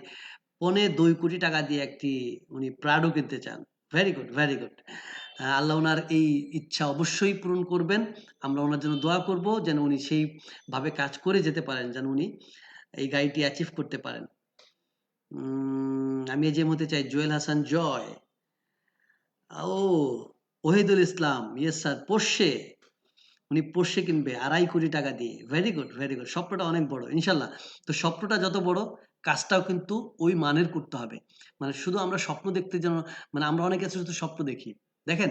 ২.৫ কোটি টাকা দিয়ে একটি উনি প্রাডো কিনতে চান। Very good, very good. আল্লাহ উনার এই ইচ্ছা অবশ্যই পূরণ করবেন। আমরা উনার জন্য দোয়া করব যেন উনি সেইভাবে কাজ করে যেতে পারেন, যেন উনি এই গাড়িটি অ্যাচিভ করতে পারেন। আমি এজিএম হতে চাই, জুয়েল হাসান জয়। ও ওহিদুল ইসলাম, ইয়েস স্যার, পোর্শে। উনি পোর্শে কিনবে ২.৫ কোটি টাকা দিয়ে। Very good, very good. স্বপ্নটা অনেক বড়। ইনশাআল্লাহ। তো স্বপ্নটা যত বড়, কাজটাও কিন্তু ওই মানের করতে হবে। মানে শুধু আমরা স্বপ্ন দেখতে যেন, মানে আমরা অনেকে আছে শুধু স্বপ্ন দেখি। দেখেন,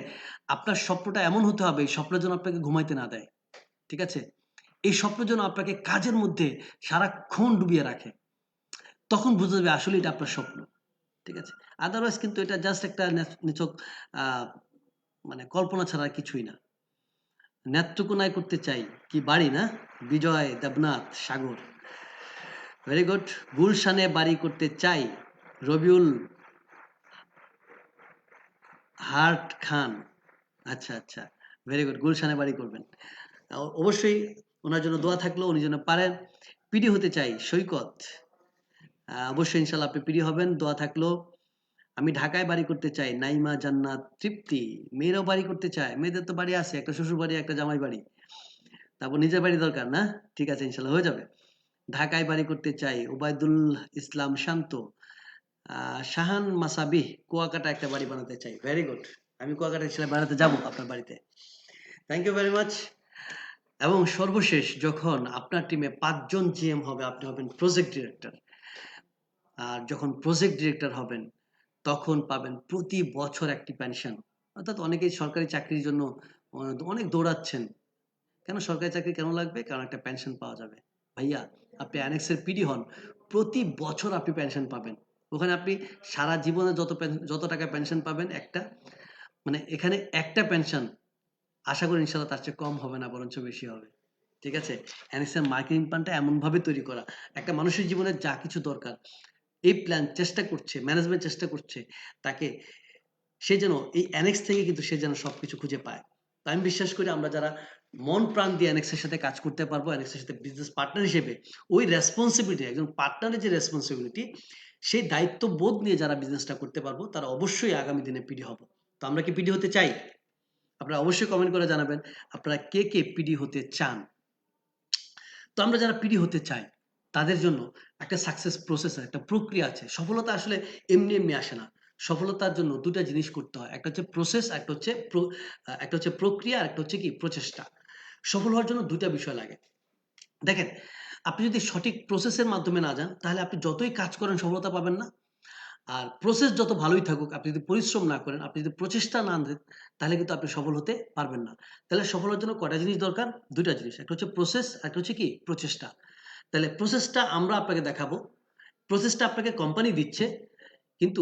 আপনার স্বপ্নটা এমন হতে হবে, এই স্বপ্ন যেন আপনাকে ঘুমাইতে না দেয়। ঠিক আছে? এই স্বপ্ন যেন আপনাকে কাজের মধ্যে সারাক্ষণ ডুবিয়ে রাখে। তখন বুঝা যাবে আসলে এটা আপনার স্বপ্ন। ঠিক আছে? আদারওয়াইজ কিন্তু এটা জাস্ট একটা নিছক আ মানে কল্পনা ছাড়া আর কিছুই না। নেত্রকোনায় করতে চাই, কি বাড়ি না? বিজয় দেবনাথ সাগর। Very good. গুলশানে বাড়ি করতে চাই, রবিউল হার্ট খান। আচ্ছা, আচ্ছা। Very good. গুলশানে বাড়ি করবেন। অবশ্যই উনার জন্য দোয়া থাকলো, উনি যেন পারেন। পিডি হতে চাই, সৈকত। অবশ্যই ইনশাআল্লাহ আপনি পিডি হবেন, দোয়া থাকলো। আমি ঢাকায় বাড়ি করতে চাই, নাইমা জান্নাত তৃপ্তি। মেয়েরাও বাড়ি করতে চায়। মেয়েদের তো বাড়ি আছে, একটা শ্বশুর বাড়ি, একটা জামাই বাড়ি। তারপর নিজের বাড়ি দরকার না? ঠিক আছে, ইনশাআল্লাহ হয়ে যাবে। ঢাকায় বাড়ি করতে চাই, ওবায়দুল ইসলাম শান্ত। শাহান মাসাবিহ, কুয়াকাটা একটা বাড়ি বানাতে চাই। Very good. আমি কুয়াকাটা ছেলে বানাতে যাব আপনার বাড়িতে। Thank you very much. এবং সর্বশেষ, যখন আপনার টিমে ৫ জন জিএম হবে, আপনি হবেন প্রজেক্ট ডিরেক্টর। আর যখন প্রজেক্ট ডিরেক্টর হবেন, তখন পাবেন প্রতি বছর একটি পেনশন। অর্থাৎ অনেকেই সরকারি চাকরির জন্য অনেক দৌড়াচ্ছেন। কেন সরকারি চাকরি কেন লাগবে? কারণ একটা পেনশন পাওয়া যাবে। ভাইয়া, আপনি অ্যানেক্সের পিডি হন, প্রতি বছর আপনি পেনশন পাবেন। ওখানে আপনি সারা জীবনে যত টাকা পেনশন পাবেন, একটা মানে এখানে একটা পেনশন আশা করি ইনশাআল্লাহ তার চেয়ে কম হবে না, বরঞ্চ বেশি হবে। ঠিক আছে? অ্যানেক্সের মার্কেটিং প্ল্যানটা এমনভাবে তৈরি করা, একটা মানুষের জীবনে যা কিছু দরকার, এই প্ল্যান চেষ্টা করছে, ম্যানেজমেন্ট চেষ্টা করছে তাকে সে যেন এই অ্যানেক্স থেকে কিন্তু সে যেন সবকিছু খুঁজে পায়। তো আমি বিশ্বাস করি আমরা যারা মন প্রাণ দিয়ে অ্যানেক্সের সাথে কাজ করতে পারবো, অ্যানেক্সের সাথে বিজনেস পার্টনার হিসেবে ওই রেসপন্সিবিলিটি, একজন পার্টনারের যে রেসপন্সিবিলিটি, সেই দায়িত্ববোধ নিয়ে যারা বিজনেসটা করতে পারবো তারা অবশ্যই আগামী দিনে পিডি হব। তো আমরা কি পিডি হতে চাই? আপনারা অবশ্যই কমেন্ট করে জানাবেন আপনারা কে কে পিডি হতে চান। তো আমরা যারা পিডি হতে চাই তাদের জন্য একটা সাকসেস প্রসেস, একটা প্রক্রিয়া আছে। সফলতা আসলে এমনি এমনি আসে না। সফলতার জন্য দুটা জিনিস করতে হয়, একটা হচ্ছে প্রসেস, একটা হচ্ছে প্রক্রিয়া, আর একটা হচ্ছে কি প্রচেষ্টা। সফল হওয়ার জন্য দুটা বিষয় লাগে। দেখেন, আপনি যদি সঠিক প্রসেসের মাধ্যমে না যান তাহলে আপনি যতই কাজ করেন সফলতা পাবেন না। আর প্রসেস যত ভালোই থাকুক, আপনি যদি পরিশ্রম না করেন, আপনি যদি প্রচেষ্টা না দেন, তাহলে কিন্তু আপনি সফল হতে পারবেন না। তাহলে সফল হওয়ার জন্য কয়টা জিনিস দরকার? ২ টা জিনিস। একটা হচ্ছে প্রসেস, একটা হচ্ছে কি প্রচেষ্টা। তাহলে প্রসেসটা আমরা আপনাকে দেখাবো। প্রসেসটা আপনাকে কোম্পানি দিচ্ছে, কিন্তু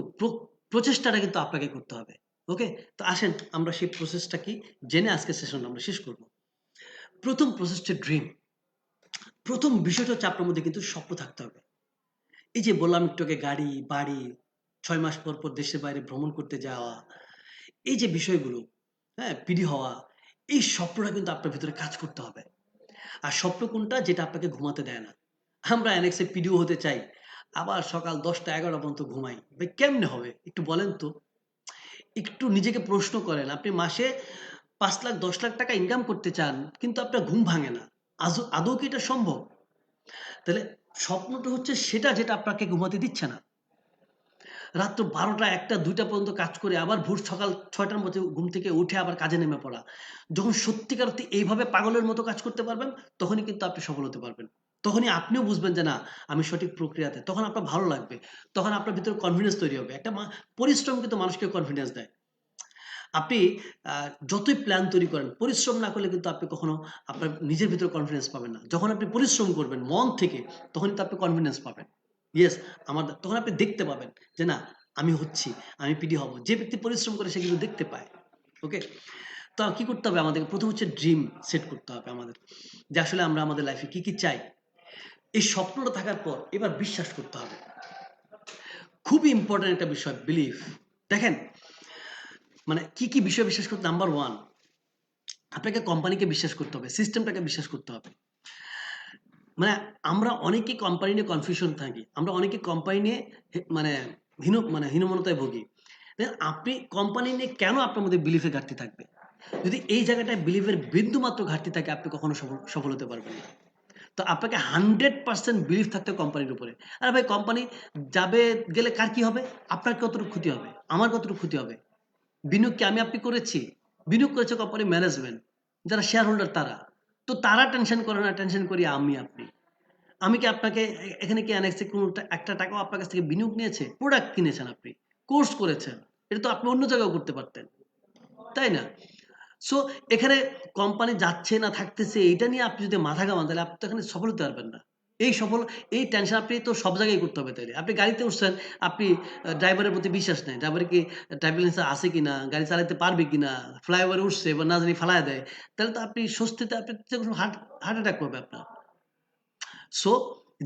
প্রচেষ্টাটা কিন্তু আপনাকে করতে হবে। ওকে? তো আসেন আমরা সেই প্রসেসটা কি জেনে আজকের সেশনটা আমরা শেষ করব। ১ম প্রসেস হচ্ছে ড্রিম। ১ম বিষয়টা হচ্ছে আপনার মধ্যে কিন্তু স্বপ্ন থাকতে হবে। এই যে বললাম একটু আগে গাড়ি, বাড়ি, ৬ মাস পর, পর দেশের বাইরে ভ্রমণ করতে যাওয়া, এই যে বিষয়গুলো, হ্যাঁ? পিডি হওয়া, এই স্বপ্নটা কিন্তু আপনার ভেতরে কাজ করতে হবে। আর স্বপ্ন কোনটা? যেটা আপনাকে ঘুমাতে দেয় না। আমরা অ্যানেক্সে পিডিও হতে চাই। আবার সকাল ১০টা-১১টা পর্যন্ত ঘুমাই। ভাই কেমনে হবে? একটু বলেন তো? একটু নিজেকে প্রশ্ন করেন। আপনি মাসে ৫ লাখ ১০ লাখ টাকা ইনকাম করতে চান, কিন্তু আপনার ঘুম ভাঙে না। আদৌ কি এটা সম্ভব? তাহলে স্বপ্নটা হচ্ছে সেটা যেটা আপনাকে ঘুমাতে দিচ্ছে না। রাত্র ১২টা, ১টা, ২টা পর্যন্ত কাজ করে আবার ভোর সকাল ৬টার মধ্যে ঘুম থেকে উঠে আবার কাজে নেমে পড়া। যখন সত্যিকার অর্থে এইভাবে পাগলের মতো কাজ করতে পারবেন, তখনই কিন্তু আপনি সফল হতে পারবেন। তখনই আপনিও বুঝবেন যে না, আমি সঠিক প্রক্রিয়াতে। তখন আপনার ভালো লাগবে। তখন আপনার ভিতরে কনফিডেন্স তৈরি হবে। একটা পরিশ্রম কিন্তু মানুষকে কনফিডেন্স দেয়। আপনি আ যতই প্ল্যান তৈরি করেন, পরিশ্রম না করলে কিন্তু আপনি কখনো আপনার নিজের ভিতরে কনফিডেন্স পাবেন না। যখন আপনি পরিশ্রম করবেন মন থেকে, তখনই তো আপনি কনফিডেন্স পাবেন। ইয়েস, তখন আপনি দেখতে পাবেন যে না, আমি হচ্ছি, আমি পিডি হব। যে ব্যক্তি পরিশ্রম করে সে কিন্তু দেখতে পায়। ওকে? তো কি করতে হবে আমাদেরকে? ১ম হচ্ছে ড্রিম সেট করতে হবে আমাদের। যে আসলে আমরা আমাদের লাইফে কি, কি চাই? এই স্বপ্নটা থাকার পর এবার বিশ্বাস করতে হবে। খুবই ইম্পোর্টেন্ট একটা বিষয় বিলিভ। দেখেন, মানে কি, কি বিষয় বিশ্বাস করতে? নাম্বার 1, আপনাকে কোম্পানিকে বিশ্বাস করতে হবে, সিস্টেমটাকে বিশ্বাস করতে হবে। মানে আমরা অনেকেই কোম্পানি নিয়ে কনফিউশন থাকি। আমরা অনেকে কোম্পানি নিয়ে মানে হীনমন্যতায় ভুগি। আপনি কোম্পানি নিয়ে কেন আপনার মধ্যে বিলিফ এর ঘাটতি থাকবে? যদি এই জায়গাটায় বিলিফ এর বিন্দুমাত্র ঘাটতি থাকে, আপনি কখনো সফল হতে পারবেন না। তো আপনাকে 100% বিলিভ থাকতে হবে কোম্পানির উপরে। আরে ভাই, কোম্পানি যাবে, গেলে কার কি হবে? আপনার কতটুকু ক্ষতি হবে? আমার কতটুকু ক্ষতি হবে? বিনিয়োগ কি আমি আপনি করেছি? বিনিয়োগ করেছে কোম্পানির ম্যানেজমেন্ট, যারা শেয়ার হোল্ডার তারা। তো তারা টেনশন করে না, টেনশন করি আমি আপনি। আমি কি আপনাকে এখানে কি অ্যানেক্সে কোনো একটা টাকাও আপনার কাছ থেকে বিনিয়োগ নিয়েছে? প্রোডাক্ট কিনেছেন আপনি, কোর্স করেছেন। এটা তো আপনি অন্য জায়গায়ও করতে পারতেন। তাই না? সো এখানে কোম্পানি যাচ্ছে না থাকতেছে এইটা নিয়ে আপনি যদি মাথা ঘামান, তাহলে আপনি তো এখানে সফল হতে পারবেন না। এই টেনশন আপনি তো সব জায়গায় করতে হবে তাইলে। আপনি গাড়িতে উঠছেন, আপনি ড্রাইভারের প্রতি বিশ্বাস নাই। ড্রাইভার কি ড্রাইভিং লাইসেন্স আছে কিনা, গাড়ি চালাতে পারবে কিনা, ফ্লাইওভারে উঠছে এবার না জানি ফালায়া দেয়। তাহলে তো আপনি স্বস্তিতে আপনি হার্ট হার্ট অ্যাটাক করবে আপনার। সো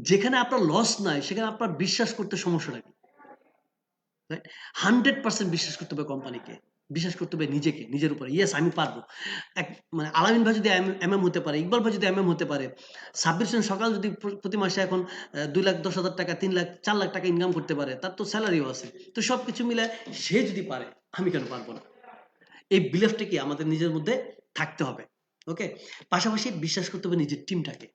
যেখানে আপনার লস নাই সেখানে আপনার বিশ্বাস করতে সমস্যাটা কি? রাইট? 100% বিশ্বাস করতে হবে কোম্পানিকে। বিশ্বাস করতে হবে নিজেকে, নিজের উপরে। ইয়েস, আমি পারবো। এক মানে আলামিন ভাই যদি এমএম হতে পারে, ইকবাল ভাই যদি এমএম হতে পারে, সাব্বির হোসেন সকাল যদি প্রতি মাসে এখন ২,১০,০০০ টাকা, ৩,০০,০০০, ৪,০০,০০০ টাকা ইনকাম করতে পারে, তার তো সেলারিও আছে। তো সবকিছু মিলায় সে যদি পারে, আমি কেন পারব না? এই বিলিফটা কি আমাদের নিজের মধ্যে থাকতে হবে। ওকে? পাশাপাশি বিশ্বাস করতে হবে নিজের টিমটাকে।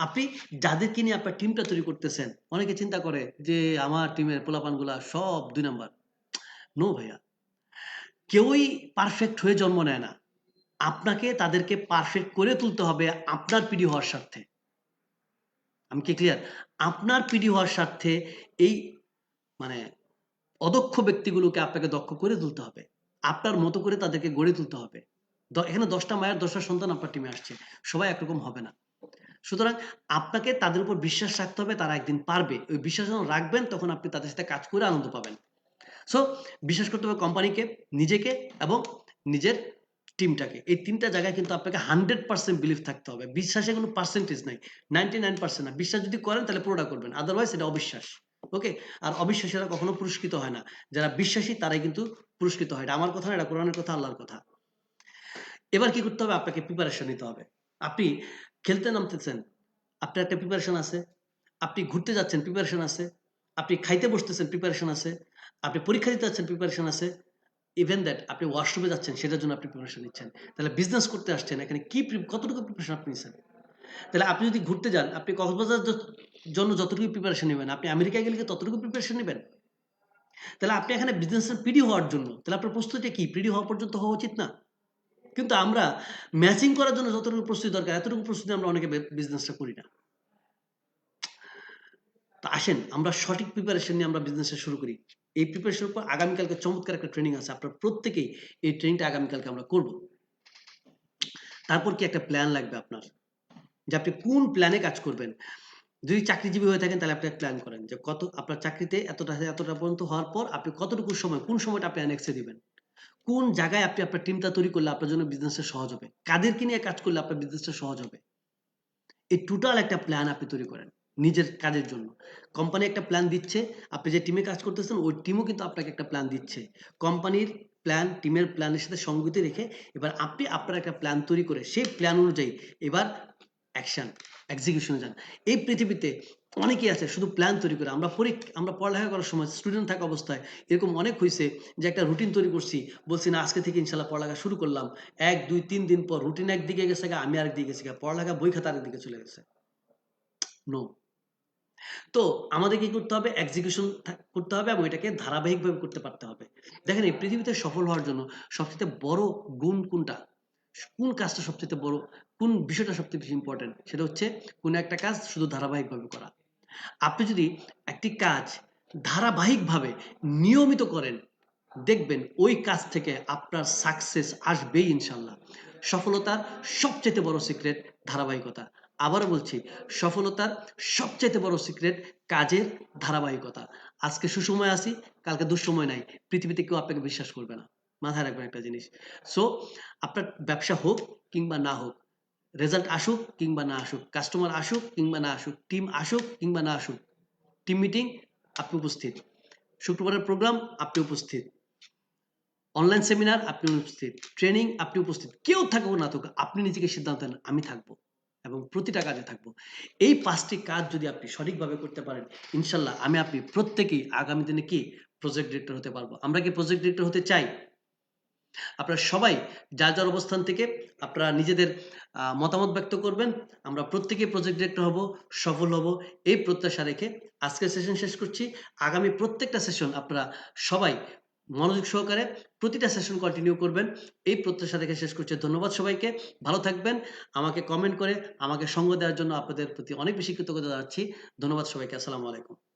আপনি যাদেরকে নিয়ে আপনার টিমটা তৈরি করতেছেন, অনেকে চিন্তা করে যে আমার টিমের পোলাপানগুলা সব ২ নাম্বার। নো ভাইয়া। কেউই পারফেক্ট হয়ে জন্ম নেয় না। আপনাকে তাদেরকে পারফেক্ট করে তুলতে হবে আপনার পিডি হওয়ার স্বার্থে। আমি কি ক্লিয়ার? আপনার পিডি হওয়ার স্বার্থে এই মানে অদক্ষ ব্যক্তিগুলোকে আপনাকে দক্ষ করে তুলতে হবে। আপনার মতো করে তাদেরকে গড়ে তুলতে হবে। এখানে ১০ টা মায়ের ১০ টা সন্তান আপনার টিমে আসছে। সবাই একরকম হবে না। সুতরাং আপনাকে তাদের উপর বিশ্বাস রাখতে হবে, তারা একদিন পারবে। ওই বিশ্বাস যখন রাখবেন তখন আপনি তাদের সাথে কাজ করে আনন্দ পাবেন। সো বিশ্বাস করতে হবে কোম্পানিকে, নিজেকে এবং নিজের টিমটাকে। এই ৩ টা জায়গায় কিন্তু আপনাকে 100% বিলিভ থাকতে হবে। বিশ্বাসে কোনো পার্সেন্টেজ নাই। 99% না। বিশ্বাস যদি করেন তাহলে পুরোটা করবেন। আদারওয়াইজ এটা অবিশ্বাস। ওকে? আর অবিশ্বাসীরা কখনো পুরস্কৃত হয় না। যারা বিশ্বাসী তারাই কিন্তু পুরস্কৃত হয়। এটা আমার কথা না, এটা কোরআনের কথা, আল্লাহর কথা। এবার কি করতে হবে? আপনাকে প্রিপারেশন নিতে হবে। আপনি খেলতে নামতেছেন, আপনার একটা প্রিপারেশন আছে। আপনি ঘুরতে যাচ্ছেন, প্রিপারেশন আছে। আপনি খাইতে বসতেছেন, প্রিপারেশন আছে। আপনি পরীক্ষা দিতে যাচ্ছেন, প্রিপারেশন আছে। ইভেন দ্যাট আপনি ওয়াশরুমে যাচ্ছেন, সেটার জন্য আপনি প্রিপারেশন নিচ্ছেন। তাহলে বিজনেস করতে আসছেন, এখানে কি কতটুকু প্রিপারেশন আপনি নিছেন? তাহলে আপনি যদি ঘুরতে যান, আপনি কক্সবাজার জন্য যতটুকু প্রিপারেশন নিবেন, আপনি আমেরিকায় গেলে কি ততটুকু প্রিপারেশন নিবেন? তাহলে আপনি এখানে বিজনেসের পিডি হওয়ার জন্য, তাহলে আপনার প্রস্তুতিটা কি? পিডি হওয়া পর্যন্ত হওয়া উচিত না? কিন্তু আমরা ম্যাচিং করার জন্য যতটুকু প্রস্তুতি দরকার, এতটুকু প্রস্তুতি আমরা অনেকে বিজনেসটা করি না। তো আসেন আমরা সঠিক প্রিপারেশন নিয়ে আমরা বিজনেসটা শুরু করি। এই প্রিপারেশনের উপর আগামীকালকে চমৎকার একটা ট্রেনিং আছে। আপনারা প্রত্যেকেই এই ট্রেনিংটা আগামীকালকে আমরা করব। তারপর কি একটা প্ল্যান লাগবে আপনার। যে আপনি কোন প্ল্যানে কাজ করবেন। যদি চাকরিজীবী হয়ে থাকেন তাহলে আপনি এক প্ল্যান করেন যে কত আপনার চাকরিতে এতটা পর্যন্ত হওয়ার পর আপনি কতটুকু সময়, কোন সময়টা আপনি অ্যানেক্সে দিবেন। কোন জায়গায় আপনি আপনার টিমটা তৈরি করলে আপনার জন্য বিজনেসটা সহজ হবে। কাদেরকে নিয়ে কাজ করলে আপনার বিজনেসটা সহজ হবে। এই টোটাল একটা প্ল্যান আপনি তৈরি করেন নিজের কাজের জন্য। কোম্পানি একটা প্ল্যান দিচ্ছে, আপনি যে টিমে কাজ করতেছেন ওই টিমও কিন্তু আপনাকে একটা প্ল্যান দিচ্ছে। কোম্পানির প্ল্যান, টিমের প্ল্যানের সাথে সঙ্গতি রেখে এবার আপনি আপনার একটা প্ল্যান তৈরি করে সেই প্ল্যান অনুযায়ী এবার অ্যাকশন, এক্সিকিউশনে যান। এই পৃথিবীতে অনেকেই আছে শুধু প্ল্যান তৈরি করে। আমরা পড়ালেখা করার সময় স্টুডেন্ট থাকা অবস্থায় এরকম অনেক হইছে যে একটা রুটিন তৈরি করছি। বলছি না আজকে থেকে ইনশাআল্লাহ পড়ালেখা শুরু করলাম। ১, ২, ৩ দিন পর রুটিন একদিকে গেছে গা, আমি আরেকদিকে গেছি গা। পড়ালেখা বই খাতা আরেকদিকে চলে গেছে। নো। তো আমাদের কি করতে হবে? এক্সিকিউশন করতে হবে এবং এটাকে ধারাবাহিকভাবে করতে পারতে হবে। দেখেন এই পৃথিবীতে সফল হওয়ার জন্য সবচাইতে বড় গুণ কোনটা? কোন কাজটা সবচাইতে বড়? কোন বিষয়টা সবচেয়ে বেশি ইম্পোর্টেন্ট? সেটা হচ্ছে কোন একটা কাজ শুধু ধারাবাহিকভাবে করা। আপনি যদি একটি কাজ ধারাবাহিকভাবে নিয়মিত করেন, দেখবেন ওই কাজ থেকে আপনার সাকসেস আসবেই ইনশাআল্লাহ। সফলতার সবচাইতে বড় সিক্রেট ধারাবাহিকতা। আবারও বলছি, সফলতার সবচাইতে বড় সিক্রেট কাজের ধারাবাহিকতা। আজকে সুসময়ে আছি, কালকে দুঃসময় নাই। পৃথিবীতে কেউ আপনাকে বিশ্বাস করবে না। মাথায় রাখবেন একটা জিনিস। সো আপনার ব্যবসা হোক কিংবা না হোক, রেজাল্ট আসুক কিংবা না আসুক, কাস্টমার আসুক কিংবা না আসুক, টিম আসুক কিংবা না আসুক, টিম মিটিং আপনি উপস্থিত। শুক্রবারের প্রোগ্রাম আপনি উপস্থিত। অনলাইন সেমিনার আপনি উপস্থিত। ট্রেনিং আপনি উপস্থিত। কেউ থাকুক না থাকুক আপনি নিজেকে সিদ্ধান্ত নেন আমি থাকবো এবং প্রতিটা কাজে থাকবো। এই ৫ টি কাজ যদি আপনি সঠিকভাবে করতে পারেন, ইনশাআল্লাহ আমি আপনি প্রত্যেকেই আগামী দিনে কি প্রজেক্ট ডিরেক্টর হতে পারবো। আমরা কি প্রজেক্ট ডিরেক্টর হতে চাই? আপনারা সবাই যার অবস্থান থেকে আপনারা নিজেদের মতামত ব্যক্ত করবেন। আমরা প্রত্যেকেই প্রজেক্ট ডিরেক্টর হব, সফল হব এই প্রত্যাশা রেখে আজকের সেশন শেষ করছি। আগামী প্রত্যেকটা সেশন আপনারা সবাই মনোযোগ সহকারে প্রতিটা সেশন কন্টিনিউ করবেন। এই প্রত্যাশা রেখে শেষ করছি। ধন্যবাদ সবাইকে। ভালো থাকবেন। আমাকে কমেন্ট করে আমাকে সঙ্গ দেওয়ার জন্য আপনাদের প্রতি অনেক বেশি কৃতজ্ঞতা জানাচ্ছি। ধন্যবাদ সবাইকে। আসসালামু আলাইকুম।